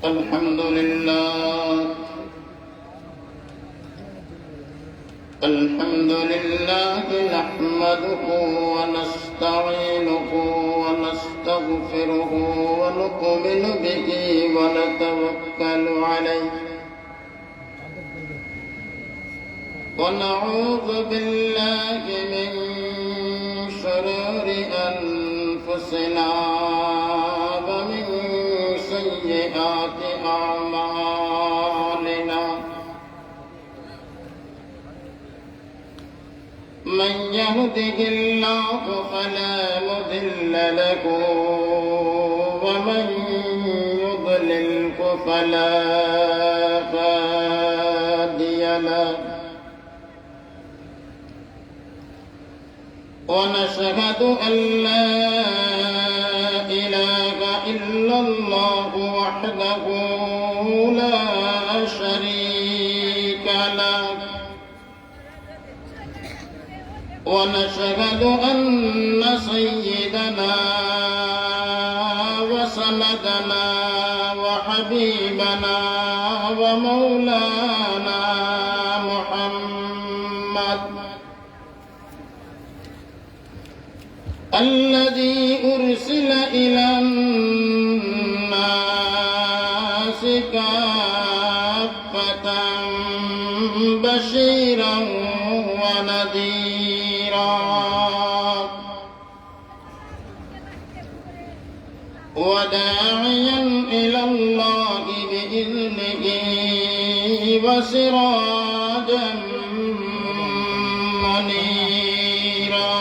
الحمد لله نحمده ونستعينه ونستغفره ونؤمن به ونتوكل عليه ونعوذ بالله من شرور أنفسنا ومن سيئات أعمالنا من يهده الله فلا مضل له ومن يضلله فلا هادي له ونشهد أن لا إله إلا الله وحده لا شريك له ونشهد أن سيدنا وسندنا وحبيبنا ومولانا محمد الذي أرسل إلى الناس كافة بشيرا ونذيرا وداعيا إلى الله بإذنه وسراجا منيرا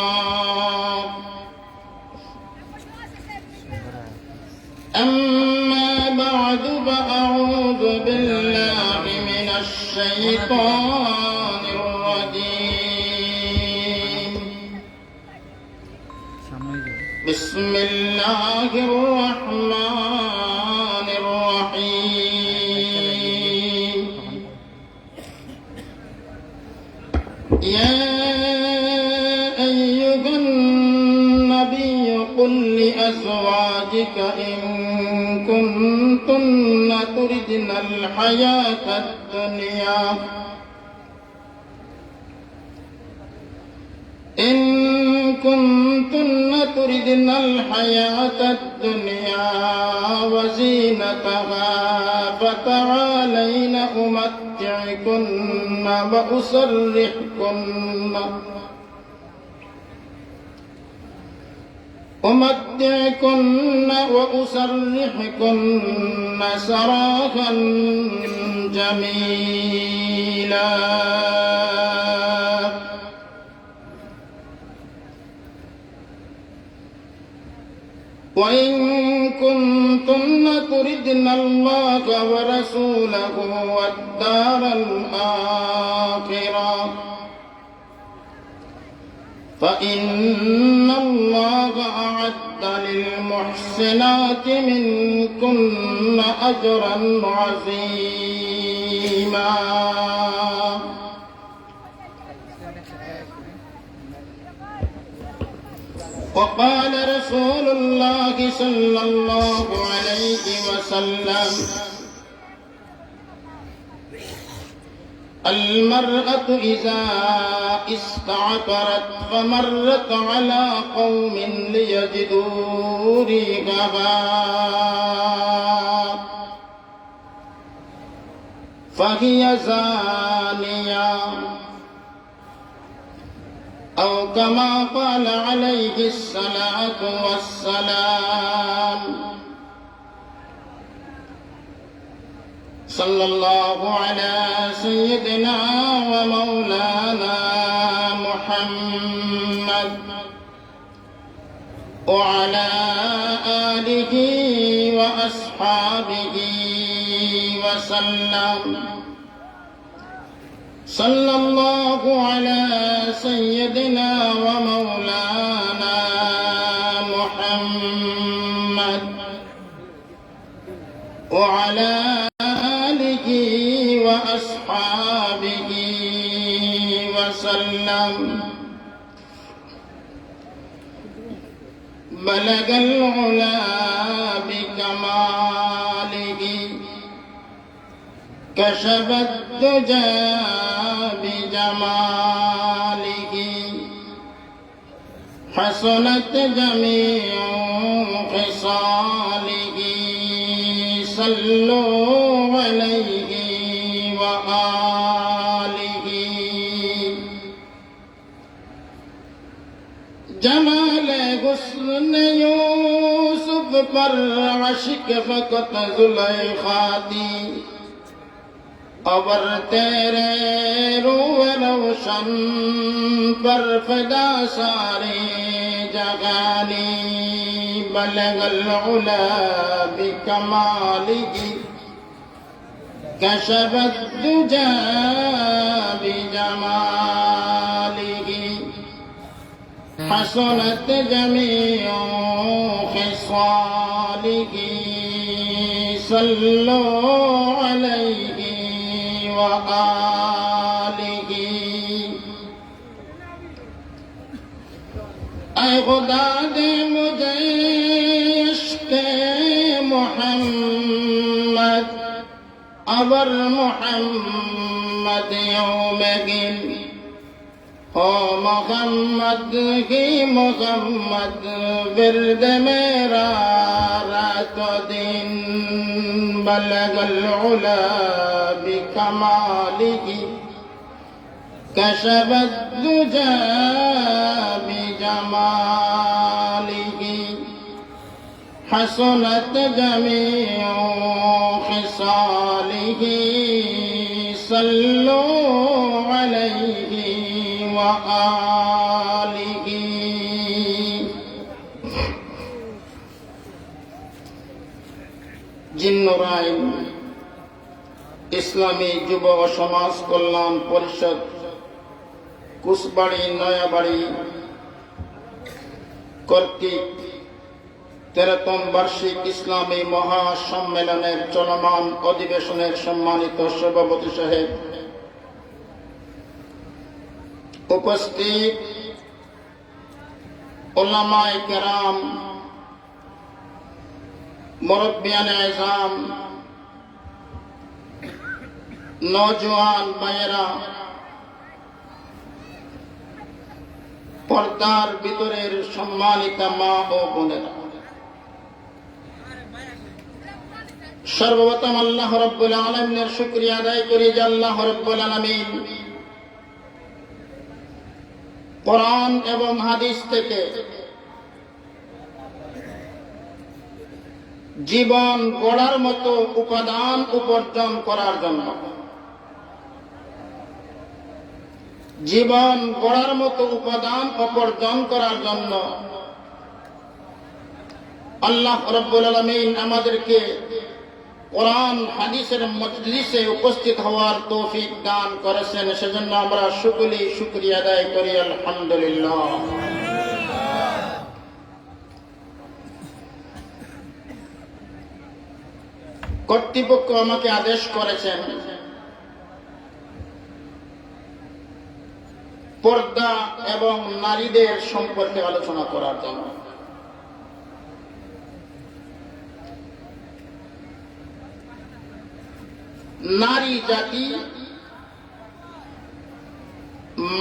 أما بعد فأعوذ بالله من الشيطان الرجيم بسم الله الرحمن الرحيم يا أيها النبي قل لأزواجك إن كنتن تردن الحياة الدنيا وزينتها فتعالين أمتعكن وأسرحكن سراحا جميلا وإن كنتن تردن الله ورسوله والدار الآخرة فإن الله أعد للمحسنات منكن أجرا عظيما وقال رسول الله صلى الله عليه وسلم المرأة إذا استعطرت فمرت على قوم ليجدوا ريحها فهي زانية أو كما قال عليه الصلاة والسلام صلى الله على سيدنا ومولانا محمد وعلى آله وأصحابه وسلم صلى الله على سيدنا ومولانا محمد وعلى آله وأصحابه وسلم بلغ العلا بكماله كشف الدجى بجماله حسنت جميع خصاله صلوا عليه وآله جمال غسل یوسف پر عشق فقط زلیخا دی اور تیرے روح روشن پر فدا سارے جہانی بلغ العلا بکمالہ کشف الدجى بجمالہ حسنت جميع خصاله صلوا عليه وآله اے خدا دے مجھے عشق محمد اور محمد یوم گن او محمد کی محمد ورد میرا رات و دن بلغ العلا بکمالہ کشف الدجى بجمالہ حسنت جميع خصاله صلوا عليه وآله জিন্নুরাইন ইসলামী যুব ও সমাজ কল্যাণ পরিষদ কুশবাড়ি নয়াবাড়ি কর্তৃক 13তম বার্ষিক ইসলামী মহাসম্মেলনের চলমান অধিবেশনের সম্মানিত সভাপতি সাহেব, উপস্থিত উলামায়ে কেরাম, মুরব্বিয়ানে আযম, নওজোয়ান ভাইয়েরা, পর্দার ভিতরের সম্মানিত মা ও বোনেরা, সর্বপ্রথম আল্লাহ রাব্বুল আলামিনের শুকরিয়া আদায় করি যে আল্লাহ রাব্বুল আলামিন কোরআন এবং হাদিস থেকে জীবন গড়ার মতো উপাদান উপার্জন করার জন্য, জীবন গড়ার মতো উপাদান উপার্জন করার জন্য আল্লাহ রাব্বুল আলামিন আমাদেরকে কোরআন হাদিসের মজলিসে উপস্থিত হওয়ার তৌফিক দান করেছেন। সেজন্য আমরা সকলেই শুকরিয়া আদায় করি আলহামদুলিল্লাহ। কর্তৃপক্ষ আমাকে আদেশ করেছেন পর্দা এবং নারীদের সম্পর্কে আলোচনা করার জন্য। নারী জাতি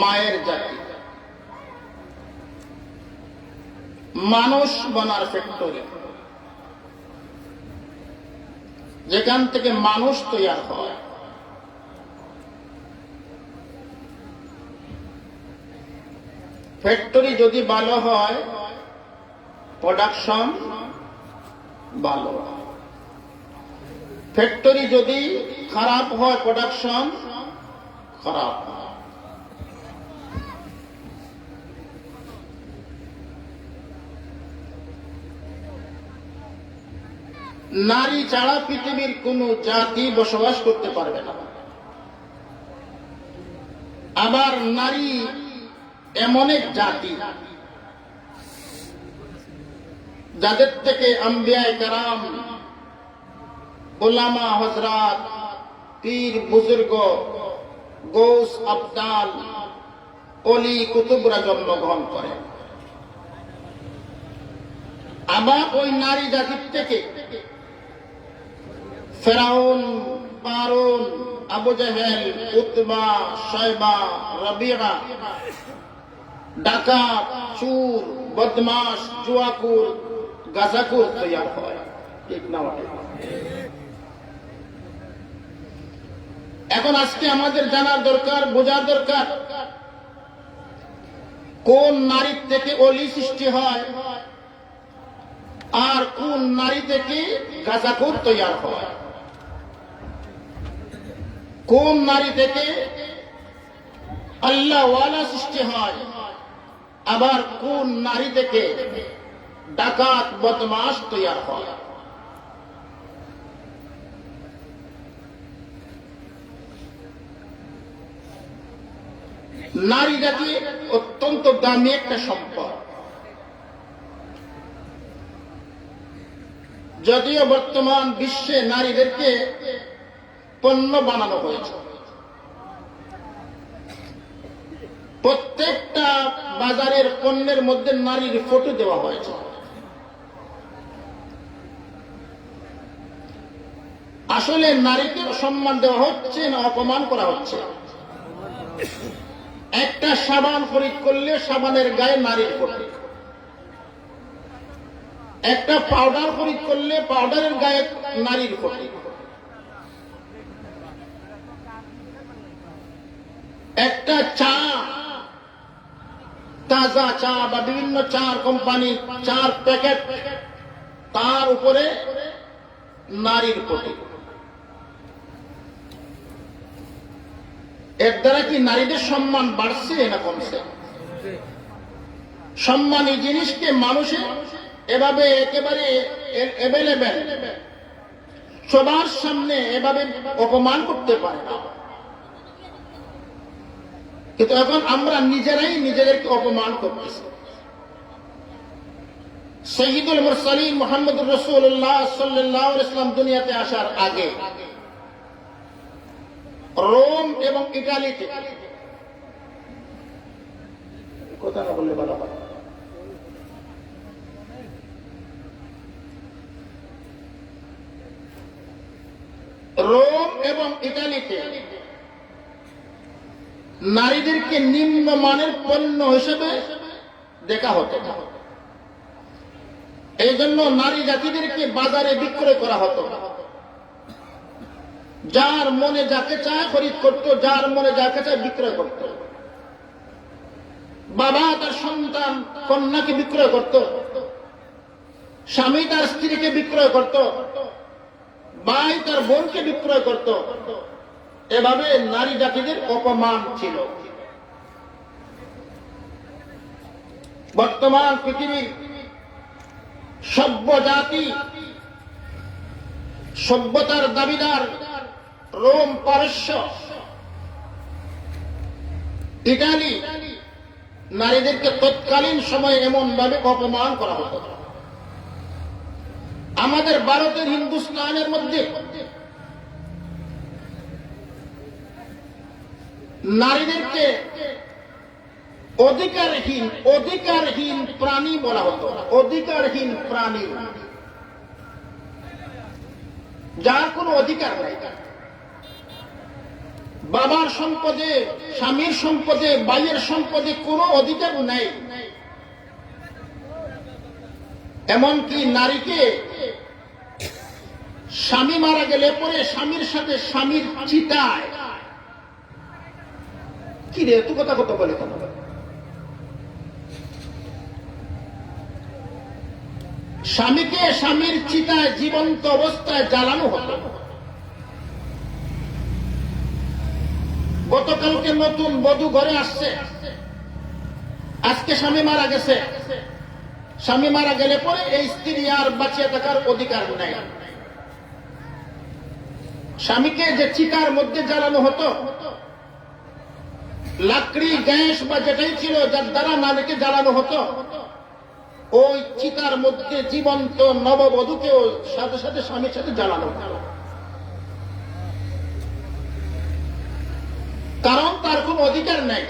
মায়ের জাতি, মানুষ বনার ফ্যাক্টরি, যেখান থেকে মানুষ তৈরি হয়। ফ্যাক্টরি যদি ভালো হয়, প্রোডাকশন ভালো। ফ্যাক্টরি যদি খারাপ হয়, প্রোডাকশন খারাপ হয়। নারী ছাড়া পৃথিবীর কোন জাতি বসবাস করতে পারবে না। আবার নারী এমন এক জাতি যাদের থেকে আম্বিয়ায়ে কেরাম, উলামা হযরত, পীর বুজুর্গ, গৌস আবদাল, অলি কুতুবরা জন্মগ্রহণ করে। আবার ওই নারী জাতির থেকে ফেরাউন, কারুন, আবু জাহেল, উতবা, শায়বা, রাবিয়া, ডাকাত, চোর, বদমাশ, জুয়াকুর, গাজাকুর তৈরি হয়। ঠিক না? এখন আজকে আমাদের জানার দরকার, বোঝার দরকার, কোন নারী থেকে অলি সৃষ্টি হয় আর কোন নারী থেকে গাজাকুর তৈরি হয়। কোন নারী থেকে আল্লাহওয়ালা সৃষ্টি হয়, আবার কোন নারী থেকে ডাকাত বদমাশ তৈরি হয়। নারী জাতি অত্যন্ত দামি একটা সম্পদ। যদিও বর্তমান বিশ্বে নারীদেরকে পণ্য বানানো হয়েছে, প্রত্যেকটা বাজারের পণ্যের মধ্যে নারীর ফটো দেওয়া হয়েছে। আসলে নারীকে সম্মান দেওয়া হচ্ছে না অপমান করা হচ্ছে? একটা সাবান খরিদ করলে সাবানের গায়ে নারীর ফটো, একটা পাউডার খরিদ করলে পাউডারের গায়ে নারীর ফটো, একটা চা, তাজা চা বা বিভিন্ন চা কোম্পানি চার প্যাকেট, তার উপরে নারীর ফটো। এর দ্বারা কি নারীদের সম্মান বাড়ছে না কমছে? সম্মানী জিনিসকে মানুষে এভাবে একেবারে অ্যাভেলেবেল সবার সামনে এভাবে অপমান করতে পারে না। কিন্তু এখন আমরা নিজেরাই নিজেদেরকে অপমান করতেছি। সাইয়্যিদুল মুরসালিন মুহাম্মদুর রাসূলুল্লাহ সাল্লাল্লাহু আলাইহি ওয়াসাল্লাম দুনিয়াতে আসার আগে রোম এবং ইটালিতে, কথা না বললে ভালো হয়, রোম এবং ইটালিতে নারীদেরকে নিম্নমানের পণ্য হিসেবে দেখা হতো। এই জন্য নারী জাতিদেরকে বাজারে বিক্রয় করা হতো। যার মনে যাকে চায় খরিদ করত, যার মনে যাকে চায় বিক্রয় করত। বাবা তার সন্তান কন্যাকে বিক্রয় করত, স্বামী তার স্ত্রীকে বিক্রয় করত, ভাই তার বোনকে বিক্রয় করত। এভাবে নারী জাতিদের অপমান ছিল। বর্তমান পৃথিবীর সভ্য জাতি, সভ্যতার দাবিদার রোম, পারস্য, ইটালি, নারীদেরকে তৎকালীন সময়ে এমন ভাবে অপমান করা হতো। আমাদের ভারতের হিন্দুস্তানের মধ্যে নারীদেরকে অধিকারহীন প্রাণী বলা হতো। অধিকারহীন প্রাণী, যার কোনো অধিকার নাই। বাবার সম্পদে, স্বামীর সম্পদে, ভাইয়ের সম্পদে কোনো অধিকার নাই। এমনকি নারীকে স্বামী মারা গেলে পরে স্বামীর সাথে স্বামীর চিতায়, কি রে এত কথা কত বলে কেন? স্বামীকে স্বামীর চিতায় জীবন্ত অবস্থায় জ্বালানো হতো। গতকালকে নতুন বধূ ঘরে আসছে, আজকে স্বামী মারা গেছে। স্বামী মারা গেলে পরে এই স্ত্রী আর বাঁচিয়ে থাকার অধিকার নেই। স্বামীকে যে চিতার মধ্যে জ্বালানো হতো, লাকড়ি, গ্যাস বা যেটাই ছিল যার দ্বারা নারীকে জ্বালানো হতো, ওই চিতার মধ্যে জীবন্ত নববধূকেও সাথে সাথে স্বামীর সাথে জ্বালানো হতো। কারণ তার কোন অধিকার নেই।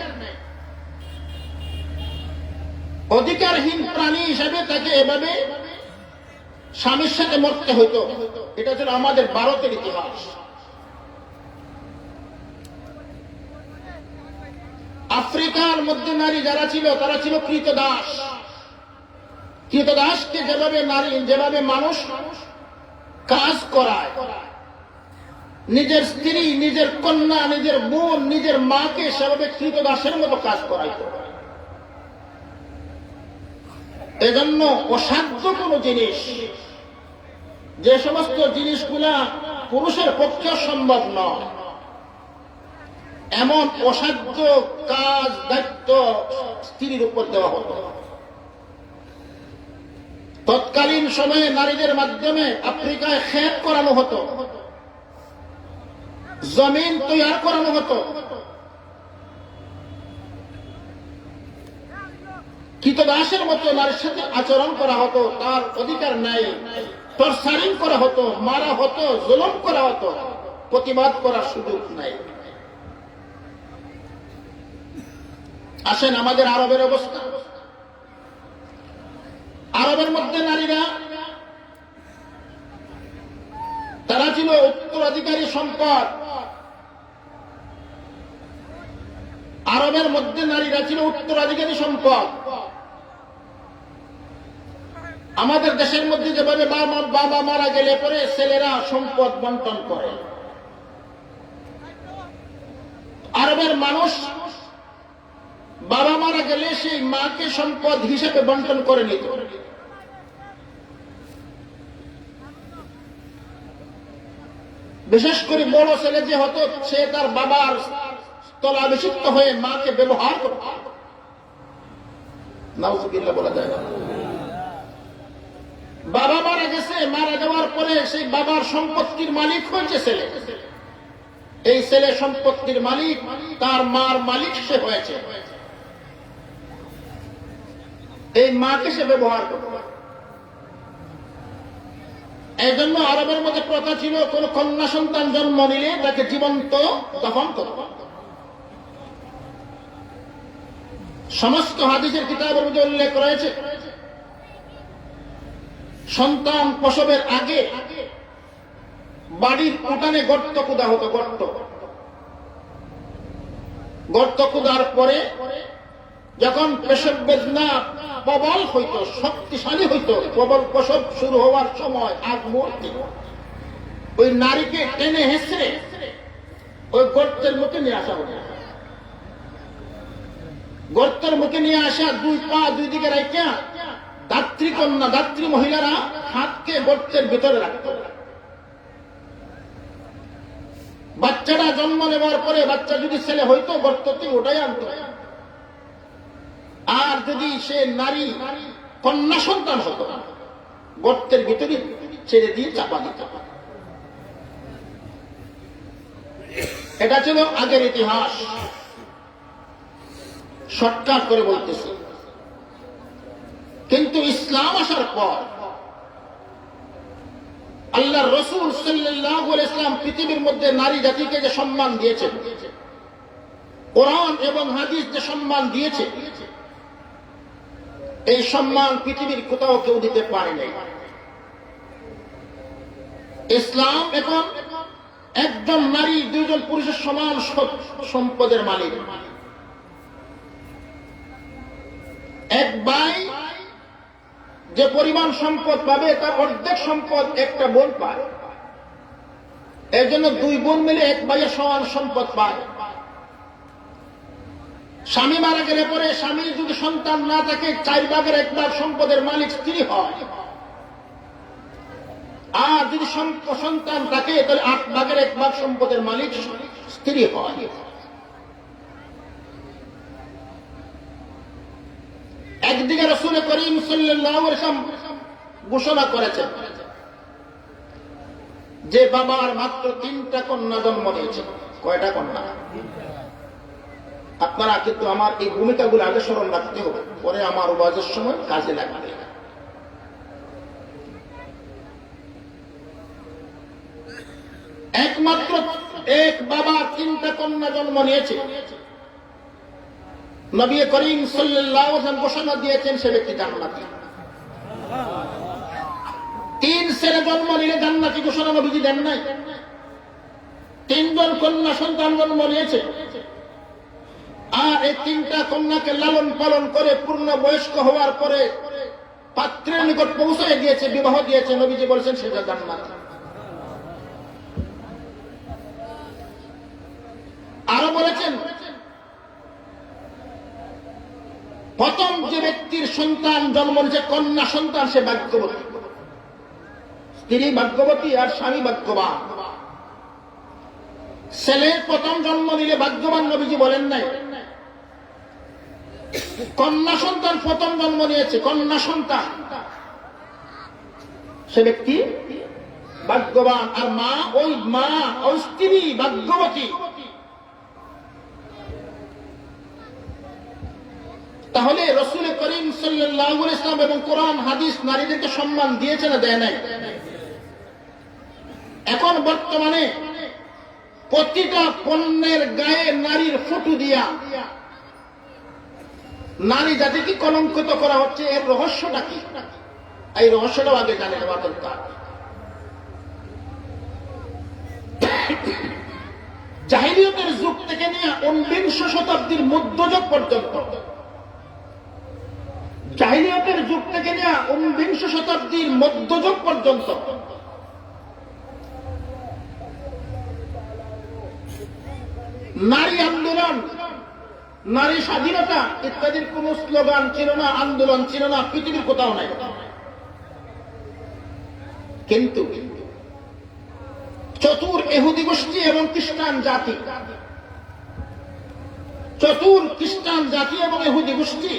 অধিকারহীন প্রাণী হিসাবে তাকে এভাবে স্বামীর সাথে মরতে হইতো। এটা ছিল আমাদের ভারতের ইতিহাস। আফ্রিকার মধ্যে নারী যারা ছিল তারা ছিল কৃতদাস। কৃতদাসকে যেভাবে মানুষ কাজ করায়, নিজের স্ত্রী, নিজের কন্যা, নিজের বোন, নিজের মাকে সেভাবে কৃতদাসের মতো কাজ করাইত। এজন্য অসাধ্য কোন জিনিস, যে সমস্ত জিনিসগুলা পুরুষের পক্ষে সম্ভব নয়, এমন অসাধ্য কাজ দায়িত্ব স্ত্রীর উপর দেওয়া হতো। তৎকালীন সময়ে নারীদের মাধ্যমে আফ্রিকায় ক্ষেত করানো হতো, জমিন তৈরি করানো হতো। কৃতদাসের মতো নারীর সাথে আচরণ করা হতো, তার অধিকার নাই, টর্চারিং করা হতো, মারা হতো, জুলুম করা হতো, প্রতিবাদ করার সুযোগ নাই। আসেন আমাদের আরবের অবস্থা। আরবের মধ্যে নারীরা তারা ছিল উত্তরাধিকারী সম্পদ। আরবের মধ্যে নারীরা ছিল উত্তরাধিকারী সম্পদ। আমাদের দেশের মধ্যে যেভাবে বাবা মারা গেলে পরে ছেলেরা সম্পদ বন্টন করে, আরবের মানুষ বাবা মারা গেলে সেই মাকে সম্পদ হিসেবে বন্টন করে নিত। বিশেষ করে বড় ছেলে যে হতো, সে তার বাবার স্থলাভিষিক্ত হয়ে মাকে ব্যবহার করত। নাউজুবিল্লাহ বলা যায় না। বাবা মারা গেছে, মারা যাওয়ার পরে সেই বাবার সম্পত্তির মালিক হয়েছে ছেলে। এই ছেলে সম্পত্তির মালিক, তার মার মালিক সে হয়েছে। এই মাকে সে ব্যবহার করত। এই জন্য আরবের মধ্যে প্রথা ছিল, কোন কন্যা সন্তান জন্ম নিলে তাকে জীবন্ত দাফন করত। সমস্ত হাদিসের কিতাবের মধ্যে উল্লেখ রয়েছে, সন্তান প্রসবের আগে বাড়ির উঠানে গর্ত কুদা হতো। গর্ত কুদার পরে যখন প্রসব বেদনা প্রবল হইত, শক্তিশালী হইত, প্রবল প্রসব শুরু হওয়ার সময় আগ মুহূর্তে ওই নারীকে টেনে হেসড়ে ওই গর্তের মুখে নিয়ে আসা হতো। গর্তের মুখে নিয়ে আসা, দুই পা দুই দিকে রাখা দাত্রী কন্যা, দাত্রী মহিলারা হাতকে গর্তের ভিতরে রাখত। বাচ্চারা জন্ম নেওয়ার পরে বাচ্চা যদি ছেলে হইতো গর্তটি ওটাই আনত, আর যদি সে নারী কন্যা সন্তান হতো গর্তের ভিতরে ছেড়ে দিয়ে চাপা দিত। এটা ছিল আগের ইতিহাস। শর্টকাট করে বলতেছি। কিন্তু ইসলাম আসার পর আল্লাহর রাসূল সাল্লাল্লাহু আলাইহি ওয়াসাল্লাম পৃথিবীর মধ্যে নারী জাতিকে যে সম্মান দিয়েছেন, কোরআন এবং হাদিস যে সম্মান দিয়েছে, এই সম্মান পৃথিবীর কোথাও কেউ দিতে পারে নাই। ইসলাম এখন একজন নারী দুইজন পুরুষের সমান সম্পদের মালিক। এক ভাই যে পরিমাণ সম্পদ পাবে তার অর্ধেক সম্পদ একটা বোন পায়। এর জন্য দুই বোন মিলে এক ভাইয়ের সমান সম্পদ পায়। স্বামী মারা গেলে পরে স্বামীর যদি সন্তান না থাকে, 4 ভাগের 1 ভাগ সম্পদের মালিক স্ত্রী হয়, আর যদি সন্তান থাকে তাহলে 8 ভাগের 1 ভাগ সম্পদের মালিক স্ত্রী হয়। একদিকে রাসূল করিম সাল্লাল্লাহু আলাইহি ওয়াসাল্লাম ঘোষণা করেছেন যে বাবার মাত্র 3টা কন্যা জন্ম নিয়েছে। কয়টা কন্যা? আপনারা কিন্তু আমার এই ভূমিকাগুলো আগে স্মরণ রাখতে হবে, পরে আমার ওয়াজের সময় কাজে লাগবে। একমাত্র এক বাবা 3টা কন্যা জন্ম নিয়েছে। নবী করিম সাল্লাল্লাহু আলাইহি ওয়াসাল্লাম ঘোষণা দিয়েছেন সে ব্যক্তি জান্নাতি। 3 ছেলে জন্ম নিলে জান্নাতি ঘোষণা নবীজি দেন নাই। 3 জন কন্যা সন্তান জন্ম নিয়েছে, আর এই তিনটা কন্যাকে লালন পালন করে পূর্ণ বয়স্ক হওয়ার পরে পাত্রের নিকট পৌঁছে দিয়েছে, বিবাহ দিয়েছে। নবীজি বলেছেন সেটা জান্নাত। আরো বলেছেন প্রথম যে ব্যক্তির সন্তান জন্ম নিয়েছে কন্যা সন্তান সে ভাগ্যবতী, স্ত্রী ভাগ্যবতী আর স্বামী ভাগ্যবান। ছেলের প্রথম জন্ম নিলে ভাগ্যবান নবীজি বলেন নাই, কন্যা সন্তান প্রথম জন্ম নিয়েছে, কন্যা সন্তান সে ব্যক্তি ভাগ্যবান। আর মা ওই স্ত্রী ভাগ্যবতী। তাহলে রাসূল করিম সাল্লাল্লাহু আলাইহি ওয়াসাল্লাম এবং কোরআন হাদিস নারীদেরকে সম্মান দিয়েছে না দেয় নাই? এখন বর্তমানে প্রতিটা পণ্যের গায়ে নারীর ফটো দিয়া নারী জাতিকে কলঙ্কিত করা হচ্ছে। এর রহস্যটা কি? এই রহস্যটাও আগে জানে নেওয়া দরকার। জাহিলিয়তের যুগ থেকে নিয়ে 19 শতাব্দীর মধ্যযুগ পর্যন্ত, জাহিলিয়তের যুগ থেকে নিয়ে 19 শতাব্দীর মধ্যযুগ পর্যন্ত নারী আন্দোলন, নারী স্বাধীনতা ইত্যাদির কোন স্লোগান ছিল না, আন্দোলন ছিল না, পৃথিবীর কোথাও নাই। কিন্তু চতুর ইহুদি গোষ্ঠী এবং খ্রিস্টান জাতি, চতুর খ্রিস্টান জাতি এবং ইহুদি গোষ্ঠী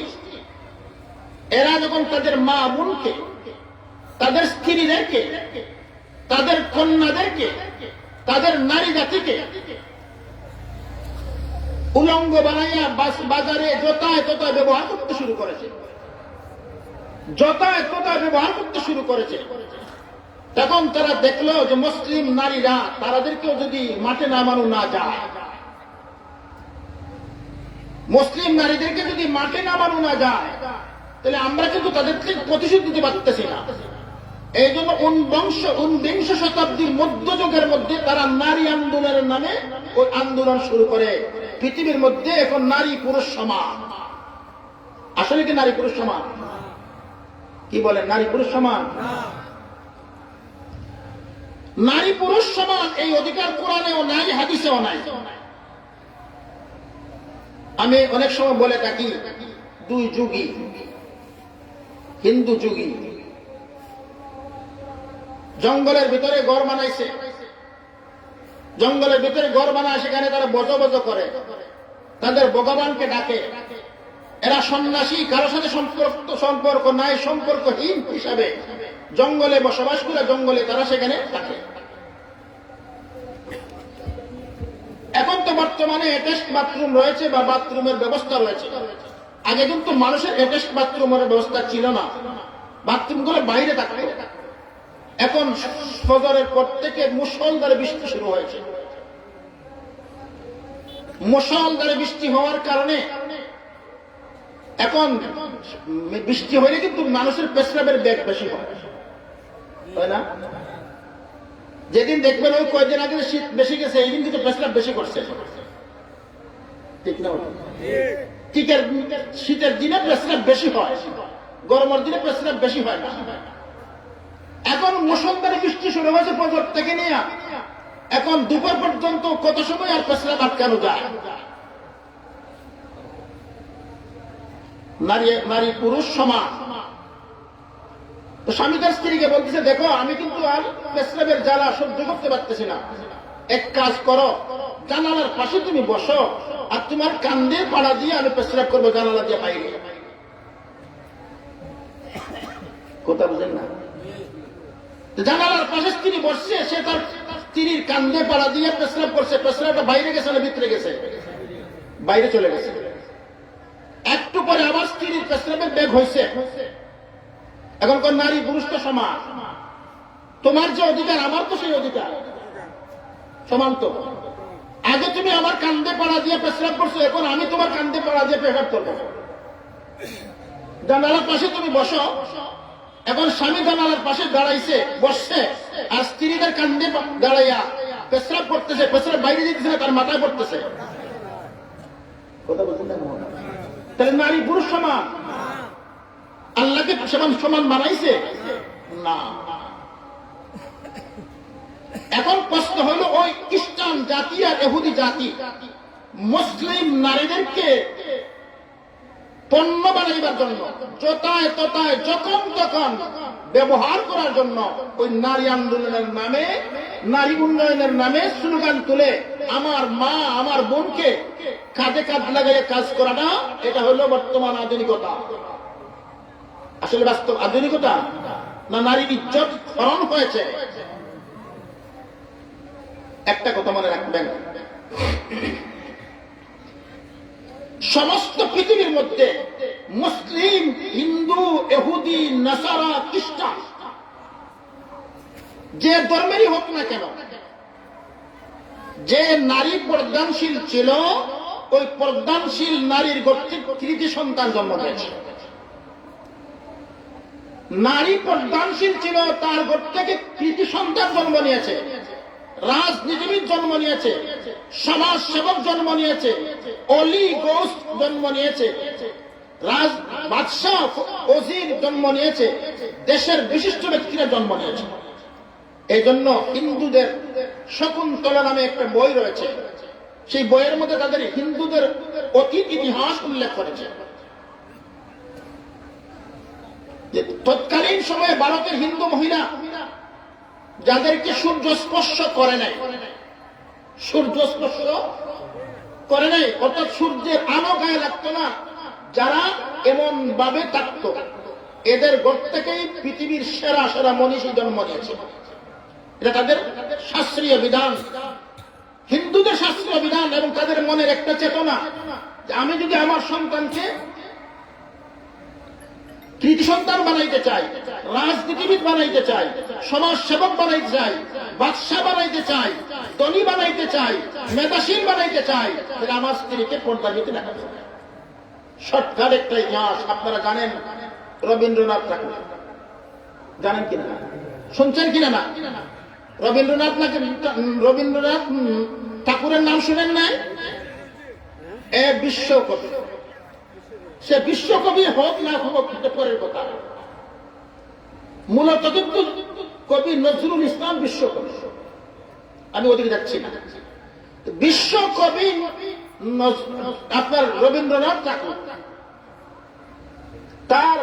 এরা যখন তাদের মা বোনকে, তাদের স্ত্রীদেরকে, তাদের কন্যাদেরকে, তাদের নারী জাতিকে উলঙ্গ বানাইয়া বাজারে যথায় তথায় ব্যবহার করতে শুরু করেছে, যথায় তথায় ব্যবহার করতে শুরু করেছে। তখন তারা দেখলো যে মুসলিম নারীরা তাদেরকেও যদি মাঠে নামানো না যায়, মুসলিম নারীদেরকে যদি মাঠে নামানো না যায়, তাহলে আমরা কিন্তু তাদেরকে প্রতিশোধ দিতে পারতেছি না। এই জন্য 19 শতাব্দীর মধ্যযুগের মধ্যে তারা নারী আন্দোলনের নামে ওই আন্দোলন শুরু করে। পৃথিবীর মধ্যে এখন নারী পুরুষ সমান। আসলে কি নারী পুরুষ সমান? কি বলেন, নারী পুরুষ সমান? নারী পুরুষ সমান এই অধিকার কোরআনেও নাই, হাদিসেও নাই। আমি অনেক সময় বলে থাকি দুই যুগী, হিন্দু যুগী জঙ্গলের ভিতরে ঘর বানাইছে, জঙ্গলের ভিতরে ঘর বানায়, সেখানে তারা বজ বজ করে, তাদের ভগবানকে ডাকে। এরা সন্ন্যাসী, কারোর সাথে সম্পর্ক নাই, সম্পর্কহীন হিসাবে জঙ্গলে বসবাস করে, জঙ্গলে তারা সেখানে থাকে। এখন তো বর্তমানে অ্যাটাচড বাথরুম রয়েছে বা বাথরুমের ব্যবস্থা রয়েছে। আগে কিন্তু মানুষের অ্যাটাচড বাথরুমের ব্যবস্থা ছিল না, বাথরুমগুলো বাইরে থাকতো। এখন ফজরের পর থেকে মুষলধারে বৃষ্টি শুরু হয়েছে। মুষলধারে বৃষ্টি হওয়ার কারণে এখন বৃষ্টি হলে কিন্তু মানুষের পেশরাবের বেগ বেশি হয়, তাই না? যেদিন দেখবেন ওই কয়েকদিন আগে শীত বেশি গেছে, এই দিন কিন্তু পেশরাব বেশি করছে, ঠিক না? শীতের দিনে পেশরাব বেশি হয়, গরমের দিনে পেশরাব বেশি হয় না। এখন মুষলধারে বৃষ্টি শুরু হয়েছে ফজর থেকে নিয়ে এখন দুপুর পর্যন্ত, কত সময় আর পেশরাব আটকানো যায়? নারী পুরুষ সমান। তো স্বামী তার স্ত্রীকে বলতেছে, দেখো আমি কিন্তু আর পেশরাবের জ্বালা সহ্য করতে পারতেছি না, এক কাজ করো, জানালার পাশে তুমি বসো, আর তোমার কান্দে পাড়া দিয়ে আমি পেশরাব করবো জানালা দিয়ে বাইরে। কথা বুঝেন না? জানালার পাশে স্ত্রী বসছে, সে তার স্ত্রীর কান্দে পাড়া দিয়ে পেশরাব করছে। পেশরাবটা বাইরে গেছে না ভিতরে গেছে? বাইরে চলে গেছে। একটু পরে আবার স্ত্রীর পেশরাবের বেগ হয়েছে। এখন কোন নারী পুরুষ তো সমান, তোমার যে অধিকার আমার তো সেই অধিকার সমান। তো আগে তুমি আমার কান্দে পাড়া দিয়ে পেশরাব করছো, এখন আমি তোমার কান্দে পাড়া দিয়ে পেশরাব করবো। জানালার পাশে তুমি বসো, এখন স্বামী জানালার পাশে দাঁড়াইছে, বসছে, আর স্ত্রীদের কান্দে দাঁড়াইয়া পেশরাব করতেছে। পেশরাব বাইরে যেতেছে না, তার মাথায় পড়তেছে। কথা বলছেন না? তাহলে নারী পুরুষ সমান? আল্লাহকে সমান সমান বানাইছে না। এখন প্রশ্ন হলো, ওই খ্রিস্টান জাতি আর ইহুদি জাতি মুসলিম নারীদেরকে পণ্য বানাইবার জন্য যথায় তথায় যখন তখন ব্যবহার করার জন্য ওই নারী আন্দোলনের নামে, নারী উন্নয়নের নামে স্লোগান তুলে আমার মা আমার বোনকে কাঁধে কাঁধ লাগাইয়ে কাজ করাটা, এটা হলো বর্তমান আধুনিকতা। আসলে বাস্তব আধুনিকতা না নারীর ইজ্জত হরণ হয়েছে? একটা কথা মনে রাখবেন, সমস্ত পৃথিবীর মধ্যে মুসলিম, হিন্দু, ইহুদি, নাসারা, খ্রিস্টান যে ধর্মেরই হোক না কেন, যে নারী পর্দানশীল ছিল, ওই পর্দানশীল নারীর গর্তে কৃতি সন্তান জন্ম দিয়েছে। নারী পর্দানশীল ছিল, তার ঘর থেকে কৃতি সন্তান জন্ম নিয়েছে, রাজনীতিবিদ জন্ম নিয়েছে, সমাজ সেবক জন্ম নিয়েছে, অলি গোস জন্ম নিয়েছে, বাদশাহ ওজির জন্ম নিয়েছে, দেশের বিশিষ্ট ব্যক্তিরা জন্ম নিয়েছে। এই জন্য হিন্দুদের শকুন্তলা নামে একটা বই রয়েছে, সেই বইয়ের মধ্যে তাদের হিন্দুদের অতীত ইতিহাস উল্লেখ করেছে। যে তৎকালীন সময়ে ভারতের হিন্দু মহিলা যাদেরকে সূর্য স্পর্শ করে নাই, সূর্য স্পর্শ করে নাই, অর্থাৎ সূর্যের আলো গায়ে লাগতো না, যারা এমন ভাবে থাকত, এদের ঘর থেকেই পৃথিবীর সেরা সেরা মনীষী জন্ম নিয়েছে। এটা তাদের শাস্ত্রীয় বিধান, হিন্দুদের শাস্ত্রীয় বিধান। এবং তাদের মনের একটা চেতনা যে আমি যদি আমার সন্তানকে কৃতি সন্তান বানাইতে চাই, রাজনীতিবিদ বানাইতে চাই, সমাজ সেবক বানাইতে চাই, বাদশাহ বানাইতে চাই, ধনী বানাইতে চাই, মেধাশীল বানাইতে চাই, তাহলে আমার স্ত্রীকে পর্দা দিতে দেখা যাবে। শর্টকাট একটা ইতিহাস আপনারা জানেন, রবীন্দ্রনাথ ঠাকুর জানেন কিনা, শুনছেন কিনা? না, রবীন্দ্রনাথ ঠাকুরের নাম শুনেন নাই? বিশ্বকবি। সে বিশ্বকবি হোক না হোক পরের কথা, মূলত কিন্তু কবি নজরুল ইসলাম বিশ্বকবি। আমি ওদিকে যাচ্ছি না। বিশ্বকবি আপনার রবীন্দ্রনাথ ঠাকুর, তার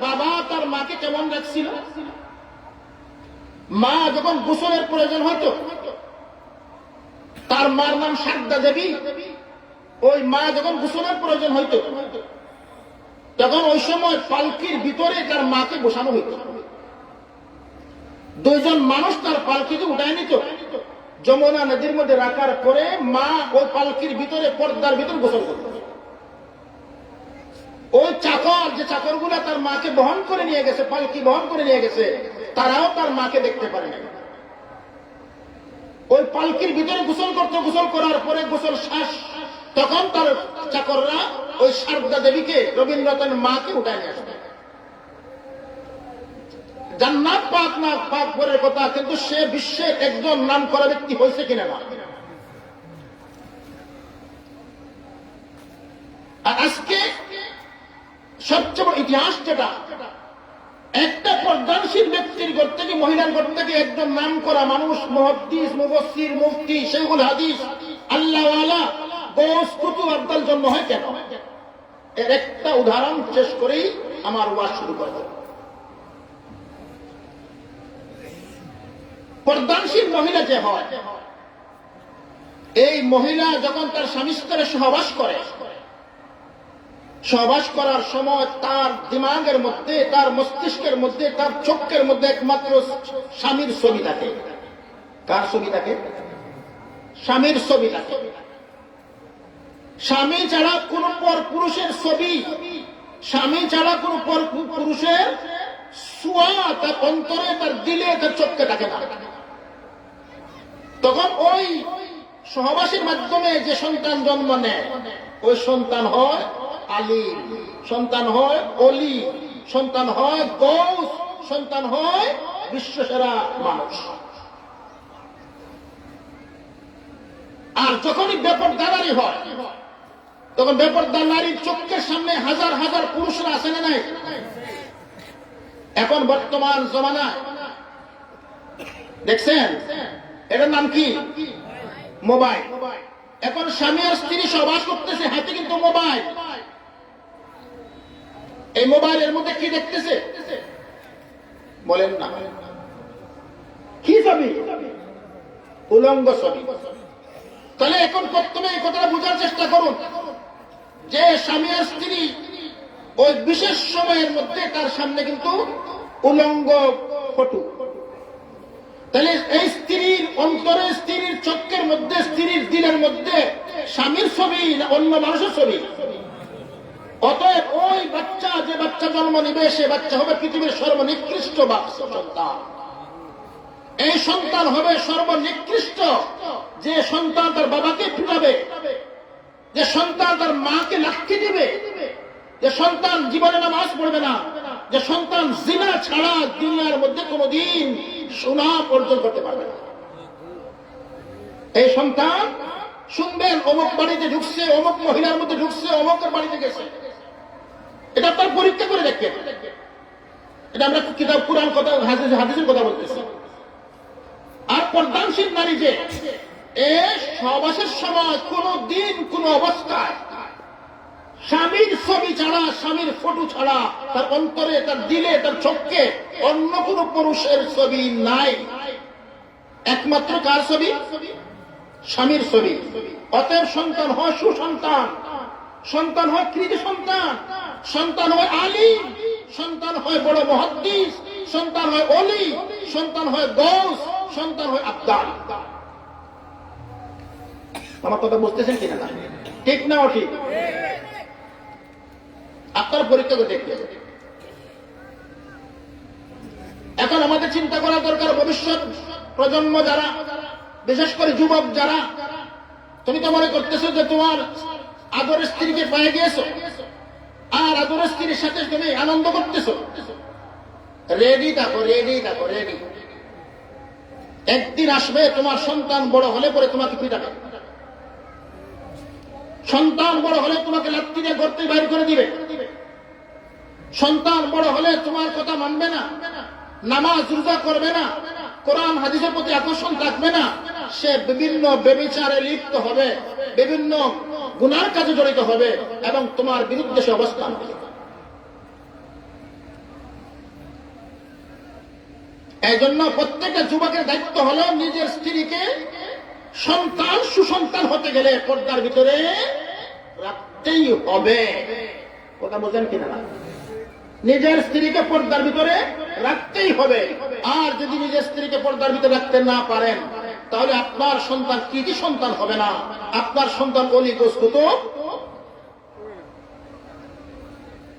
বাবা তার মাকে কেমন রাখছিল? মা যখন গোসলের প্রয়োজন হতো, তার মার নাম শারদা দেবী, ওই মা যখন গোসলের প্রয়োজন হইত তখন ওই সময় পালকির ভিতরে তার মাকে বসানো হইত। দুইজন মানুষ তার পালকিতে উঠায় নিত, যমুনা নদীর মধ্যে রাখার পরে মা ওই পালকির ভিতরে পর্দার ভিতরে গোসল করত। ওই চাকর, যে চাকরগুলা তার মাকে বহন করে নিয়ে গেছে, পালকি বহন করে নিয়ে গেছে, তারাও তার মাকে দেখতে পারে না। ওই পালকির ভিতরে গোসল করত, গোসল করার পরে গোসল শেষ, তখন তার চাকররা ওই শারদা দেবীকে, রবীন্দ্রনাথের মাকে উঠায় নিয়ে আসবে। জান্নাত পাক না পাক পরের কথা, কিন্তু সে বিশ্বের একজন নাম করা ব্যক্তি হয়েছে কিনা না। আর আজকে সবচেয়ে বড় ইতিহাস যেটা, একটা পর্দানশীল ব্যক্তির ঘর থেকে, মহিলার ঘর থেকে একজন নাম করা মানুষ, মুহাদ্দিস, মুফাসসির, মুফতি, শাইখুল হাদিস, আল্লাহওয়ালা, গোস, কুতুব, আবদাল জন্ম হয় কেন? এর একটা উদাহরণ শেষ করেই আমার ওয়াজ শুরু করব। পর্দানশীল মহিলা যে হয়, এই মহিলা যখন তার স্বামীর সাথে সহবাস করে, সহবাস করার সময় তার দিমাগের মধ্যে, তার মস্তিষ্কের মধ্যে, তার চোখের মধ্যে একমাত্র স্বামীর ছবি থাকে। কার ছবি থাকে? স্বামীর ছবি থাকে। স্বামী ছাড়া কোন পর পুরুষের ছবি, স্বামী ছাড়া কোন পর পুরুষের ছোঁয়া তার অন্তরে, তার দিলে, তার চোখে থাকে না। তখন ওই সহবাসের মাধ্যমে যে সন্তান জন্ম নেয়, ওই সন্তান হয় আলিম, সন্তান হয় অলি, সন্তান হয় গৌস, সন্তান হয় বিশ্বসেরা মানুষ। আর যখনই বেপরদা নারী হয় তখন বেপরদা নারীর চোখের সামনে হাজার হাজার পুরুষরা আসে না নাই? এখন বর্তমান জমানায় দেখছেন এটার নাম কি? মোবাইল। এখন স্বামী আর স্ত্রী সহবাস করতেছে, হাতে কিন্তু মোবাইল। এই মোবাইলের মধ্যে কি দেখতেছে বলেন না? কি ছবি? উলঙ্গ ছবি। তাহলে এখন প্রথমে এই কথাটা বোঝার চেষ্টা করুন যে স্বামী আর স্ত্রী ওই বিশেষ সময়ের মধ্যে তার সামনে কিন্তু উলঙ্গ ফটো। তাহলে এই স্ত্রীর অন্তরে, স্ত্রীর চোখের মধ্যে, স্ত্রীর দিলের মধ্যে স্বামীর ছবি না অন্য মানুষের ছবি? অতএব ওই বাচ্চা, যে বাচ্চা জন্ম নিবে, সে বাচ্চা হবে পৃথিবীর সর্বনিকৃষ্ট সন্তান। এই সন্তান হবে সর্বনিকৃষ্ট। যে সন্তান তার বাবাকে পিটাবে, যে সন্তান তার মাকে লাথি দিবে, যে সন্তান জীবনে নামাজ পড়বে না, যে সন্তান জিনা ছাড়া দুনিয়ার মধ্যে কোনদিন সুনাম অর্জন করতে পারবে না, এই সন্তান শুনবেন অমুক বাড়িতে ঢুকছে, অমুক মহিলার মধ্যে ঢুকছে, অমুকের বাড়িতে গেছে। এটা তার পরীক্ষা করে দেখেন। এটা আমরা কিতাব কুরআন কথা, হাদিসের কথা বলতেছি। আর পর্দানশীল নারী যে সহবাসের সময় কোনদিন কোন অবস্থায় স্বামীর ছবি ছাড়া, স্বামীর ফটো ছাড়া তার অন্তরে, তার দিলে, তার চোখে অন্য কোন পুরুষের ছবি নাই। একমাত্র কার ছবি? স্বামীর ছবি। অতএব সন্তান হয় সুসন্তান, সন্তান হয় কৃতি সন্তান, সন্তান হয় আলিম, সন্তান হয় বড় মুহাদ্দিস, সন্তান হয় ওলি, সন্তান হয় গৌস, সন্তান হয় আবদাল। আমার কথা বুঝতেছেন কিনা? ঠিক না ঠিক? আপনার পরীক্ষা করে দেখতে। এখন আমাদের চিন্তা করা দরকার, ভবিষ্যৎ প্রজন্ম যারা, বিশেষ করে যুবক যারা, তুমি তো মনে করতেছো যে তোমার আদরের স্ত্রীকে পেয়ে গিয়েছো আর আদরের স্ত্রীর সাথে তুমি আনন্দ করতেছো। রেডি থাকো, রেডি থাকো, রেডি। একদিন আসবে তোমার সন্তান বড় হলে পরে তোমাকে পিটাবে, সন্তান বড় হলে তোমাকে লাথি দিয়ে ঘর থেকে বাইর করে দিবে, সন্তান বড় হলে তোমার কথা মানবে না, নামাজ রোজা করবে না, কোরআন হাদিসের প্রতি আকর্ষণ থাকবে না, সে বিভিন্ন ব্যভিচারে লিপ্ত হবে, বিভিন্ন গুনার কাজে জড়িত হবে এবং তোমার বিরুদ্ধে সে অবস্থান হবে। এই জন্য প্রত্যেকটা যুবকের দায়িত্ব হলো নিজের স্ত্রীকে সন্তান, সুসন্তান হতে গেলে পর্দার ভিতরে রাখতেই হবে। কথা বোঝেন কিনা? নিজের স্ত্রীকে পর্দার ভিতরে রাখতেই হবে। আর যদি নিজের স্ত্রীকে পর্দার ভিতরে রাখতে না পারেন তাহলে আপনার সন্তান কৃতি সন্তান হবে না, আপনার সন্তান অলি গোস্ত।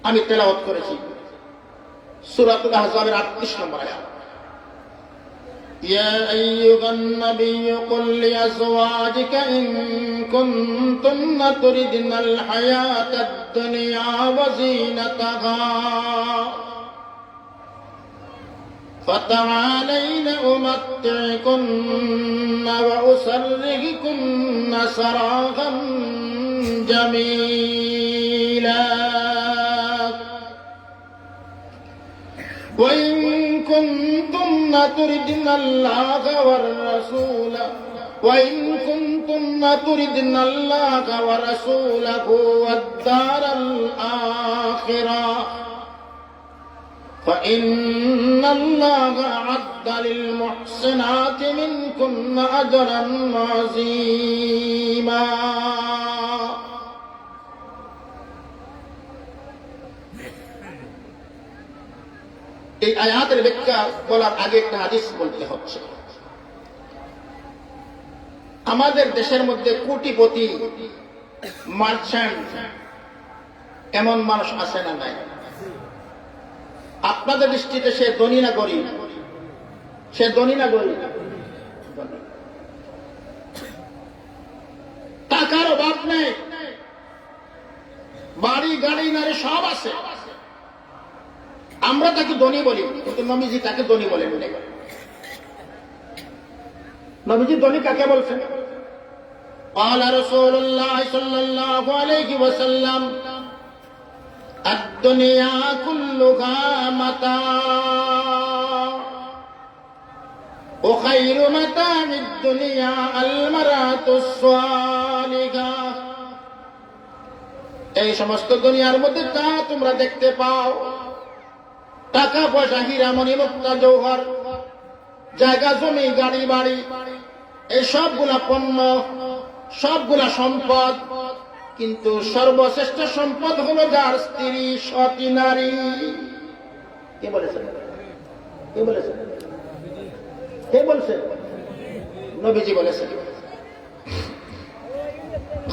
আমি তেলাওয়াত করেছি সূরাতুল আহজাবের 38 নম্বর আয়াত। يا أيها النبي قل لأزواجك إن كنتن تردن الحياة الدنيا وزينتها فتعالين أمتعكن وأسرحكن سراحا جميلا وإن كنتن تردن الله ورسوله والدار الآخرة فإن الله أعد للمحسنات منكن أجرا عظيما। এই আয়াতের ব্যাখ্যা বলার আগে একটা হাদিস বলতে হচ্ছে। আমাদের দেশের মধ্যে কোটিপতি, মার্চেন্ট এমন মানুষ আছে না নাই? আপনাদের দৃষ্টিতে সে ধনী না গরিব? সে ধনী না গরিব? টাকার অভাব নেই, বাড়ি গাড়ি নারী সব আছে, আমরা তাকে ধনী বলি, কিন্তু নবীজি তাকে ধনী বলে মনে করেন। নবীজি ধনী কাকে বলছেন? قال رسول الله صلى الله عليه وسلم الدنيا كلها متاع وخير متاع الدنيا المرأة الصالحة এই সমস্ত দুনিয়ার মধ্যে যা তোমরা দেখতে পাও, টাকা পয়সা, হীরা মণি মুক্তা জৌহর, জায়গা জমি, গাড়ি বাড়ি, এই সবগুলা পণ্য, সবগুলা সম্পদ, কিন্তু সর্বশ্রেষ্ঠ সম্পদ হলো যার স্ত্রী, সতী নারী। কে বলেছেন? কে বলেছেন? কে বলছেন? নবীজি বলেছেন,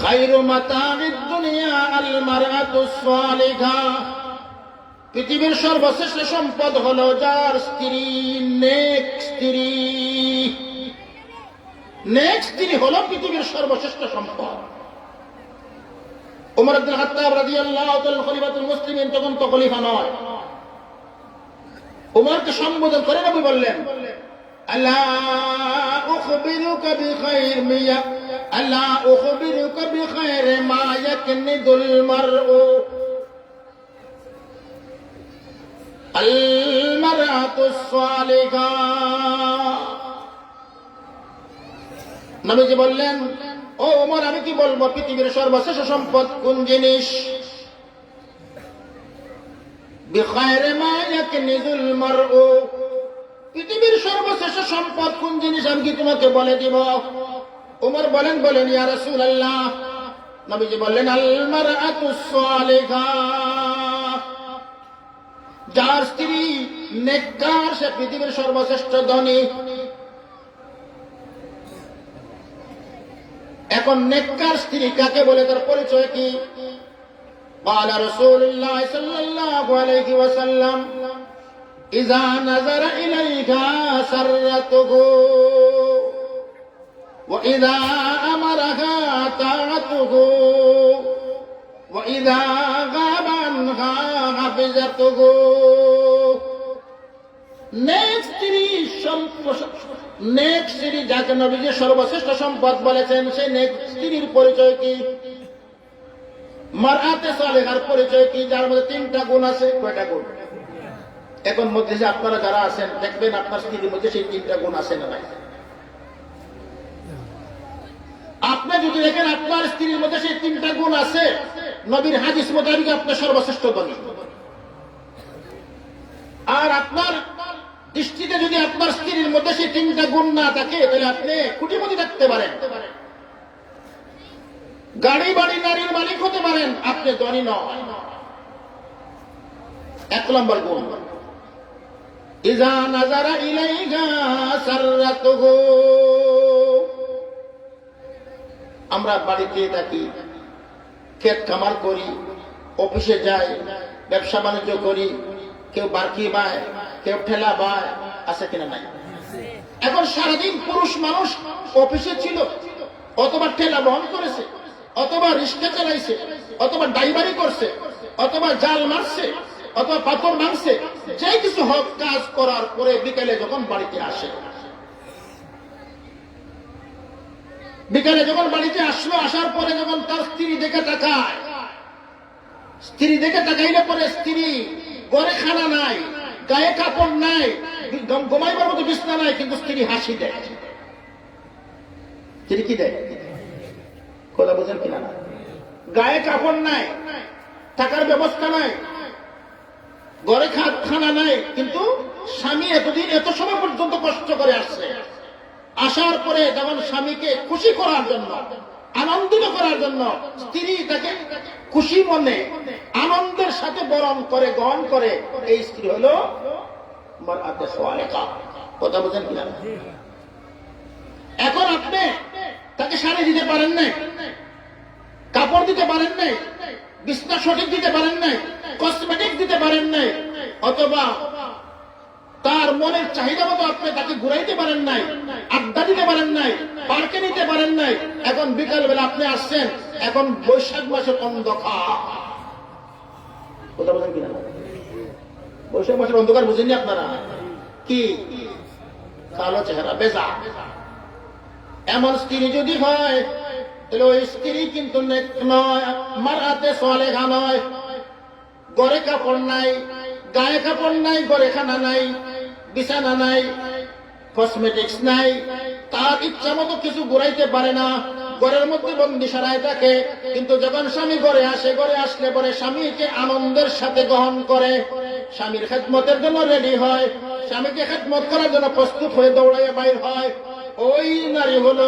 খায়রু মাতাঈদ দুনিয়া আল মারআতুস সালিহা, পৃথিবীর সর্বশ্রেষ্ঠ সম্পদ হলো যার স্ত্রী, নেক স্ত্রী। নেক স্ত্রী হলো পৃথিবীর সর্বশ্রেষ্ঠ সম্পদ। ওমর ইবনে খাত্তাব রাদিয়াল্লাহু তাআলা খলিফাতুল মুসলিমিন, তখন তো খলিফা নয়, ওমরকে সম্বোধন করে নবী বললেন, আলা উখবিরুকা বিখাইর মিয়া, আলা উখবিরুকা বিখাইর মা ইয়াকনিদুল মারউ আল মারআতুস সালিহা। নবীজি বললেন, ও ওমর, আমি কি বলবো পৃথিবীর সর্বশ্রেষ্ঠ সম্পদ কোন জিনিস? বিখাইরে মা ইয়াকনিজুল মারউ, পৃথিবীর সর্বশ্রেষ্ঠ সম্পদ কোন জিনিস আমি কি তোমাকে বলে দিব? ওমর বলেন ইয়া রাসূলুল্লাহ। নবীজি বললেন, আল মারআতুস সালিহা, যার স্ত্রী নেককার সে পৃথিবীর সর্বশ্রেষ্ঠ ধনী। এখন নেককার স্ত্রী কাকে বলে, তার পরিচয় কি? قال رسول الله صلى الله عليه وسلم إذا نظر إليها سرته وإذا أمرها طاعته وإذا غاب عنها حفظته। নেক স্ত্রী যাকে নবীজি সর্বশ্রেষ্ঠ সম্পদ বলেছেন, সেই নেক স্ত্রীর পরিচয় কি? মারআতে সালেহার পরিচয় কি? যার মধ্যে তিনটা গুণ আছে। কয়টা গুণ? এখন মধ্যে যে আপনারা যারা আছেন, দেখবেন আপনার স্ত্রীর মধ্যে সেই তিনটা গুণ আছে না নাই? আপনি যদি দেখেন আপনার স্ত্রীর মধ্যে সেই তিনটা গুণ আছে, নবীর হাদিস মোতাবেক আপনার সর্বশ্রেষ্ঠ ধনী। আর আপনার দৃষ্টিতে যদি আপনার স্ত্রীর মধ্যে সেই তিনটা গুণ না থাকে, তাহলে আপনি কোটিপতি থাকতে পারেন, গাড়ি বাড়ি নারীর মালিক হতে পারেন, আপনি ধনী নয়। এক নম্বর গুণ, ইজা নাজারা ইলাইহা সাররাতুহু। আমরা বাড়িতে থাকি, ক্ষেত খামার করি, অফিসে যাই, ব্যবসা বাণিজ্য করি, কেউ বারকি বায়, কেউ ঠেলা বায়, আছে কিনা নাই? এখন সারাদিন পুরুষ মানুষ অফিসে ছিল, অথবা ঠেলা বহন করেছে, অথবা রিক্সা চালাইছে, অথবা ড্রাইভারি করছে, অথবা জাল মারছে, অথবা পাথর মারছে, যে কিছু হক কাজ করার পরে বিকেলে যখন বাড়িতে আসে, বিকেলে যখন বাড়িতে আসলো, আসার পরে যখন তার স্ত্রী দেখে তাকায়, স্ত্রী দেখে তাকাইলে পরে স্ত্রী ঘরে খানা নাই, গায়ে কাপড় নাই, ঘুমাইবার মতো বিছনা নাই, কিন্তু স্ত্রী হাসি দেয়। স্ত্রী কি দেয়? কথা বোঝেন কিনা? গায়ে কাপড় নাই, থাকার ব্যবস্থা নাই, ঘরে খানা নাই, কিন্তু স্বামী এতদিন এত সময় পর্যন্ত কষ্ট করে আসছে, আসার পরে যখন স্বামীকে খুশি করার জন্য, আনন্দিত করার জন্য স্ত্রী তাকে খুশি মনে আনন্দের সাথে বরণ করে, গ্রহণ করে, এই স্ত্রী হলো মারআতে সালেহা। কথা বোঝেন কিনা? এখন আপনি তাকে শাড়ি দিতে পারেন নাই, কাপড় দিতে পারেন নাই, বিছনা সঠিক দিতে পারেন নাই, কসমেটিক দিতে পারেন নাই, অথবা তার মনের চাহিদা মতো আপনি তাকে ঘুরাইতে পারেন নাই, আড্ডা দিতে পারেন নাই, পার্কে নিতে পারেন নাই। এখন বিকাল বেলা আপনি আসছেন, এখন বৈশাখ মাসের অন্ধকার। কথা বলেন কিনা? বৈশাখ মাসের অন্ধকার বুঝেননি আপনারা? কি কালো চেহারা, বেজা। এমন স্ত্রী যদি হয়, তাহলে ওই স্ত্রী কিন্তু নেক নয়, মারাতে সালেহা নয়। ঘরে কাপড় নাই, গায়ে কাপড় নাই, ঘরে খানা নাই, বিছানা নাই, কসমেটিক্স নাই, তার ইচ্ছা মতো কিছু ঘুরাইতে পারে না, ঘরের মধ্যে বন্দি সারায় থাকে। কিন্তু যখন স্বামী ঘরে আসে, ঘরে আসলে পরে স্বামীকে আনন্দের সাথে গ্রহণ করে, স্বামীর খেদমতের জন্য রেডি হয়, স্বামীকে খেদমত করার জন্য প্রস্তুত হয়ে দৌড়াইয়া বাইর হয়, ওই নারী হলো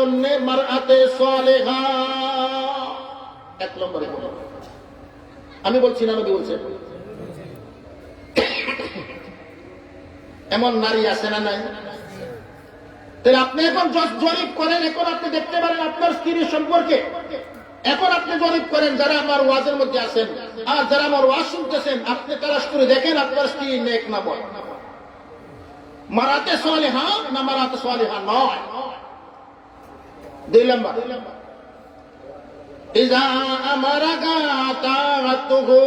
মারআতে সালেহা। এক নম্বরে আমি বলছি না, নবী বলছে। এমন নারী আছে না নাই? তাহলে আপনি এখন জরিপ করেন, এখন আপনি দেখতে পারেন আপনার স্ত্রীর সম্পর্কে। এখন আপনি জরিপ করেন, যারা আমার ওয়াজের মধ্যে আছেন আর যারা আমার ওয়াজ শুনতেছেন, আপনি তালাশ করে দেখেন আপনার স্ত্রী নেক না বল, মারাতে সালেহা না মারাতে সালেহা নয়। 2 নম্বর, ইজা আমারাকা তাআতুহু।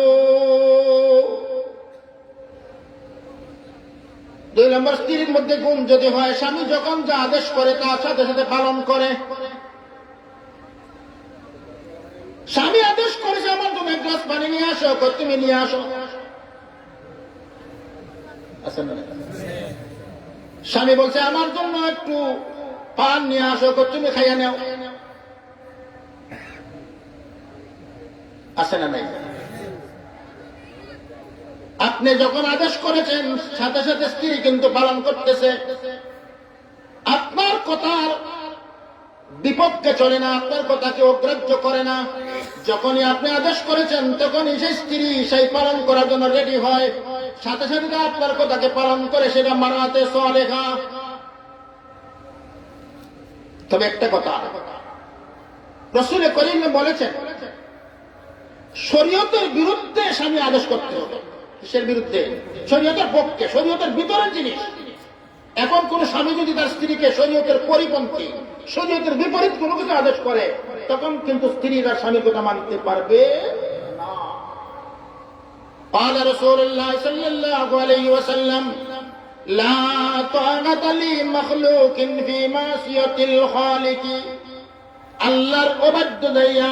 2 নম্বর, স্ত্রীর মধ্যে গুণ যদি হয়, স্বামী যখন যা আদেশ করে তার সাথে সাথে পালন করে। স্বামী আদেশ করেছে আমার জন্য 1 গ্লাস পানি নিয়ে আসো, তুমি নিয়ে আসো। স্বামী বলছে আমার জন্য একটু পান নিয়ে আসো, তুমি খাইয়া নাও। আছে না নাই? আপনি যখন আদেশ করেছেন, সাথে সাথে স্ত্রী কিন্তু পালন করতেছে। আপনার কথার বিপক্ষে চলে না, আপনার কথাকে অগ্রাহ্য করে না। যখনই আপনি আদেশ করেছেন, তখনই সেই স্ত্রী সেই পালন করার জন্য রেডি হয়, সাথে সাথে আপনার কথাকে পালন করে, সেটা মারাতে সালেহা। তবে একটা কথা, রাসূল করিম বলেছেন, শরীয়তের বিরুদ্ধে স্বামী আদেশ করতে হবে। কিসের বিরুদ্ধে? শরীয়তের পক্ষে, শরীয়তের ভিতরের জিনিস। এখন কোন স্বামী যদি তার স্ত্রীকে শরীয়তের পরিপন্থী, শরীয়তের বিপরীত কোনো কিছু আদেশ করে, তখন কিন্তু স্ত্রী তার স্বামীর কথা মানতে পারবে না। قال رسول الله صلى الله عليه وسلم لا طاعة لمخلوق في معصية الخالق। আল্লাহর অবাধ্য হইয়া,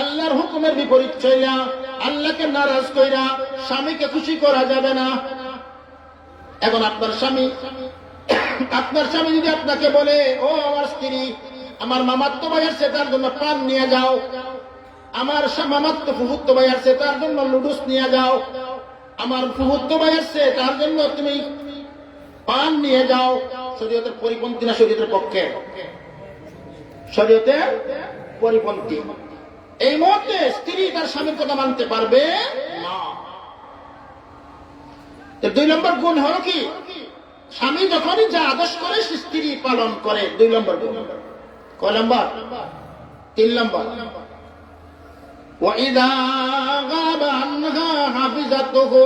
আল্লাহর হুকুমের বিপরীত চইলা, আল্লাহকে নারাজ কইরা স্বামীকে খুশি করা যাবে না। এখন আপনার স্বামী যদি আপনাকে বলে, ও আমার স্ত্রী, আমার মামাতো ভাই আসছে, তার জন্য পান নিয়ে যাও, আমার মামাতো ফুফুতো ভাই আসছে, তার জন্য নুডলস নিয়ে যাও, আমার ফুফুতো ভাই আসছে, তার জন্য তুমি পান নিয়ে যাও। শরীয়তের পরিপন্থী না শরীয়তের পক্ষে? শরীয়তের পরিপন্থী। এই মুহূর্তে স্ত্রী তার স্বামীর কথা মানতে পারবে না। 2 নম্বর গুণ হলো কি? স্বামী যখনই যা আদেশ করে সে স্ত্রী পালন করে। 2 নম্বর গুণ। কয় নম্বর? 3 নম্বর, ওয়াইদা গাবা আনহা হাফিজাতুহু।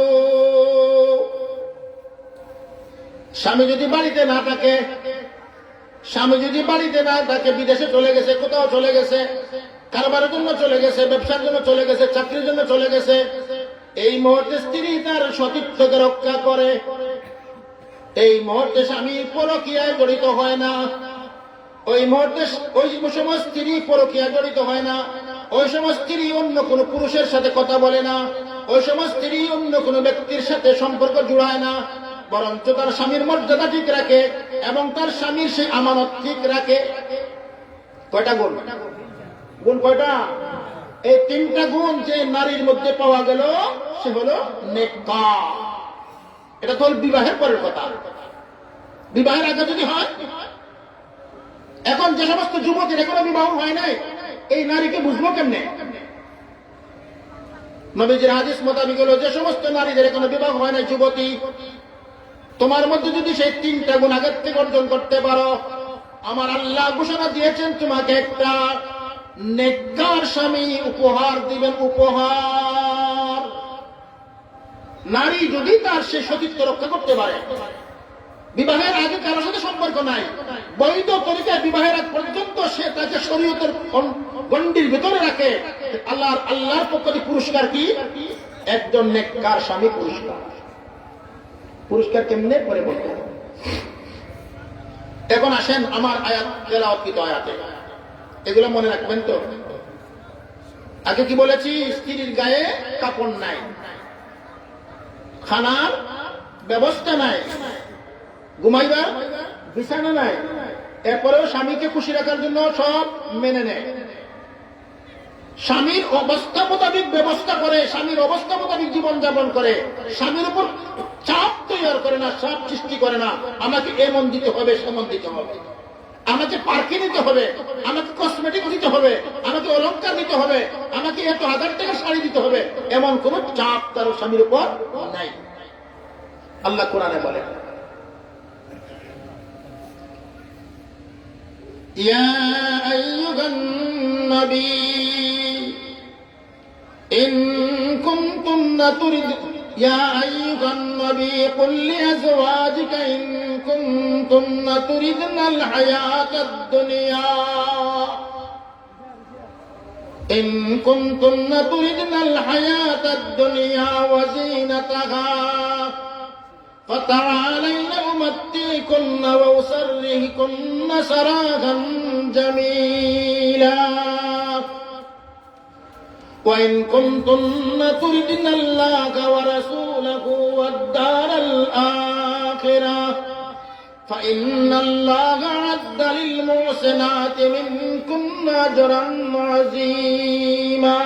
স্বামী যদি বাড়িতে না থাকে, বিদেশে চলে গেছে, কোথাও চলে গেছে, কারবারের জন্য চলে গেছে, ব্যবসার জন্য চলে গেছে, চাকরির জন্য চলে গেছে, এই মুহূর্তে স্ত্রী তার সতীত্বকে রক্ষা করে। এই মুহূর্তে স্বামী পরকীয়ায় জড়িত হয় না। ওই মুহূর্তে ওই সময় স্ত্রী পরকীয়ায় জড়িত হয় না। ওই সময় স্ত্রী অন্য কোনো পুরুষের সাথে কথা বলে না। ওই সময় স্ত্রী অন্য কোনো ব্যক্তির সাথে সম্পর্ক জুড়ায় না, বরঞ্চ তার স্বামীর মর্যাদা ঠিক রাখে এবং তার স্বামীর সেই আমানত ঠিক রাখে। কয়টা গুণ? গুণ কয়টা? এই 3টা গুণ যে নারীর মধ্যে পাওয়া গেল, সে হলো নেককার। এটা তো বিবাহের পরের কথা। বিবাহের আগে যদি হয়, এখন যে সমস্ত যুবকের এখনো বিবাহ হয় নাই, এই নারীকে বুঝবো কেমনে? নবীজির হাদিস মোতাবেক হলো, যে সমস্ত নারীদের এখনো বিবাহ হয় নাই, যুবতী, তোমার মধ্যে যদি সেই 3টা গুণ আগের থেকে অর্জন করতে পারো, আমার আল্লাহ ঘোষণা দিয়েছেন তোমাকে একটা নেককার স্বামী উপহার দিবেন। উপহার। নারী যদি তার সে সতীত্ব রক্ষা করতে পারে, বিবাহের আগে কারোর সাথে সম্পর্ক নাই, বৈধ তরিকায় বিবাহের আগ পর্যন্ত সে তাকে শরীয়তের গণ্ডির ভিতরে রাখে, আল্লাহর পক্ষ থেকে পুরস্কার কি? একজন নেককার স্বামী পুরস্কার। পুরস্কার কেমনে পরে বলতে। এখন আসেন আমার আয়াত, তেলাওয়াতকৃত আয়াতে, এগুলো মনে রাখবেন তো। আগে কি বলেছি, স্ত্রীর গায়ে কাপড় নাই, খানার ব্যবস্থা নাই, ঘুমাইবার বিছানা নাই, এরপরেও স্বামীকে খুশি রাখার জন্য সব মেনে নেয়, স্বামীর অবস্থা মোতাবিক ব্যবস্থা করে, স্বামীর অবস্থা মোতাবিক জীবন যাপন করে, স্বামীর উপর চাপ তৈরি করে না, চাপ সৃষ্টি করে না, আমাকে এমন দিতে হবে, সেমন দিতে হবে, আমাকে পার্কে নিতে হবে, আমাকে কসমেটিক দিতে হবে, আমাকে অলংকার দিতে হবে, আমাকে এত 1000 টাকা শাড়ি দিতে হবে, এমন কোন চাপ তার স্বামীর উপর নাই। আল্লাহ কোরআনে বলে, ইয়া আইয়ুহান নবী ইন কুনতুন্না তুরিদ يا أيها النبي قل لأزواجك إن كنتن تردن الحياة الدنيا إن كنتن تردن الحياة الدنيا وزينتها فتعالين أمتعكن وأسرحكن سراحا جميلا وإن كنتن تردن الله ورسوله والدار الآخرة فإن الله أعد للمحسنات منكن أجرا عظيما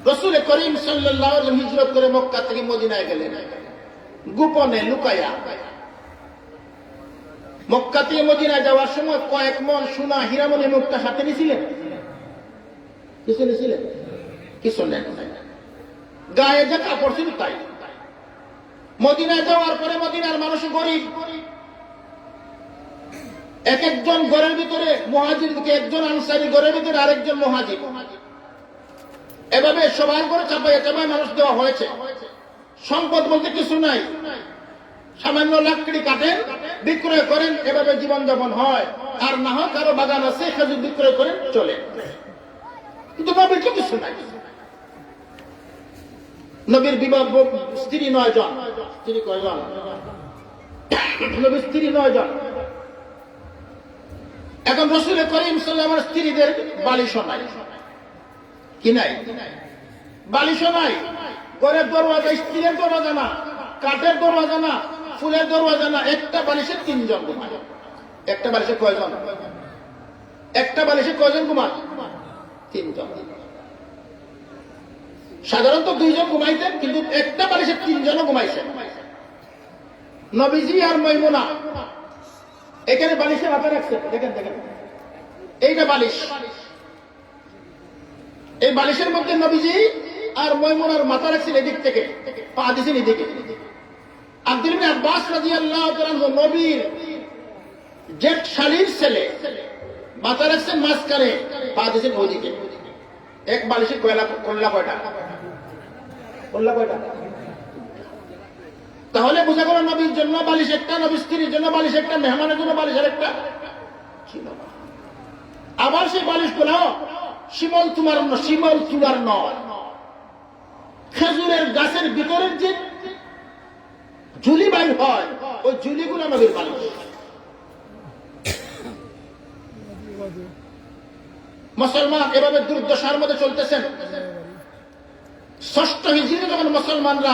রাসূল করিম সাল্লাল্লাহু আলাইহি ওয়াসাল্লাম হিজরত করে মক্কা থেকে মদিনায় গেলেন, গোপনে লুকায়া। মক্কা থেকে মদিনায় যাওয়ার সময় কয়েক মণ সোনা হীরামণি মুক্তা হাতে নিয়েছিলেন? কিছু নিয়েছিলেন? কিছু নেন। গায়ে যে কাপড় ছিল তাই। মদিনায় যাওয়ার পরে মদিনার মানুষ গরিব, এক একজন ঘরের ভিতরে মুহাজির, একজন আনসারী ঘরের ভিতরে আরেকজন মুহাজির, এভাবে সবার ঘরে চাপাইয়া চাপাই মানুষ দেওয়া হয়েছে। সম্পদ বলতে কিছু নাই, সামান্য লাকড়ি কাটেন, বিক্রয় করেন, এভাবে জীবন যাপন হয়। আর না হয় কারো বাগান আছে, খেজুর বিক্রয় করেন, চলে। কিন্তু নবীর তো কিছু নাই। নবীর বিবাহ স্ত্রী 9 জন। স্ত্রী কয়জন? নবীর স্ত্রী 9 জন। এখন রাসূল করিম সাল্লাল্লাহু আলাইহি ওয়াসাল্লামের স্ত্রীদের বালিশও নাই। কি নাই? বালিশও নাই। ঘরের দরওয়াজা স্টিলের দরওয়াজা না, কাঠের দরওয়াজা না, ফুলের দরওয়াজা না, একটা বালিশে 3 জন ঘুমায়। একটা বালিশে কয়জন? একটা বালিশে কয়জন ঘুমায়? 3 জন। সাধারণত 2 জন ঘুমাইতেন, কিন্তু একটা বালিশে 3 জনও ঘুমাইছেন। নবীজি আর মাইমুনা এখানে বালিশে মাথা রাখছেন, দেখেন দেখেন, এইটা বালিশ। এই বালিশের মধ্যে নবীজি আর মাইমুনার মাথা রাখছেন এদিক থেকে, পা দিয়েছেন এদিকে। আব্দুল ইবনে আব্বাস রাদিয়াল্লাহু তাআলা নবীর জেঠ শালীর ছেলে, মাথা রাখছেন মাঝখানে, পা দিয়েছেন ওদিকে। এক বালিশে কয়লা কয়টা? কয়টা? তাহলে বোঝা গেল নবীর জন্য বালিশ একটা, নবীর স্ত্রীর জন্য বালিশ একটা, মেহমানের জন্য বালিশ একটা ছিল। আবার সেই বালিশগুলো শিমল তুলার নয়, খেজুরের গাছের ভিতরের যে ঝুলি বাইর হয়, ওই ঝুলিগুলো নবীর বালিশ। মুসলমান এভাবে দুর্দশার মধ্যে চলতেছেন। 6ষ্ঠ হিজরিতে যখন মুসলমানরা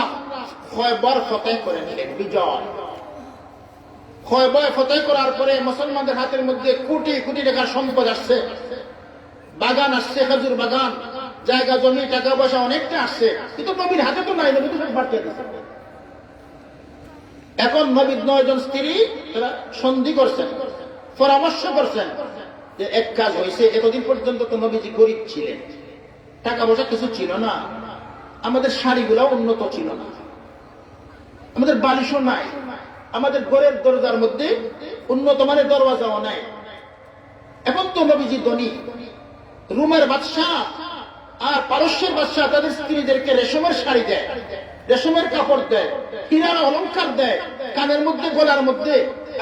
খয়বর ফতহ করে নিলেন, বিজয়, খয়বর ফতহ করার পরে মুসলমানদের হাতের মধ্যে কোটি কোটি টাকার সম্পদ আসছে, বাগান আসছে, খেজুর বাগান, জায়গা জমি, টাকা পয়সা অনেকটা আসছে, কিন্তু নবীর হাতে তো নাই, নবী তো সব বাড়তে দিচ্ছে। এখন নবীর 9 জন স্ত্রী তারা সন্ধি করছেন, পরামর্শ করছেন যে এক কাজ হয়েছে, এতদিন পর্যন্ত তো নবীজি গরিব ছিলেন, টাকা পয়সা কিছু ছিল না, আমাদের শাড়িগুলো উন্নত ছিল না, আমাদের বালিশও নাই, আমাদের ঘরের দরজার মধ্যে উন্নত মানের দরওয়াজাও নাই। এখন তো নবীজি ধনী, রুমের বাদশাহ আর পারস্যের বাদশাহ তাদের স্ত্রীদেরকে রেশমের শাড়ি দেয়, রেশমের কাপড় দেয়, হীরার অলংকার দেয়, কানের মধ্যে, গলার মধ্যে,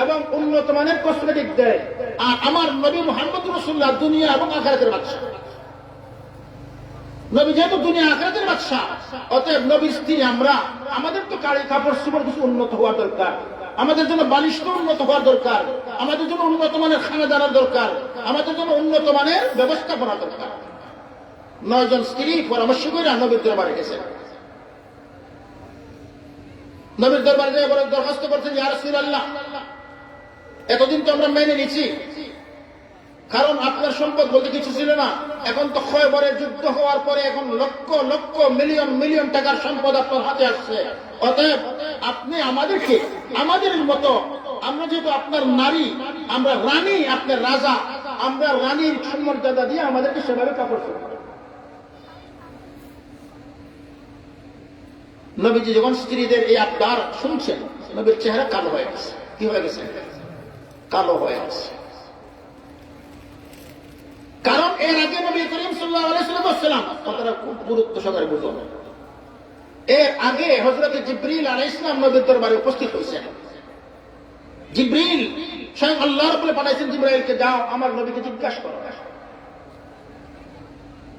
এবং উন্নত মানের কসমেটিক দেয়। আর আমার নবী মুহাম্মদ রাসূলুল্লাহ দুনিয়া এবং আখিরাতের বাদশাহ। নবী যেহেতু দুনিয়া আখিরাতের বাদশাহ, অতএব নবীর স্ত্রী আমরা, আমাদের তো কাপড় চোপড় কিছু উন্নত হওয়া দরকার। আমাদের জন্য বালিশ উন্নত হওয়ার দরকার, আমাদের জন্য উন্নত মানের খানাদানার দরকার, আমাদের জন্য উন্নত মানের ব্যবস্থাপনা দরকার। 9 জন স্ত্রী পরামর্শ করে নবীর দরবারে গেছেন। নবীর দরবারে যেয়ে বলে দরখাস্ত করছেন, ইয়া রাসূলুল্লাহ, এতদিন তো আমরা মেনে নিছি, কারণ আপনার সম্পদ বলতে কিছু ছিল না, এখন তো খয়বরের যুদ্ধ হওয়ার পরে এখন লক্ষ লক্ষ মিলিয়ন মিলিয়ন টাকার সম্পদ আপনার হাতে আসছে। অতএব আপনি আমাদেরকে আমাদের মতো, আমরা যেহেতু আপনার নারী, আমরা রানী, আপনার রাজা, আমরা রানীর সম্মর্যাদা দিয়ে আমাদেরকে সেভাবে কাপড় চোপড়। নবীজি যখন স্ত্রীদের এই আবদার শুনছেন, নবীর চেহারা কালো হয়ে গেছে। কি হয়ে গেছে? কালো হয়ে গেছে। কারণ এর আগে নবী করিম সাল্লাল্লাহু আলাইহি ওয়াসাল্লাম, কথাটা খুব গুরুত্ব সহকারে বুঝুন, এর আগে হযরত জিবরিল আলাইহিস সালাম নবীর দরবারে উপস্থিত হয়েছেন। জিবরিল স্বয়ং আল্লাহ রাব্বুল পাঠাইছেন জিবরাইলকে, যাও আমার নবীকে জিজ্ঞাসা করো,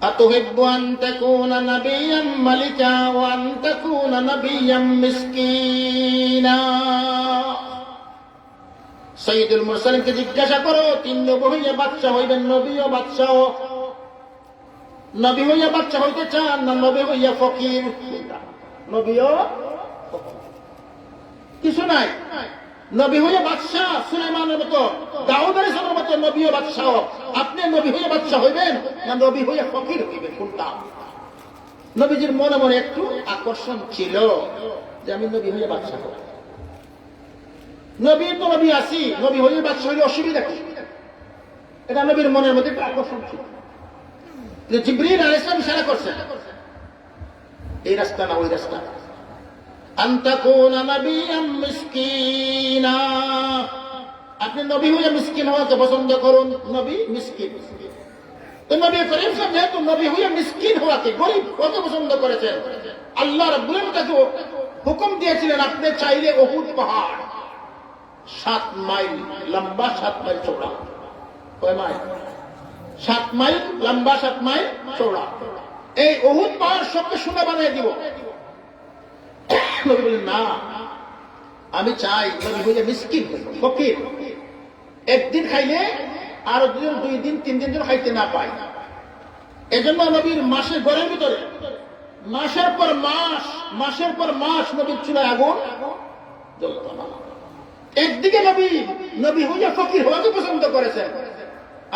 আতুহিব্বু আন তাকুনা নাবিয়্যাম মালিকা ওয়া আন তাকুনা নাবিয়্যাম মিসকিনা। সাইয়্যিদুল মুরসালিনকে জিজ্ঞাসা করো, 3 নবী হইয়া বাদশা হইবেন, নবী ও বাদশাহ, নবী হইয়া বাদশা হইতে চান না নবী হইয়া ফকির? নবী ও কিছু নাই, নবী হইয়া বাদশা সুলাইমানের মতো, দাউদ আলাইহিস সালামের মতো নবী ও বাদশাহ। আপনি নবী হইয়া বাদশা হইবেন না নবী হইয়া ফকির হইবেন? কোনটা? নবীজির মনে মনে একটু আকর্ষণ ছিল যে আমি নবী হইয়া বাদশা হব। নবী তো নবী আসি, নবী হইয়া বাদশা হইলে অসুবিধা কি? এটা নবীর মনের মধ্যে একটা আকর্ষণ ছিল। জিবরিল আলাইহিস সালাম ইশারা করছেন, এই রাস্তা না ওই রাস্তা। আনতাকুনা নাবিয়্যাম মিসকিনা, আপনি নবী হয়ে মিসকিন হওয়াকে পছন্দ করুন। নবী মিসকিন, তো নবী করিম সাল্লাল্লাহু আলাইহি ওয়াসাল্লাম যেহেতু নবী হয়ে মিসকিন হওয়াকে, গরীব হওয়াকে পছন্দ করেছেন, আল্লাহ রাব্বুল আলামিন তাকে হুকুম দিয়েছিলেন, আপনি চাইলে উহুদ পাহাড় 7 মাইল লম্বা, 7 মাইল চওড়া, কয় মাইল? 7 মাইল লম্বা, 7 মাইল চওড়া, এই উহুদ পাহাড় সবকে সোনা বানিয়ে দিব। নবী বলেন, না, আমি চাই নবী হইয়া মিসকিন, ফকির, একদিন খাইলে আরো 2 দিন 3 দিন যেন খাইতে না পাই। এজন্য নবীর মাসের ঘরের ভিতরে মাসের পর মাস নবীর চুলায় আগুন জ্বলত না। একদিকে নবী হইয়া ফকির হওয়াকে পছন্দ করেছেন,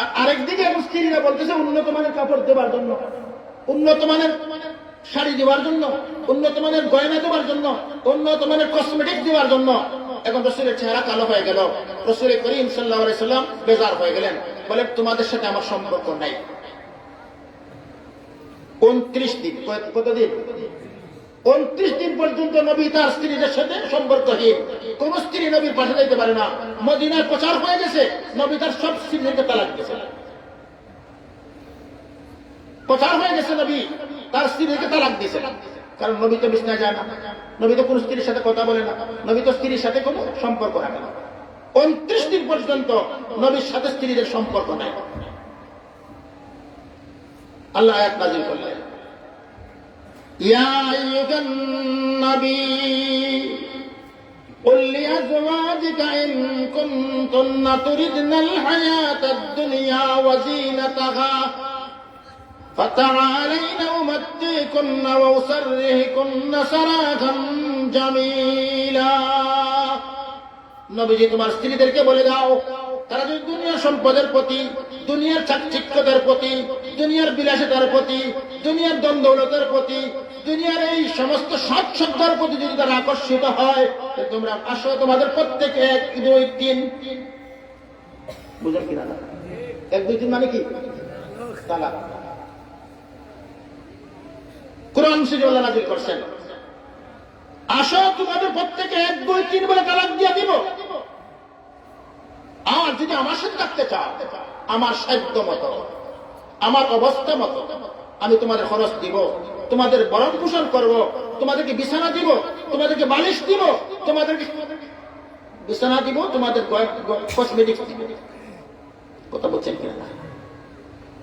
আর আরেকদিকে স্ত্রীরা বলতেছে উন্নত মানের কাপড় দেওয়ার জন্য, উন্নত মানের শাড়ি দেওয়ার জন্য, উন্নত মানের গয়না দেওয়ার জন্য, উন্নত মানের কসমেটিক দেওয়ার জন্য। এখন রাসূলের চেহারা কালো হয়ে গেল। রাসূল করিম সাল্লাল্লাহু আলাইহি ওয়াসাল্লাম বেজার হয়ে গেলেন, বলেন তোমাদের সাথে আমার সম্পর্ক নাই। 29 দিন, কতদিন? 29 দিন পর্যন্ত নবী তার স্ত্রীদের সাথে সম্পর্কহীন। কোন স্ত্রী নবীর পাশে যাইতে পারে না। মদিনায় প্রচার হয়ে গেছে, নবী তার সব স্ত্রীদেরকে তালাক দিয়েছে। প্রচার হয়ে গেছে, নবী তার স্ত্রীদেরকে তালাক দিয়েছে, কারণ নবী তো বিছনায় যায় না, নবী তো কোন স্ত্রীর সাথে কথা বলে না, নবী তো স্ত্রীর সাথে কোনো সম্পর্ক রাখে না। 29 দিন পর্যন্ত নবীর সাথে স্ত্রীদের সম্পর্ক নাই। আল্লাহ আয়াত নাযিল করলেন, ইয়া আইয়ুহান নবী قل لأزواجك إن كنتن تردن الحياة الدنيا وزينتها فتعالين أمتعكن وأسرحكن سراحا جميلا। নবীজি তোমার স্ত্রীদেরকে বলে দাও, তারা যদি দুনিয়ার সম্পদের প্রতি, দুনিয়ার চাকচিক্যতার প্রতি, দুনিয়ার বিলাসিতার প্রতি, দুনিয়ার দ্বন্দ্বলতার প্রতি, দুনিয়ার এই সমস্ত সাজসজ্জার প্রতি যদি তারা আকর্ষিত হয়, তোমরা আসো, তোমাদের প্রত্যেকে 1, 2, 3, বুঝলেন কিনা? 1, 2, 3 মানে কি? তালাক। কোরআন শরীফে আল্লাহ নাযিল করছেন, আসো তোমাদের প্রত্যেকে 1, 2, 3 বলে তালাক দিয়ে দিব। আর যদি আমার সাথে থাকতে চাও, আমার সাধ্য মতো, আমার অবস্থা মতো আমি তোমাদের খরচ দিব, তোমাদের ভরণ পোষণ করব, তোমাদেরকে বিছানা দিব, তোমাদেরকে বালিশ দিব, তোমাদেরকে বিছানা দিব, তোমাদের কসমেটিক্স দিব। কথা বলছেন কিনা?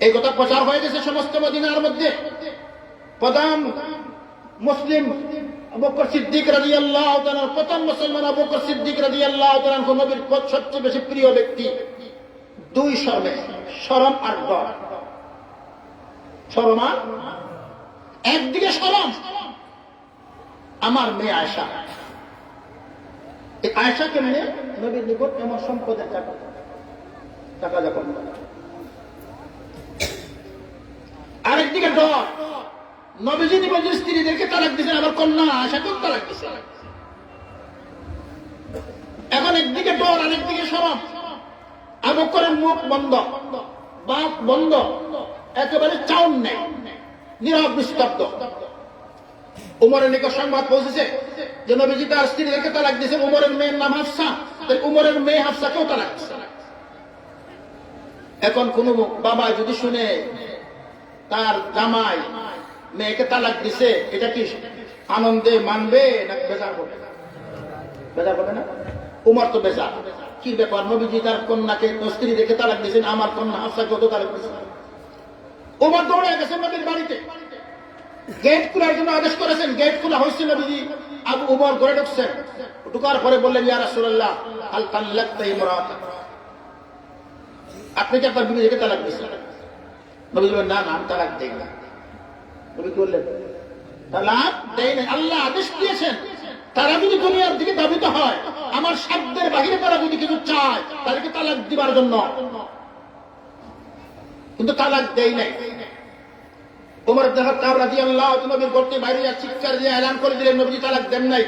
এই কথা প্রচার হয়ে গেছে সমস্ত মদিনার মধ্যে। প্রধান মুসলিম আবু বকর সিদ্দিক রাদিয়াল্লাহু তাআলা, প্রথম মুসলমান আবু বকর সিদ্দিক রাদিয়াল্লাহু তাআলা নবীর সবচেয়ে বেশি প্রিয় ব্যক্তি। দুই শরমে, শরম আর ডর। শরম আর একদিকে শরম, আমার মেয়ে আয়েশা, এই আয়েশাকে নিয়ে নবীর নিকট এমন সম্পদের টাকা যখন, আরেকদিকে ডর, নবীজি নিজের স্ত্রীদেরকে তালাক দিয়েছেন, আবার কন্যা আয়েশাকেও তালাক দিয়েছেন। এখন একদিকে ডর, আরেকদিকে শরম। আবু বকরের মুখ বন্ধ, বাক বন্ধ, একেবারে চাউন নেই, নীরব নিস্তব্ধ। উমরের নিকট সংবাদ পৌঁছেছে যে নবীজি তার স্ত্রীদেরকে তালাক দিয়েছেন। উমরের মেয়ের নাম হাফসা, উমরের মেয়ে হাফসাকেও তালাক দিয়েছেন। এখন কোন বাবা যদি শুনে তার জামাই মেয়েকে তালাক দিছে, এটা কি আনন্দে মানবে না বেজার হবে? বেজার হবে না? উমর তো বেজার, কি ব্যাপার, নবীজি তার কন্যাকে স্ত্রী দেখে তালাক দিয়েছেন, আমার কন্যা হাফসাকে তো তালাক দিয়েছেন। উমর দৌড়ে গেছেন নবীর বাড়িতে, গেট খোলার জন্য আদেশ করেছেন। গেট খোলা হয়েছিল, নবীজি আবু উমর ঘরে ঢুকছেন। ঢুকার পরে বললেন, ইয়া রাসূলুল্লাহ হাল তাল্লাকতা ইমরাতাক, আপনি কি আপনার বিবিকে তালাক দিয়েছেন? নবী বললেন, না না, আমি তালাক দেই না। নবী বললেন, তালাক দেই না, আল্লাহ আদেশ দিয়েছেন। তারা যদি দুনিয়ার দিকে ধাবিত হয়, আমার সাধ্যের বাহিরে তারা যদি কিছু চায়, তাদেরকে তালাক দিবার জন্য, কিন্তু তালাক দেই নাই। ওমর ইবনে খাত্তাব রাদিয়াল্লাহু তাআলা নবীর ঘর থেকে বাইরে চিৎকার দিয়ে এলান করে দিলেন, নবীজি তালাক দেন নাই।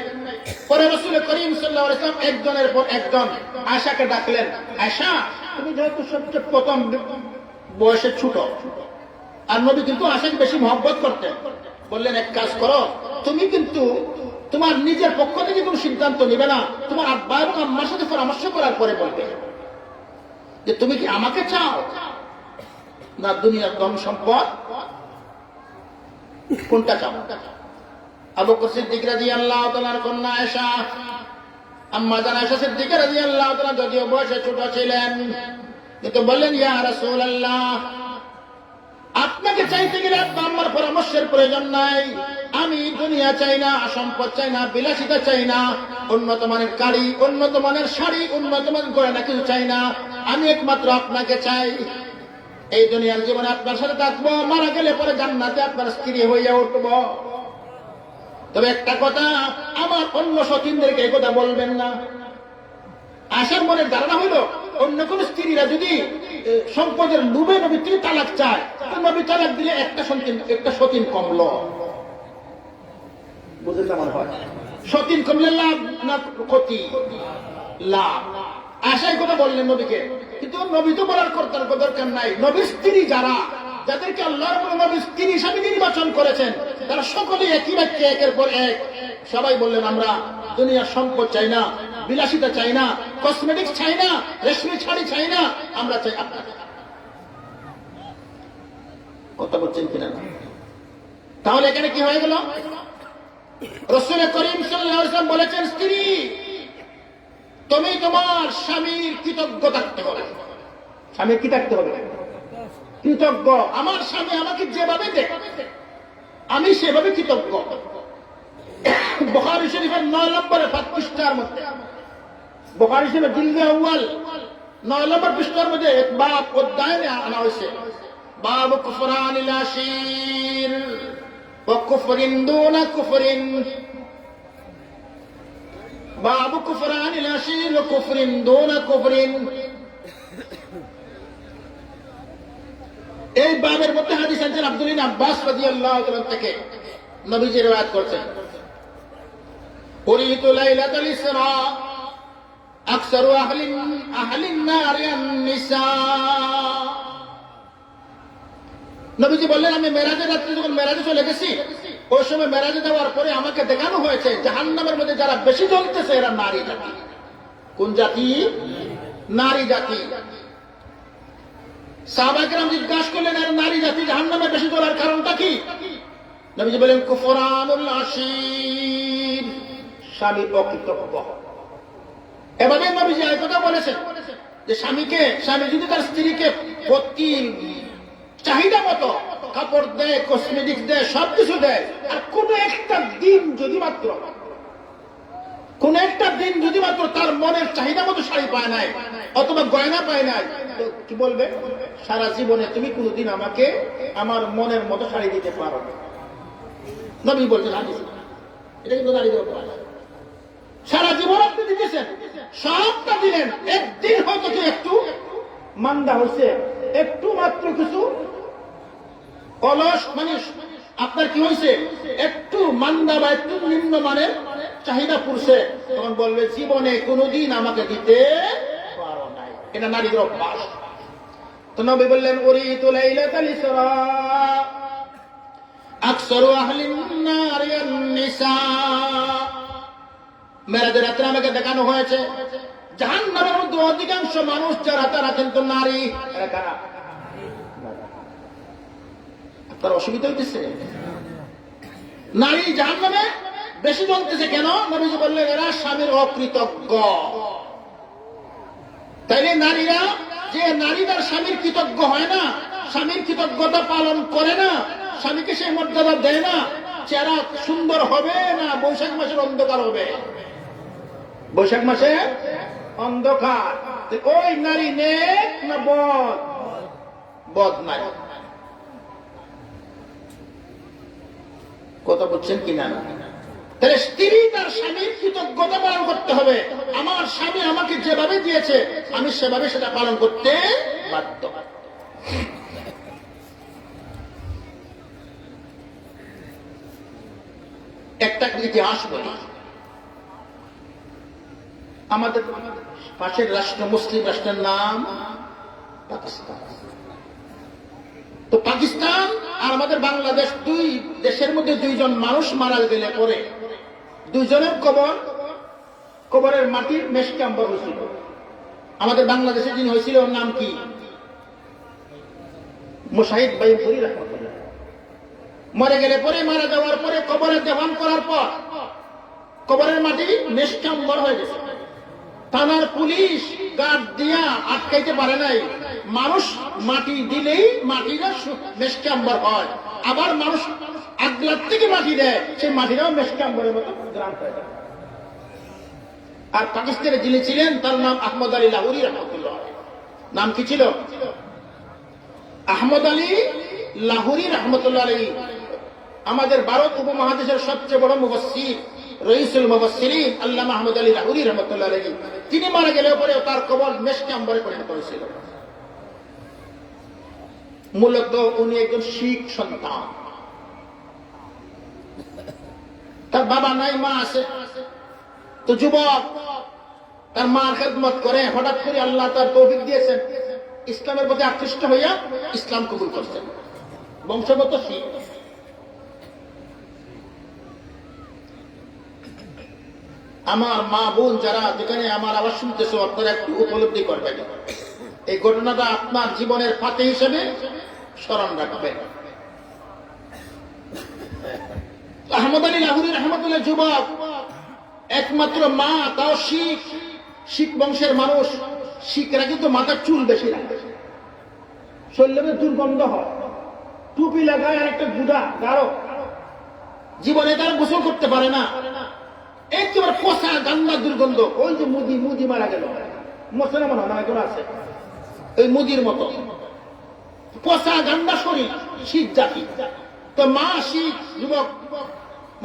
পরে রাসূল করিম সাল্লাল্লাহু আলাইহি ওয়াসাল্লাম একজনের পর একজন আয়েশাকে ডাকলেন, আয়েশা, তুমি যেহেতু সবচেয়ে প্রথম বয়সে ছোট, আর নবী কিন্তু আয়েশাকে বেশি মহব্বত করতেন, বললেন এক কাজ করো, তুমি কিন্তু তোমার নিজের পক্ষ থেকে কোনো সিদ্ধান্ত নিবে না, তোমার আব্বা এবং আম্মার সাথে পরামর্শ করার পরে বলবে যে তুমি কি আমাকে চাও না দুনিয়ার ধন সম্পদ, কোনটা চাও? আবু বকর সিদ্দিক রাদিয়াল্লাহু তাআলার কন্যা আয়েশা, আম্মা জান আয়েশা সিদ্দিকা রাদিয়াল্লাহু তাআলা যদিও বয়সে ছোট ছিলেন, কিন্তু বললেন, ইয়া রাসূলুল্লাহ, আপনাকে চাইতে গেলে আব্বা আম্মার পরামর্শের প্রয়োজন নাই। আমি দুনিয়া চাই না, সম্পদ চাই না, বিলাসিতা চাই না, উন্নত মানের গাড়ি, উন্নত মানের শাড়ি, উন্নত মানের গয়না কিছু চাই না। আমি একমাত্র আপনাকে চাই। এই দুনিয়ার জীবনে আপনার সাথে থাকবো, মারা গেলে পরে জান্নাতে আপনার স্ত্রী হইয়া উঠব। তবে একটা কথা, আমার অন্য সতীনদেরকে এই কথা বলবেন না। আশার মনের ধারণা হইল, অন্য কোন স্ত্রীরা যদি সম্পদের ডুবে নবী তিনি তালাক চায়, তো নবী তালাক দিলে একটা সতীন কমল। বুঝলেন আমার হয়, সতীন কমলে লাভ না ক্ষতি? লাভ। আশাই কথা বললেন নবীকে, কিন্তু নবী তো বলার কর্তার দরকার নাই। নবীর স্ত্রী যাদেরকে আল্লাহর নবীর স্ত্রী হিসাবে নির্বাচন করেছেন, তারা সকলেই একই বাক্যে একের পর এক সবাই বললেন, আমরা দুনিয়ার সম্পদ চাই না, বিলাসিতা চাই না, কসমেটিক্স চাই না, রেশমি শাড়ি চাই না, আমরা চাই আপনাকে। কথা বলছেন কিনা? তাহলে এখানে কি হয়ে গেল? রাসূল করিম সাল্লাল্লাহু আলাইহি ওয়াসাল্লাম বলেছেন, স্ত্রী তুমি তোমার স্বামীর কৃতজ্ঞ থাকতে হবে। স্বামীর কি থাকতে হবে? কৃতজ্ঞ। আমার স্বামী আমাকে যেভাবে দেয় আমি সেভাবে কৃতজ্ঞ। বুখারী শরীফের 9 নম্বরে পৃষ্ঠার মধ্যে, বুখারী শরীফের জিলদে আউয়াল 9 নম্বর পৃষ্ঠার মধ্যে এক বাব অধ্যায় আনা হয়েছে, বাব কুফরানিল আশির ওয়া কুফরিন দুনা কুফরিন, বাব কুফরানিল আশির ওয়া কুফরিন দুনা কুফরিন। এই বাবের মধ্যে হাদিস আনছেন আব্দুল্লাহ ইবনে আব্বাস রাদিয়াল্লাহু তাআলা থেকে, নবীজি riwayat করছেন, উরিতু লাইলাতুল ইসরা আকসারু আহলিন নার আন-নিসা। নবীজি বললেন, আমি মেরাজের রাত্রে যখন মেরাজে চলে গেছি, ওই সময় মেরাজে যাওয়ার পরে আমাকে দেখানো হয়েছে জাহান্নামের মধ্যে যারা বেশি জ্বলতেছে এরা নারী জাতি। কোন জাতি? নারী জাতি। সাহাবায়ে কেরাম জিজ্ঞাসা করলেন, এরা নারী জাতি জাহান্নামে বেশি জ্বলার কারণটা কি? নবীজি বলেন, কুফরানুল আশির, স্বামী অকৃতজ্ঞ। এভাবে নবীজি এই কথা বলেছেন যে স্বামী যদি তার স্ত্রীকে প্রতি চাহিদা মতো কাপড় দেয়, কসমেটিক্স দেয়, সবকিছু দেয়, আর কোন একটা দিন যদি মাত্র তার মনের চাহিদা মতো শাড়ি পায় নাই অথবা গয়না পায় নাই, তো কি বলবে? সারা জীবনে তুমি কোনোদিন আমাকে আমার মনের মতো শাড়ি দিতে পারো না। নবী বলছেন হাদিসে, এটা কিন্তু নারীদের অভ্যাস। সারা জীবন আপনি দিতেছেন, সবটা দিলেন, একদিন হয়তো একটু মান্দা হয়েছে, একটু মাত্র কিছু অলস মানুষ আপনার কি হয়েছে, একটু মান্দা বা একটু নিম্নমানের চাহিদা পড়ছে, তখন বলবে জীবনে কোনোদিন আমাকে দিতে পারো নাই। এটা নারীদের অভ্যাস। তো নবী বললেন উরিতু লাইলাতাল ইসরা আকসারু আহলিন নার নিসা, মেরাজের রাতে আমাকে দেখানো হয়েছে জাহান্নামের মধ্যে অধিকাংশ মানুষ যারা তারা কিন্তু নারী। এরা কারা? আপনার অসুবিধা হইতেছে? নারী জাহান্নামে বেশি জ্বলতেছে কেন? নবীজি বললেন এরা স্বামীর অকৃতজ্ঞ। তাইলে নারীরা যে নারীদের স্বামীর কৃতজ্ঞ হয় না, স্বামীর কৃতজ্ঞতা পালন করে না, স্বামীকে সেই মর্যাদা দেয় না, চেহারা সুন্দর হবে না বৈশাখ মাসের অন্ধকার হবে। বৈশাখ মাসে অন্ধকার, ওই নারী নেক না বদ? বদ নারী। কথা বলছেন কিনা? তাহলে স্ত্রী তার স্বামীর কৃতজ্ঞতা পালন করতে হবে। আমার স্বামী আমাকে যেভাবে দিয়েছে আমি সেভাবে সেটা পালন করতে বাধ্য। একটা ইতিহাস বলি। আমাদের পাশের রাষ্ট্র, মুসলিম রাষ্ট্রের নাম পাকিস্তান। তো পাকিস্তান আর আমাদের বাংলাদেশ, দুই দেশের মধ্যে দুইজন মানুষ মারা গেলে পরে দুইজনের কবরের মাটির মেশকাম্বর হয়েছিল। আমাদের বাংলাদেশে যিনি হয়েছিল ওর নাম কি? মুশাহিদ বাইনপুরি রাহমাতুল্লাহ। মরে গেলে পরে, মারা যাওয়ার পরে কবরে দেওয়ান করার পর কবরের মাটি মেশকাম্বর হয়ে গেছে। থানার পুলিশ গার্ড দিয়া আটকাইতে পারে নাই। মানুষ মাটি দিলেই মাটিটা মেশকাম্বর হয়, আবার মানুষ আগলার থেকে মাটি দেয়, সেই মাটিটাও মেশকাম্বরের মতো গ্রাম হয়ে যায়। আর পাকিস্তানে যিনি ছিলেন তার নাম আহমদ আলী লাহোরী রহমতুল্লাহ। নাম কি ছিল? আহমদ আলী লাহোরী রহমতুল্লাহ আলাইহি। আমাদের ভারত উপমহাদেশের সবচেয়ে বড় মুফাসসির, রইসুল মুফাসসিরিন আল্লামা আহমদ আলী লাহোরী রহমতুল্লাহ আলাইহি। তিনি মারা গেলে পরে তার কবর মেশকাম্বরে পরিণত হয়েছিল। মূলত উনি একজন শিখ সন্তান। তার বাবা নাই, মা আছে। তো যুবক তার মার খেদমত করে, হঠাৎ করে আল্লাহ তার তৌফিক দিয়েছেন, ইসলামের প্রতি আকৃষ্ট হইয়া ইসলাম কবুল করছেন। বংশগত শিখ। আমার মা বোন যারা যেখানে আমার আওয়াজ শুনতেছে, আপনারা একটু উপলব্ধি করবেন, এই ঘটনাটা আপনার জীবনের ফাতে হিসেবে স্মরণ রাখবেন। আহমদ আলী লাহোরী রহমতুল্লাহ যুবক, একমাত্র মা, তাও শিখ, শিখ বংশের মানুষ। শিখরা কিন্তু মাথার চুল বেশি রাখে, শরীরে দুর্গন্ধ হয়, টুপি লাগায় আর একটা গুদা গাঢ়, জীবনে তারা গোসল করতে পারে না, একেবারে পচা গান্দা দুর্গন্ধ। ওই যে মুদি মারা গেল, মশলা মনে হয় এখন আছে, ওই মুদির মতো পচা গান্দা শরীর, শিখ জাতি। তো মা শিখ, যুবক